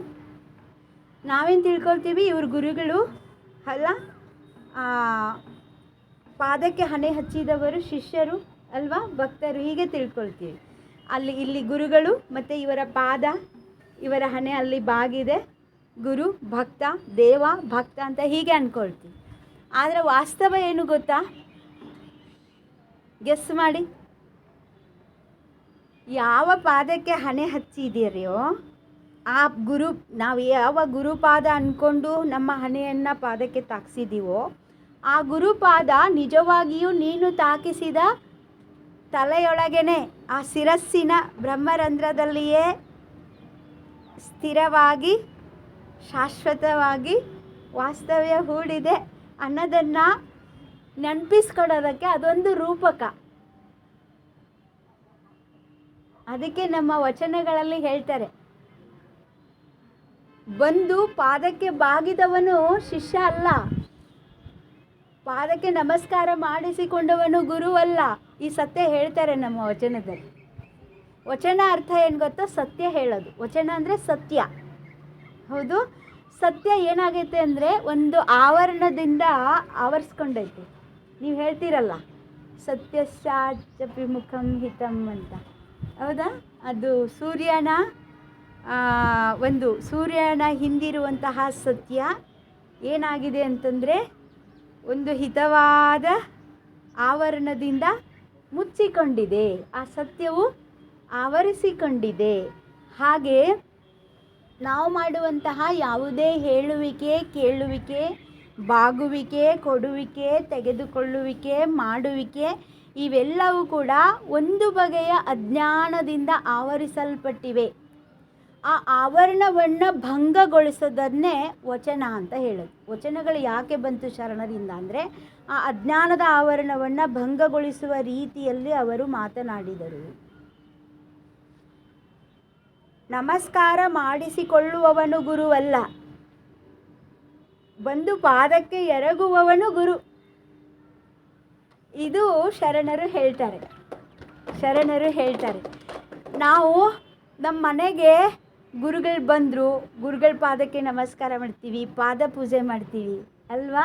[SPEAKER 3] ನಾವೇನು ತಿಳ್ಕೊಳ್ತೀವಿ, ಇವ್ರ ಗುರುಗಳು ಅಲ್ಲ, ಪಾದಕ್ಕೆ ಹಣೆ ಹಚ್ಚಿದವರು ಶಿಷ್ಯರು ಅಲ್ವಾ, ಭಕ್ತರು, ಹೀಗೆ ತಿಳ್ಕೊಳ್ತೀವಿ. ಇಲ್ಲಿ ಗುರುಗಳು ಮತ್ತು ಇವರ ಪಾದ, ಇವರ ಹಣೆ ಅಲ್ಲಿ ಬಾಗಿದೆ, ಗುರು ಭಕ್ತ, ದೇವ ಭಕ್ತ ಅಂತ ಹೀಗೆ ಅಂದ್ಕೊಳ್ತೀವಿ. ಆದರೆ ವಾಸ್ತವ ಏನು ಗೊತ್ತಾ? ಗೆಸ್ ಮಾಡಿ. ಯಾವ ಪಾದಕ್ಕೆ ಹಣೆ ಹಚ್ಚಿದ್ದೀರೋ ಆ ಗುರು, ನಾವು ಯಾವ ಗುರುಪಾದ ಅಂದ್ಕೊಂಡು ನಮ್ಮ ಹಣೆಯನ್ನು ಪಾದಕ್ಕೆ ತಾಕಿಸಿದ್ದೀವೋ ಆ ಗುರುಪಾದ ನಿಜವಾಗಿಯೂ ನೀನು ತಾಕಿಸಿದ ತಲೆಯೊಳಗೇನೆ ಆ ಶಿರಸ್ಸಿನ ಬ್ರಹ್ಮರಂಧ್ರದಲ್ಲಿಯೇ ಸ್ಥಿರವಾಗಿ ಶಾಶ್ವತವಾಗಿ ವಾಸ್ತವ್ಯ ಹೂಡಿದೆ ಅನ್ನೋದನ್ನು ನೆನಪಿಸ್ಕೊಡೋದಕ್ಕೆ ಅದೊಂದು ರೂಪಕ. ಅದಕ್ಕೆ ನಮ್ಮ ವಚನಗಳಲ್ಲಿ ಹೇಳ್ತಾರೆ, ಬಂದು ಪಾದಕ್ಕೆ ಬಾಗಿದವನು ಶಿಷ್ಯ ಅಲ್ಲ, ಪಾದಕ್ಕೆ ನಮಸ್ಕಾರ ಮಾಡಿಸಿಕೊಂಡವನು ಗುರು ಅಲ್ಲ. ಈ ಸತ್ಯ ಹೇಳ್ತಾರೆ ನಮ್ಮ ವಚನದಲ್ಲಿ. ವಚನ ಅರ್ಥ ಏನು ಗೊತ್ತಾ? ಸತ್ಯ ಹೇಳೋದು. ವಚನ ಅಂದರೆ ಸತ್ಯ. ಹೌದು, ಸತ್ಯ ಏನಾಗೈತೆ ಅಂದರೆ ಒಂದು ಆವರಣದಿಂದ ಆವರಿಸ್ಕೊಂಡೈತೆ. ನೀವು ಹೇಳ್ತೀರಲ್ಲ, ಸತ್ಯಶ್ಚಾಚಪಿ ಮುಖಂ ಹಿತಂ ಅಂತ, ಹೌದಾ? ಅದು ಸೂರ್ಯನ ಹಿಂದಿರುವಂತಹ ಸತ್ಯ ಏನಾಗಿದೆ ಅಂತಂದರೆ ಒಂದು ಹಿತವಾದ ಆವರಣದಿಂದ ಮುಚ್ಚಿಕೊಂಡಿದೆ, ಆ ಸತ್ಯವು ಆವರಿಸಿಕೊಂಡಿದೆ. ಹಾಗೆ ನಾವು ಮಾಡುವಂತಹ ಯಾವುದೇ ಹೇಳುವಿಕೆ, ಕೇಳುವಿಕೆ, ಬಾಗುವಿಕೆ, ಕೊಡುವಿಕೆ, ತೆಗೆದುಕೊಳ್ಳುವಿಕೆ, ಮಾಡುವಿಕೆ ಇವೆಲ್ಲವೂ ಕೂಡ ಒಂದು ಬಗೆಯ ಅಜ್ಞಾನದಿಂದ ಆವರಿಸಲ್ಪಟ್ಟಿವೆ. ಆ ಆವರಣವನ್ನು ಭಂಗಗೊಳಿಸೋದನ್ನೇ ವಚನ ಅಂತ ಹೇಳೋದು. ವಚನಗಳು ಯಾಕೆ ಬಂತು ಶರಣರಿಂದ ಅಂದರೆ ಆ ಅಜ್ಞಾನದ ಆವರಣವನ್ನು ಭಂಗಗೊಳಿಸುವ ರೀತಿಯಲ್ಲಿ ಅವರು ಮಾತನಾಡಿದರು. ನಮಸ್ಕಾರ ಮಾಡಿಸಿಕೊಳ್ಳುವವನು ಗುರುವಲ್ಲ, ಬಂದು ಪಾದಕ್ಕೆ ಎರಗುವವನು ಗುರು. ಇದು ಶರಣರು ಹೇಳ್ತಾರೆ. ನಾವು ನಮ್ಮ ಮನೆಗೆ ಗುರುಗಳು ಬಂದರು, ಗುರುಗಳ ಪಾದಕ್ಕೆ ನಮಸ್ಕಾರ ಮಾಡ್ತೀವಿ, ಪಾದ ಪೂಜೆ ಮಾಡ್ತೀವಿ ಅಲ್ವಾ?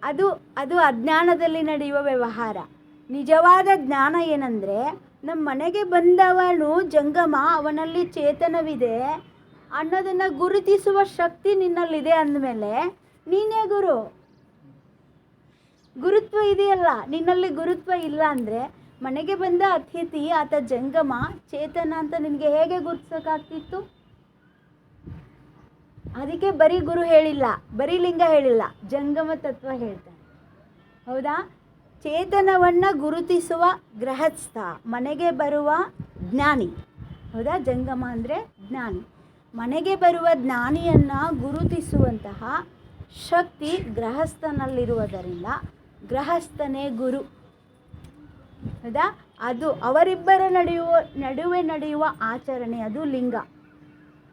[SPEAKER 3] ಅದು ಅಜ್ಞಾನದಲ್ಲಿ ನಡೆಯುವ ವ್ಯವಹಾರ. ನಿಜವಾದ ಜ್ಞಾನ ಏನಂದರೆ, ನಮ್ಮ ಮನೆಗೆ ಬಂದವನು ಜಂಗಮ, ಅವನಲ್ಲಿ ಚೇತನವಿದೆ ಅನ್ನೋದನ್ನು ಗುರುತಿಸುವ ಶಕ್ತಿ ನಿನ್ನಲ್ಲಿದೆ ಅಂದಮೇಲೆ ನೀನೇ ಗುರು. ಗುರುತ್ವ ಇದೆಯಲ್ಲ, ನಿನ್ನಲ್ಲಿ ಗುರುತ್ವ ಇಲ್ಲ ಅಂದರೆ ಮನೆಗೆ ಬಂದ ಅತಿಥಿ ಆತ ಜಂಗಮ ಚೇತನ ಅಂತ ನಿನಗೆ ಹೇಗೆ ಗುರುತಿಸೋಕ್ಕಾಗ್ತಿತ್ತು? ಅದಕ್ಕೆ ಬರೀ ಗುರು ಹೇಳಿಲ್ಲ, ಬರೀ ಲಿಂಗ ಹೇಳಿಲ್ಲ, ಜಂಗಮ ತತ್ವ ಹೇಳ್ತಾರೆ. ಹೌದಾ? ಚೇತನವನ್ನು ಗುರುತಿಸುವ ಗೃಹಸ್ಥ, ಮನೆಗೆ ಬರುವ ಜ್ಞಾನಿ. ಹೌದಾ? ಜಂಗಮ ಅಂದರೆ ಜ್ಞಾನಿ. ಮನೆಗೆ ಬರುವ ಜ್ಞಾನಿಯನ್ನು ಗುರುತಿಸುವಂತಹ ಶಕ್ತಿ ಗೃಹಸ್ಥನಲ್ಲಿರುವುದರಿಂದ ಗೃಹಸ್ಥನೇ ಗುರು. ಹೌದಾ? ಅದು ಅವರಿಬ್ಬರ ನಡುವೆ ನಡೆಯುವ ಆಚರಣೆ, ಅದು ಲಿಂಗ.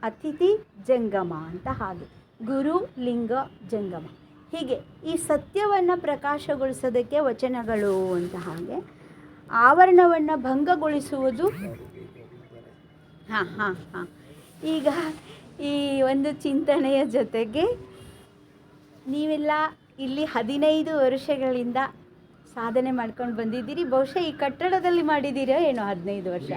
[SPEAKER 3] ಅತಿಥಿ ಜಂಗಮ ಅಂತ. ಹಾಗೆ ಗುರು, ಲಿಂಗ, ಜಂಗಮ. ಹೀಗೆ ಈ ಸತ್ಯವನ್ನು ಪ್ರಕಾಶಗೊಳಿಸೋದಕ್ಕೆ ವಚನಗಳು ಅಂತ. ಹಾಗೆ ಆವರಣವನ್ನು ಭಂಗಗೊಳಿಸುವುದು. ಈಗ ಈ ಒಂದು ಚಿಂತನೆಯ ಜೊತೆಗೆ ನೀವೆಲ್ಲ ಇಲ್ಲಿ 15 ವರ್ಷಗಳಿಂದ ಸಾಧನೆ ಮಾಡ್ಕೊಂಡು ಬಂದಿದ್ದೀರಿ. ಬಹುಶಃ ಈ ಕಟ್ಟಡದಲ್ಲಿ ಮಾಡಿದ್ದೀರಾ ಏನೋ 15 ವರ್ಷ,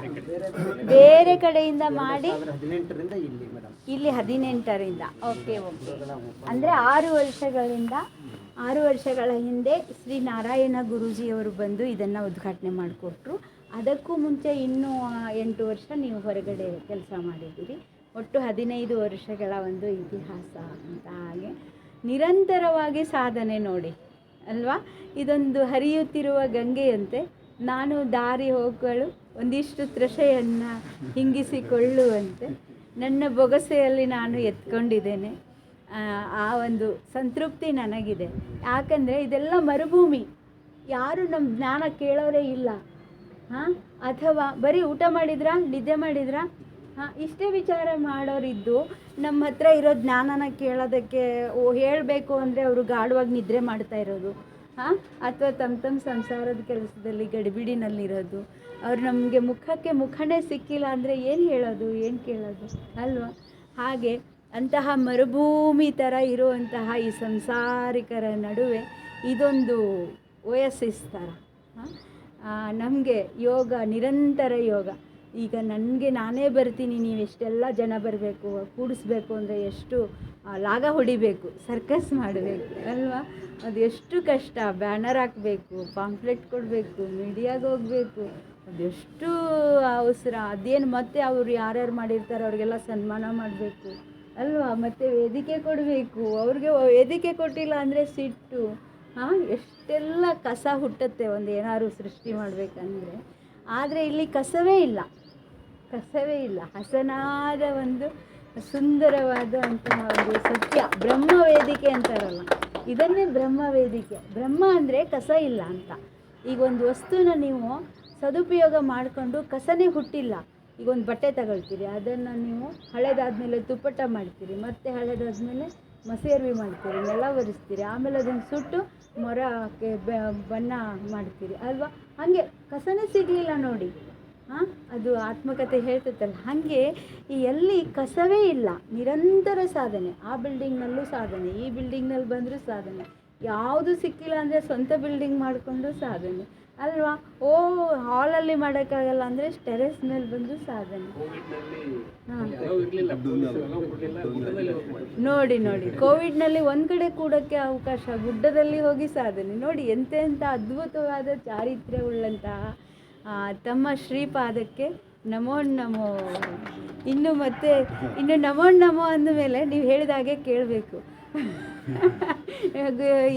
[SPEAKER 3] ಬೇರೆ ಕಡೆಯಿಂದ ಮಾಡಿ
[SPEAKER 2] 18ರಿಂದ ಇಲ್ಲಿ ಮೇಡಮ್,
[SPEAKER 3] ಇಲ್ಲಿ 18ರಿಂದ. Okay okay. ಅಂದರೆ 6 ವರ್ಷಗಳ ಹಿಂದೆ ಶ್ರೀ ನಾರಾಯಣ ಗುರೂಜಿಯವರು ಬಂದು ಇದನ್ನು ಉದ್ಘಾಟನೆ ಮಾಡಿಕೊಟ್ರು. ಅದಕ್ಕೂ ಮುಂಚೆ ಇನ್ನೂ 8 ವರ್ಷ ನೀವು ಹೊರಗಡೆ ಕೆಲಸ ಮಾಡಿದ್ದೀರಿ. ಒಟ್ಟು 15 ವರ್ಷಗಳ ಒಂದು ಇತಿಹಾಸ ಅಂತ. ಹಾಗೆ ನಿರಂತರವಾಗಿ ಸಾಧನೆ ನೋಡಿ ಅಲ್ವಾ. ಇದೊಂದು ಹರಿಯುತ್ತಿರುವ ಗಂಗೆಯಂತೆ ನಾನು ದಾರಿ ಹೋಗಲು ಒಂದಿಷ್ಟು ತ್ರಷೆಯನ್ನು ಹಿಂಗಿಸಿಕೊಳ್ಳುವಂತೆ ನನ್ನ ಬೊಗಸೆಯಲ್ಲಿ ನಾನು ಎತ್ಕೊಂಡಿದ್ದೇನೆ. ಆ ಒಂದು ಸಂತೃಪ್ತಿ ನನಗಿದೆ. ಯಾಕಂದರೆ ಇದೆಲ್ಲ ಮರುಭೂಮಿ, ಯಾರು ನಮ್ಮ ಜ್ಞಾನ ಕೇಳೋರೇ ಇಲ್ಲ. ಅಥವಾ ಬರೀ ಊಟ ಮಾಡಿದ್ರಾ, ನಿದ್ದೆ ಮಾಡಿದ್ರಾ, ಇಷ್ಟೇ ವಿಚಾರ ಮಾಡೋರಿದ್ದು ನಮ್ಮ ಹತ್ರ ಇರೋ ಜ್ಞಾನನ ಕೇಳೋದಕ್ಕೆ ಹೇಳಬೇಕು ಅಂದರೆ ಅವರು ಗಾಢವಾಗಿ ನಿದ್ರೆ ಮಾಡ್ತಾ ಇರೋದು, ಅಥವಾ ತಮ್ಮ ಸಂಸಾರದ ಕೆಲಸದಲ್ಲಿ ಗಡಿಬಿಡಿನಲ್ಲಿರೋದು. ಅವ್ರು ನಮಗೆ ಮುಖಕ್ಕೆ ಮುಖನೇ ಸಿಕ್ಕಿಲ್ಲ ಅಂದರೆ ಏನು ಹೇಳೋದು, ಏನು ಕೇಳೋದು ಅಲ್ವಾ. ಹಾಗೆ ಅಂತಹ ಮರುಭೂಮಿ ಥರ ಇರುವಂತಹ ಈ ಸಂಸಾರಿಕರ ನಡುವೆ ಇದೊಂದು ಓಯಸಿಸ್ ಥರ. ನಮಗೆ ಯೋಗ, ನಿರಂತರ ಯೋಗ. ಈಗ ನನಗೆ ನಾನೇ ಬರ್ತೀನಿ, ನೀವು ಎಷ್ಟೆಲ್ಲ ಜನ ಬರಬೇಕು, ಕೂಡಿಸ್ಬೇಕು ಅಂದರೆ ಎಷ್ಟು ಲಾಗ ಹೊಡಿಬೇಕು, ಸರ್ಕಸ್ ಮಾಡಬೇಕು ಅಲ್ವಾ. ಅದು ಎಷ್ಟು ಕಷ್ಟ. ಬ್ಯಾನರ್ ಹಾಕಬೇಕು, ಪಾಂಪ್ಲೆಟ್ ಕೊಡಬೇಕು, ಮೀಡಿಯಾಗೆ ಹೋಗಬೇಕು, ಅದೆಷ್ಟು ಅವಸರ. ಅದೇನು ಮತ್ತೆ ಅವರು ಯಾರ್ಯಾರು ಮಾಡಿರ್ತಾರೆ ಅವ್ರಿಗೆಲ್ಲ ಸನ್ಮಾನ ಮಾಡಬೇಕು ಅಲ್ವಾ. ಮತ್ತು ವೇದಿಕೆ ಕೊಡಬೇಕು, ಅವ್ರಿಗೆ ವೇದಿಕೆ ಕೊಟ್ಟಿಲ್ಲ ಅಂದರೆ ಸಿಟ್ಟು. ಎಷ್ಟೆಲ್ಲ ಕಸ ಹುಟ್ಟುತ್ತೆ ಒಂದು ಏನಾದ್ರು ಸೃಷ್ಟಿ ಮಾಡಬೇಕಂದ್ರೆ. ಆದರೆ ಇಲ್ಲಿ ಕಸವೇ ಇಲ್ಲ. ಹಸನಾದ ಒಂದು ಸುಂದರವಾದ ಅಂತಹ ಒಂದು ಸತ್ಯ ಬ್ರಹ್ಮ ವೇದಿಕೆ ಅಂತಾರಲ್ಲ, ಇದನ್ನೇ ಬ್ರಹ್ಮ ವೇದಿಕೆ. ಬ್ರಹ್ಮ ಅಂದರೆ ಕಸ ಇಲ್ಲ ಅಂತ. ಈಗ ಒಂದು ವಸ್ತುನ ನೀವು ಸದುಪಯೋಗ ಮಾಡಿಕೊಂಡು ಕಸನೇ ಹುಟ್ಟಿಲ್ಲ. ಈಗ ಒಂದು ಬಟ್ಟೆ ತಗೊಳ್ತೀರಿ, ಅದನ್ನು ನೀವು ಹಳೆದಾದ್ಮೇಲೆ ತುಪ್ಪಟ ಮಾಡ್ತೀರಿ, ಮತ್ತು ಹಳೆದಾದ್ಮೇಲೆ ಮಸೇರ್ವಿ ಮಾಡ್ತೀರಿ, ನೆಲ ಒರೆಸ್ತೀರಿ, ಆಮೇಲೆ ಅದನ್ನು ಸುಟ್ಟು ಮೊರಕ್ಕೆ ಬಣ್ಣ ಮಾಡ್ತೀರಿ ಅಲ್ವಾ. ಹಾಗೆ ಕಸನೇ ಸಿಗಲಿಲ್ಲ ನೋಡಿ. ಅದು ಆತ್ಮಕಥೆ ಹೇಳ್ತೈತಲ್ಲ, ಹಾಗೆ ಎಲ್ಲಿ ಕಸವೇ ಇಲ್ಲ. ನಿರಂತರ ಸಾಧನೆ. ಆ ಬಿಲ್ಡಿಂಗ್ನಲ್ಲೂ ಸಾಧನೆ, ಈ ಬಿಲ್ಡಿಂಗ್ನಲ್ಲಿ ಬಂದರೂ ಸಾಧನೆ. ಯಾವುದು ಸಿಕ್ಕಿಲ್ಲ ಅಂದರೆ ಸ್ವಂತ ಬಿಲ್ಡಿಂಗ್ ಮಾಡಿಕೊಂಡು ಸಾಧನೆ ಅಲ್ವಾ. ಹಾಲಲ್ಲಿ ಮಾಡೋಕ್ಕಾಗಲ್ಲ ಅಂದರೆ ಟೆರೆಸ್ ಮೇಲೆ ಬಂದು ಸಾಧನೆ. ನೋಡಿ ಕೋವಿಡ್ನಲ್ಲಿ ಒಂದು ಕಡೆ ಕೂಡೋಕ್ಕೆ ಅವಕಾಶ, ಗುಡ್ಡದಲ್ಲಿ ಹೋಗಿ ಸಾಧನೆ ನೋಡಿ. ಎಂತೆಂಥ ಅದ್ಭುತವಾದ ಚಾರಿತ್ರ್ಯವುಳ್ಳಂತಹ ತಮ್ಮ ಶ್ರೀಪಾದಕ್ಕೆ ನಮೋ ನಮೋ. ಇನ್ನು ನಮೋ ನಮೋ ಅಂದಮೇಲೆ ನೀವು ಹೇಳಿದ ಹಾಗೆ ಕೇಳಬೇಕು.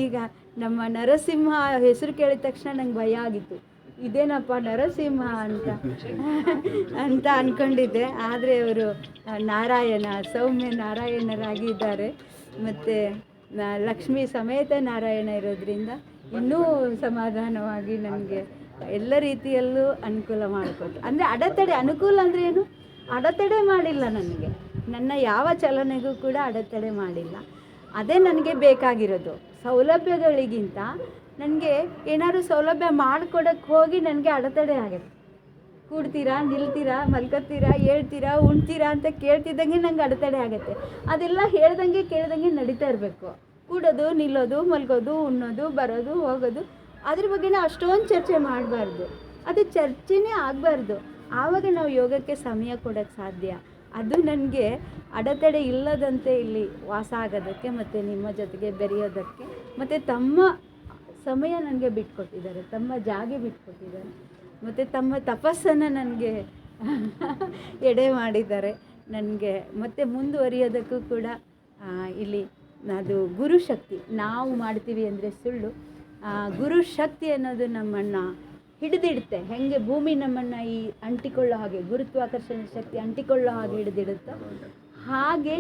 [SPEAKER 3] ಈಗ ನಮ್ಮ ನರಸಿಂಹ ಹೆಸರು ಕೇಳಿದ ತಕ್ಷಣ ನಂಗೆ ಭಯ ಆಗಿತ್ತು. ಇದೇನಪ್ಪ ನರಸಿಂಹ ಅಂತ ಅಂದ್ಕೊಂಡಿದ್ದೆ. ಆದರೆ ಅವರು ನಾರಾಯಣ, ಸೌಮ್ಯ ನಾರಾಯಣರಾಗಿದ್ದಾರೆ. ಮತ್ತು ಲಕ್ಷ್ಮೀ ಸಮೇತ ನಾರಾಯಣ ಇರೋದ್ರಿಂದ ಇನ್ನೂ ಸಮಾಧಾನವಾಗಿ ನನಗೆ ಎಲ್ಲ ರೀತಿಯಲ್ಲೂ ಅನುಕೂಲ ಮಾಡಿಕೊಟ್ರು. ಅಂದರೆ ಅಡೆತಡೆ, ಅನುಕೂಲ ಅಂದರೆ ಏನು, ಅಡೆತಡೆ ಮಾಡಿಲ್ಲ ನನಗೆ. ನನ್ನ ಯಾವ ಚಲನೆಗೂ ಕೂಡ ಅಡೆತಡೆ ಮಾಡಿಲ್ಲ. ಅದೇ ನನಗೆ ಬೇಕಾಗಿರೋದು. ಸೌಲಭ್ಯಗಳಿಗಿಂತ ನನಗೆ ಏನಾದ್ರು ಸೌಲಭ್ಯ ಮಾಡಿಕೊಡೋಕ್ಕೆ ಹೋಗಿ ನನಗೆ ಅಡೆತಡೆ ಆಗುತ್ತೆ. ಕೂಡ್ತೀರಾ, ನಿಲ್ತೀರಾ, ಮಲ್ಕೋತೀರಾ, ಹೇಳ್ತೀರಾ, ಉಣ್ತೀರಾ ಅಂತ ಕೇಳ್ತಿದ್ದಂಗೆ ನಂಗೆ ಅಡೆತಡೆ ಆಗುತ್ತೆ. ಅದೆಲ್ಲ ಹೇಳ್ದಂಗೆ ಕೇಳ್ದಂಗೆ ನಡೀತಾ ಇರಬೇಕು. ಕೂಡೋದು, ನಿಲ್ಲೋದು, ಮಲ್ಗೋದು, ಉಣ್ಣೋದು, ಬರೋದು, ಹೋಗೋದು, ಅದ್ರ ಬಗ್ಗೆನೇ ಅಷ್ಟೊಂದು ಚರ್ಚೆ ಮಾಡಬಾರ್ದು. ಅದು ಚರ್ಚೆನೇ ಆಗಬಾರ್ದು. ಆವಾಗ ನಾವು ಯೋಗಕ್ಕೆ ಸಮಯ ಕೊಡೋಕ್ಕೆ ಸಾಧ್ಯ. ಅದು ನನಗೆ ಅಡೆತಡೆ ಇಲ್ಲದಂತೆ ಇಲ್ಲಿ ವಾಸ ಆಗೋದಕ್ಕೆ ಮತ್ತು ನಿಮ್ಮ ಜೊತೆಗೆ ಬೆರೆಯೋದಕ್ಕೆ ಮತ್ತು ತಮ್ಮ ಸಮಯ ನನಗೆ ಬಿಟ್ಕೊಟ್ಟಿದ್ದಾರೆ, ತಮ್ಮ ಜಾಗ ಬಿಟ್ಕೊಟ್ಟಿದ್ದಾರೆ, ಮತ್ತು ತಮ್ಮ ತಪಸ್ಸನ್ನು ನನಗೆ ಎಡೆ ಮಾಡಿದ್ದಾರೆ ನನಗೆ. ಮತ್ತು ಮುಂದುವರಿಯೋದಕ್ಕೂ ಕೂಡ ಇಲ್ಲಿ ಅದು ಗುರುಶಕ್ತಿ. ನಾವು ಮಾಡ್ತೀವಿ ಅಂದರೆ ಸುಳ್ಳು. ಗುರುಶಕ್ತಿ ಅನ್ನೋದು ನಮ್ಮನ್ನು ಹಿಡಿದಿಡುತ್ತೆ. ಹೇಗೆ ಭೂಮಿ ನಮ್ಮನ್ನು ಈ ಅಂಟಿಕೊಳ್ಳೋ ಹಾಗೆ, ಗುರುತ್ವಾಕರ್ಷಣೆ ಶಕ್ತಿ ಅಂಟಿಕೊಳ್ಳೋ ಹಾಗೆ ಹಿಡಿದಿಡುತ್ತೋ ಹಾಗೆ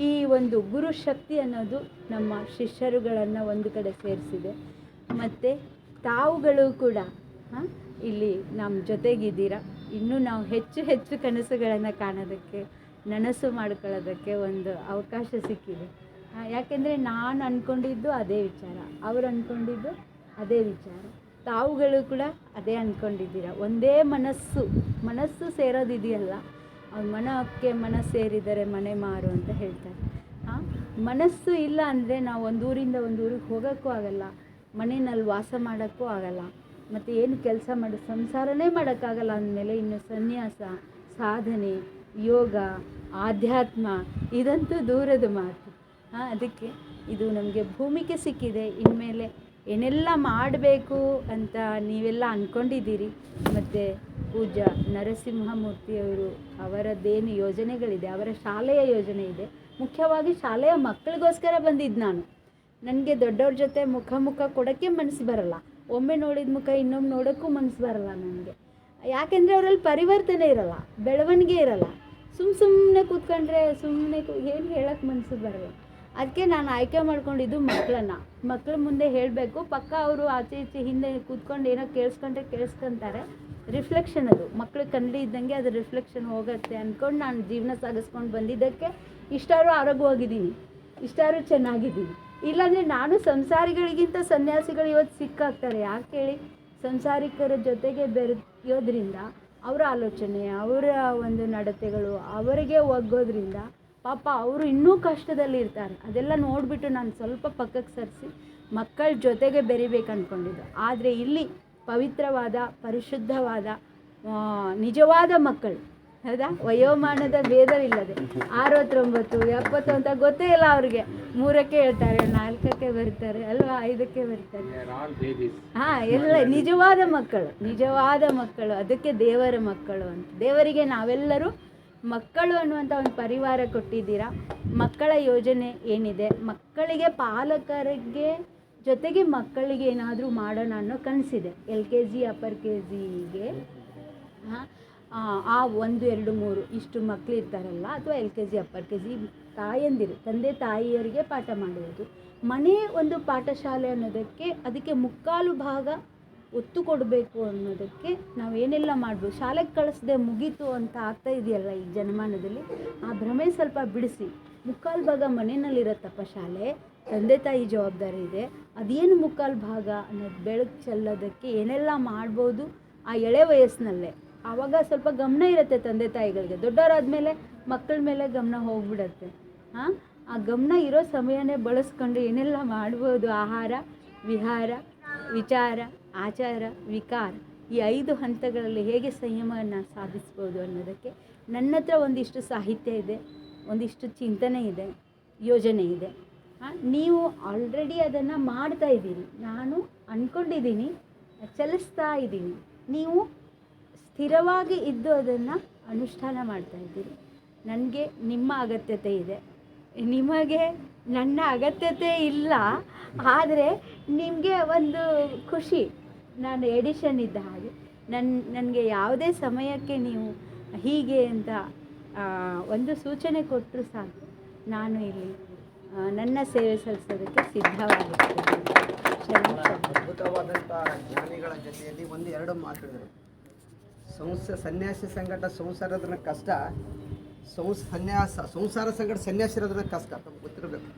[SPEAKER 3] ಈ ಒಂದು ಗುರುಶಕ್ತಿ ಅನ್ನೋದು ನಮ್ಮ ಶಿಷ್ಯರುಗಳನ್ನು ಒಂದು ಕಡೆ ಸೇರಿಸಿದೆ. ಮತ್ತು ತಾವುಗಳು ಕೂಡ ಇಲ್ಲಿ ನಮ್ಮ ಜೊತೆಗಿದ್ದೀರ. ಇನ್ನೂ ನಾವು ಹೆಚ್ಚು ಹೆಚ್ಚು ಕನಸುಗಳನ್ನು ಕಾಣೋದಕ್ಕೆ, ನನಸು ಮಾಡ್ಕೊಳ್ಳೋದಕ್ಕೆ ಒಂದು ಅವಕಾಶ ಸಿಕ್ಕಿದೆ. ಯಾಕೆಂದರೆ ನಾನು ಅಂದ್ಕೊಂಡಿದ್ದು ಅದೇ ವಿಚಾರ, ಅವರು ಅಂದ್ಕೊಂಡಿದ್ದು ಅದೇ ವಿಚಾರ, ತಾವುಗಳು ಕೂಡ ಅದೇ ಅಂದ್ಕೊಂಡಿದ್ದೀರ. ಒಂದೇ ಮನಸ್ಸು ಸೇರೋದಿದೆಯಲ್ಲ, ಮನಕ್ಕೆ ಮನಸ್ಸು ಸೇರಿದರೆ ಮನೆ ಮಾರು ಅಂತ ಹೇಳ್ತಾರೆ. ಮನಸ್ಸು ಇಲ್ಲ ಅಂದರೆ ನಾವು ಒಂದು ಊರಿಂದ ಒಂದು ಊರಿಗೆ ಹೋಗೋಕ್ಕೂ ಆಗಲ್ಲ, ಮನೆಯಲ್ಲಿ ವಾಸ ಮಾಡೋಕ್ಕೂ ಆಗಲ್ಲ, ಮತ್ತು ಏನು ಕೆಲಸ ಮಾಡಿ ಸಂಸಾರನೇ ಮಾಡೋಕ್ಕಾಗಲ್ಲ ಅಂದಮೇಲೆ ಇನ್ನು ಸನ್ಯಾಸ, ಸಾಧನೆ, ಯೋಗ, ಆಧ್ಯಾತ್ಮ ಇದಂತೂ ದೂರದ ಮಾತು. ಅದಕ್ಕೆ ಇದು ನಮಗೆ ಭೂಮಿಕೆ ಸಿಕ್ಕಿದೆ. ಇನ್ಮೇಲೆ ಏನೆಲ್ಲ ಮಾಡಬೇಕು ಅಂತ ನೀವೆಲ್ಲ ಅಂದ್ಕೊಂಡಿದ್ದೀರಿ. ಮತ್ತು ಪೂಜ್ಯ ನರಸಿಂಹಮೂರ್ತಿಯವರು ಅವರದ್ದೇನು ಯೋಜನೆಗಳಿದೆ, ಅವರ ಶಾಲೆಯ ಯೋಜನೆ ಇದೆ. ಮುಖ್ಯವಾಗಿ ಶಾಲೆಯ ಮಕ್ಕಳಿಗೋಸ್ಕರ ಬಂದಿದ್ದು ನಾನು. ನನಗೆ ದೊಡ್ಡವ್ರ ಜೊತೆ ಮುಖ ಕೊಡೋಕ್ಕೆ ಮನಸ್ಸು ಬರಲ್ಲ, ಒಮ್ಮೆ ನೋಡಿದ ಮುಖ ಇನ್ನೊಮ್ಮೆ ನೋಡೋಕ್ಕೂ ಮನಸ್ಸು ಬರಲ್ಲ ನನಗೆ. ಯಾಕೆಂದರೆ ಅವರಲ್ಲಿ ಪರಿವರ್ತನೆ ಇರಲ್ಲ, ಬೆಳವಣಿಗೆ ಇರಲ್ಲ. ಸುಮ್ಮನೆ ಕೂತ್ಕೊಂಡ್ರೆ ಏನು ಹೇಳೋಕ್ಕೆ ಮನಸ್ಸು ಬರಲ್ಲ. ಅದಕ್ಕೆ ನಾನು ಆಯ್ಕೆ ಮಾಡ್ಕೊಂಡಿದ್ದು ಮಕ್ಕಳ ಮುಂದೆ ಹೇಳಬೇಕು. ಪಕ್ಕ ಅವರು ಆಚೆ ಈಚೆ ಹಿಂದೆ ಕೂತ್ಕೊಂಡು ಏನೋ ಕೇಳಿಸ್ಕೊಂತಾರೆ. ರಿಫ್ಲೆಕ್ಷನ್ ಅದು ಮಕ್ಕಳು ಕನ್ನಡಿ ಇದ್ದಂಗೆ ಅದು ರಿಫ್ಲೆಕ್ಷನ್ ಹೋಗುತ್ತೆ ಅಂದ್ಕೊಂಡು ನಾನು ಜೀವನ ಸಾಗಿಸ್ಕೊಂಡು ಬಂದಿದ್ದಕ್ಕೆ ಇಷ್ಟಾರು ಆರೋಗ್ಯವಾಗಿದ್ದೀನಿ, ಇಷ್ಟಾರು ಚೆನ್ನಾಗಿದ್ದೀನಿ. ಇಲ್ಲಾಂದರೆ ನಾನು ಸಂಸಾರಿಗಳಿಗಿಂತ ಸನ್ಯಾಸಿಗಳು ಇವತ್ತು ಸಿಕ್ಕಾಗ್ತಾರೆ. ಯಾಕೆ ಹೇಳಿ? ಸಂಸಾರಿಕರ ಜೊತೆಗೆ ಬೆರೆಯೋದ್ರಿಂದ ಅವರ ಆಲೋಚನೆ, ಅವರ ಒಂದು ನಡತೆಗಳು ಅವರಿಗೆ ಒಗ್ಗೋದ್ರಿಂದ ಪಾಪ ಅವರು ಇನ್ನೂ ಕಷ್ಟದಲ್ಲಿ ಇರ್ತಾರೆ. ಅದೆಲ್ಲ ನೋಡಿಬಿಟ್ಟು ನಾನು ಸ್ವಲ್ಪ ಪಕ್ಕಕ್ಕೆ ಸರಿಸಿ ಮಕ್ಕಳ ಜೊತೆಗೆ ಬೆರಿಬೇಕು ಅಂದ್ಕೊಂಡಿದ್ದು. ಆದರೆ ಇಲ್ಲಿ ಪವಿತ್ರವಾದ, ಪರಿಶುದ್ಧವಾದ, ನಿಜವಾದ ಮಕ್ಕಳು, ಹೌದಾ? ವಯೋಮಾನದ ಭೇದವಿಲ್ಲದೆ 69, 70 ಅಂತ ಗೊತ್ತೇ ಇಲ್ಲ ಅವ್ರಿಗೆ. 3ಕ್ಕೆ ಹೇಳ್ತಾರೆ, 4ಕ್ಕೆ ಬರ್ತಾರೆ ಅಲ್ವಾ, 5ಕ್ಕೆ ಬರ್ತಾರೆ. ಎಲ್ಲ ನಿಜವಾದ ಮಕ್ಕಳು. ಅದಕ್ಕೆ ದೇವರ ಮಕ್ಕಳು ಅಂತ. ದೇವರಿಗೆ ನಾವೆಲ್ಲರೂ ಮಕ್ಕಳು ಅನ್ನುವಂಥ ಒಂದು ಪರಿವಾರ ಕೊಟ್ಟಿದ್ದೀರಾ. ಮಕ್ಕಳ ಯೋಜನೆ ಏನಿದೆ, ಮಕ್ಕಳಿಗೆ ಪಾಲಕರಿಗೆ ಜೊತೆಗೆ ಮಕ್ಕಳಿಗೆ ಏನಾದರೂ ಮಾಡೋಣ ಅನ್ನೋ ಕನಸಿದೆ. LKG ಅಪ್ಪರ್ KGಗೆ ಆ 1, 2, 3 ಇಷ್ಟು ಮಕ್ಕಳು ಇರ್ತಾರಲ್ಲ, ಅಥವಾ LKG ಅಪ್ಪರ್ KG ತಾಯಂದಿರು, ತಂದೆ ತಾಯಿಯರಿಗೆ ಪಾಠ ಮಾಡುವುದು. ಮನೆ ಒಂದು ಪಾಠಶಾಲೆ ಅನ್ನೋದಕ್ಕೆ ಅದಕ್ಕೆ 3/4 ಭಾಗ ಒತ್ತು ಕೊಡಬೇಕು ಅನ್ನೋದಕ್ಕೆ ನಾವೇನೆಲ್ಲ ಮಾಡ್ಬೋದು. ಶಾಲೆಗೆ ಕಳಿಸ್ದೆ ಮುಗೀತು ಅಂತ ಆಗ್ತಾ ಇದೆಯಲ್ಲ ಈ ಜನಮಾನದಲ್ಲಿ, ಆ ಭ್ರಮೆ ಸ್ವಲ್ಪ ಬಿಡಿಸಿ 3/4 ಭಾಗ ಮನೆಯಲ್ಲಿರತ್ತಪ್ಪ ಶಾಲೆ, ತಂದೆ ತಾಯಿ ಜವಾಬ್ದಾರಿ ಇದೆ. ಅದೇನು 3/4 ಭಾಗ ಅನ್ನೋದು ಬೆಳಕು ಚೆಲ್ಲೋದಕ್ಕೆ ಏನೆಲ್ಲ ಮಾಡ್ಬೋದು ಆ ಎಳೆ ವಯಸ್ಸಿನಲ್ಲೇ. ಆವಾಗ ಸ್ವಲ್ಪ ಗಮನ ಇರುತ್ತೆ ತಂದೆ ತಾಯಿಗಳಿಗೆ. ದೊಡ್ಡವರಾದ್ಮೇಲೆ ಮಕ್ಕಳ ಮೇಲೆ ಗಮನ ಹೋಗ್ಬಿಡತ್ತೆ. ಆ ಗಮನ ಇರೋ ಸಮಯನೇ ಬಳಸ್ಕೊಂಡು ಏನೆಲ್ಲ ಮಾಡ್ಬೋದು, ಆಹಾರ, ವಿಹಾರ, ವಿಚಾರ, ಆಚಾರ, ವಿಕಾರ, ಈ 5 ಹಂತಗಳಲ್ಲಿ ಹೇಗೆ ಸಂಯಮವನ್ನು ಸಾಧಿಸ್ಬೋದು ಅನ್ನೋದಕ್ಕೆ ನನ್ನ ಹತ್ರ ಒಂದಿಷ್ಟು ಸಾಹಿತ್ಯ ಇದೆ, ಒಂದಿಷ್ಟು ಚಿಂತನೆ ಇದೆ, ಯೋಜನೆ ಇದೆ. ನೀವು ಆಲ್ರೆಡಿ ಅದನ್ನು ಮಾಡ್ತಾ ಇದ್ದೀರಿ, ನಾನು ಅಂದ್ಕೊಂಡಿದ್ದೀನಿ, ಚಲಿಸ್ತಾ ಇದ್ದೀನಿ. ನೀವು ಸ್ಥಿರವಾಗಿ ಇದ್ದು ಅದನ್ನು ಅನುಷ್ಠಾನ ಮಾಡ್ತಾಯಿದ್ದೀರಿ. ನನಗೆ ನಿಮ್ಮ ಅಗತ್ಯತೆ ಇದೆ, ನಿಮಗೆ ನನ್ನ ಅಗತ್ಯತೆ ಇಲ್ಲ. ಆದರೆ ನಿಮಗೆ ಒಂದು ಖುಷಿ, ನಾನು ಎಡಿಷನ್ ಇದ್ದ ಹಾಗೆ. ನನಗೆ ಯಾವುದೇ ಸಮಯಕ್ಕೆ ನೀವು ಹೀಗೆ ಅಂತ ಒಂದು ಸೂಚನೆ ಕೊಟ್ಟರು ಸಾಕು, ನಾನು ಇಲ್ಲಿ ನನ್ನ ಸೇವೆ ಸಲ್ಲಿಸೋದಕ್ಕೆ ಸಿದ್ಧವಾಗಿರ್ತೇನೆ.
[SPEAKER 2] ಅದ್ಭುತವಾದಂಥ ಜ್ಞಾನಿಗಳ ಜೊತೆಯಲ್ಲಿ 1-2 ಮಾತಾಡಿದರು. ಸನ್ಯಾಸಿ ಸಂಕಟ ಸಂಸಾರದ್ರ ಕಷ್ಟ, ಸಂಸಾರ ಸಂಕಟ ಸನ್ಯಾಸಿ ಇರೋದ್ರ ಕಷ್ಟ ತಮ್ಗೆ ಗೊತ್ತಿರಬೇಕು.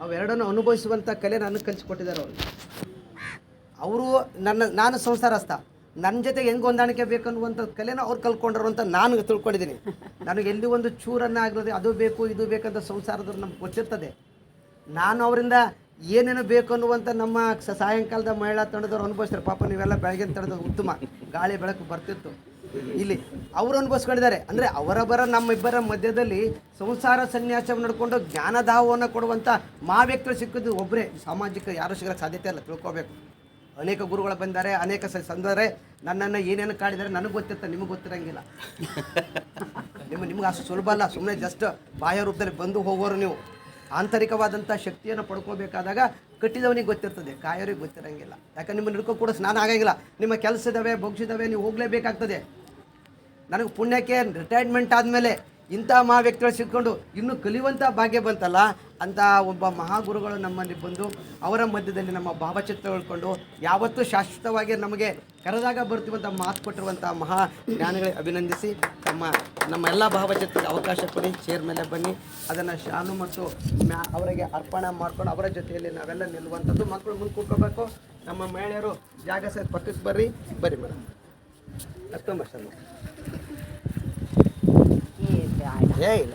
[SPEAKER 2] ಅವೆರಡನ್ನು ಅನುಭವಿಸುವಂಥ ಕಲೆ ನನಗೆ ಕಲಿಸ್ಕೊಟ್ಟಿದ್ದಾರೆ ಅವರು. ನಾನು ಸಂಸಾರಸ್ಥ, ನನ್ನ ಜೊತೆಗೆ ಹೆಂಗೆ ಹೊಂದಾಣಿಕೆ ಬೇಕನ್ನುವಂಥ ಕಲೆನ ಅವ್ರು ಕಲ್ತ್ಕೊಂಡ್ರು ಅಂತ ನಾನು ತಿಳ್ಕೊಂಡಿದ್ದೀನಿ. ನನಗೆ ಎಲ್ಲಿ ಒಂದು ಚೂರನ್ನು ಆಗಿರೋದು ಅದು ಬೇಕು ಇದು ಬೇಕಂತ ಸಂಸಾರದವ್ರು ನಮ್ಗೆ ಗೊತ್ತಿರ್ತದೆ. ನಾನು ಅವರಿಂದ ಏನೇನು ಬೇಕು ಅನ್ನುವಂಥ ನಮ್ಮ ಸಾಯಂಕಾಲದ ಮಹಿಳಾ ತಂಡದವ್ರು ಅನುಭವಿಸ್ತಾರೆ. ಪಾಪ ನೀವೆಲ್ಲ ಬೆಳಗಿನ ತಂಡದ ಉತ್ತಮ ಗಾಳಿ ಬೆಳಕು ಬರ್ತಿತ್ತು. ಇಲ್ಲಿ ಅವರು ಅನುಭವಿಸ್ಕೊಂಡಿದ್ದಾರೆ. ಅಂದರೆ ಅವರೊಬ್ಬರ ನಮ್ಮಿಬ್ಬರ ಮಧ್ಯದಲ್ಲಿ ಸಂಸಾರ ಸನ್ಯಾಸವನ್ನು ನಡ್ಕೊಂಡು ಜ್ಞಾನದಾಹವನ್ನು ಕೊಡುವಂಥ ವ್ಯಕ್ತಿಗಳು ಸಿಕ್ಕಿದ್ದು ಒಬ್ಬರೇ. ಸಾಮಾಜಿಕ ಯಾರು ಸಿಗೋಕ್ಕೆ ಸಾಧ್ಯತೆ ಇಲ್ಲ, ತಿಳ್ಕೊಬೇಕು. ಅನೇಕ ಗುರುಗಳು ಬಂದಾರೆ, ಅನೇಕ ಸಂದರೆ ನನ್ನನ್ನು ಏನೇನು ಕಾಡಿದ್ದಾರೆ ನನಗೆ ಗೊತ್ತಿರ್ತಾರೆ, ನಿಮಗೆ ಗೊತ್ತಿರಂಗಿಲ್ಲ. ನಿಮ್ಗೆ ಅಷ್ಟು ಸುಲಭ ಅಲ್ಲ. ಸುಮ್ಮನೆ ಜಸ್ಟ್ ಬಾಹ್ಯ ರೂಪದಲ್ಲಿ ಬಂದು ಹೋಗೋರು ನೀವು. ಆಂತರಿಕವಾದಂಥ ಶಕ್ತಿಯನ್ನು ಪಡ್ಕೋಬೇಕಾದಾಗ ಕಟ್ಟಿದವನಿಗೆ ಗೊತ್ತಿರ್ತದೆ, ಕಾಯೋರಿಗೆ ಗೊತ್ತಿರಂಗಿಲ್ಲ. ಯಾಕಂದ್ರೆ ನಿಮ್ಮನ್ನು ಹಿಡ್ಕೊ ಕೂಡ ಸ್ನಾನ ಆಗಂಗಿಲ್ಲ. ನಿಮ್ಮ ಕೆಲಸ ಇದ್ದಾವೆ, ಬೊಗ್ಸಿದ್ದಾವೆ, ನೀವು ಹೋಗಲೇಬೇಕಾಗ್ತದೆ. ನನಗೆ ಪುಣ್ಯಕ್ಕೆ ರಿಟೈರ್ಮೆಂಟ್ ಆದಮೇಲೆ ಇಂಥ ವ್ಯಕ್ತಿಗಳು ಸಿಕ್ಕೊಂಡು ಇನ್ನೂ ಕಲಿಯುವಂಥ ಭಾಗ್ಯ ಬಂತಲ್ಲ, ಅಂಥ ಒಬ್ಬ ಮಹಾಗುರುಗಳು ನಮ್ಮಲ್ಲಿ ಬಂದು ಅವರ ಮಧ್ಯದಲ್ಲಿ ನಮ್ಮ ಭಾವಚಿತ್ರ ಉಳ್ಕೊಂಡು ಯಾವತ್ತೂ ಶಾಶ್ವತವಾಗಿ ನಮಗೆ ಕರೆದಾಗ ಬರ್ತೀವಂಥ ಮಾತು ಕೊಟ್ಟಿರುವಂಥ ಮಹಾ ಜ್ಞಾನಿಗಳಿಗೆ ಅಭಿನಂದಿಸಿ ನಮ್ಮ ಎಲ್ಲ ಭಾವಚಿತ್ರಕ್ಕೆ ಅವಕಾಶ ಕೊಡಿ. ಚೇರ್ ಮೇಲೆ ಬನ್ನಿ, ಅದನ್ನು ಶಾನು ಮತ್ತು ಅವರಿಗೆ ಅರ್ಪಣೆ ಮಾಡ್ಕೊಂಡು ಅವರ ಜೊತೆಯಲ್ಲಿ ನಾವೆಲ್ಲ ನಿಲ್ಲುವಂಥದ್ದು. ಮಕ್ಕಳು ಮುಂದೆ ಕೂತ್ಕೋಬೇಕು. ನಮ್ಮ ಮಹಿಳೆಯರು ಜಾಗ ಸಹಿತ ಪಕ್ಕಕ್ಕೆ ಬರ್ರಿ ಮೇಡಮ್. ಅಷ್ಟೊಂಬ ಇಲ್ಲ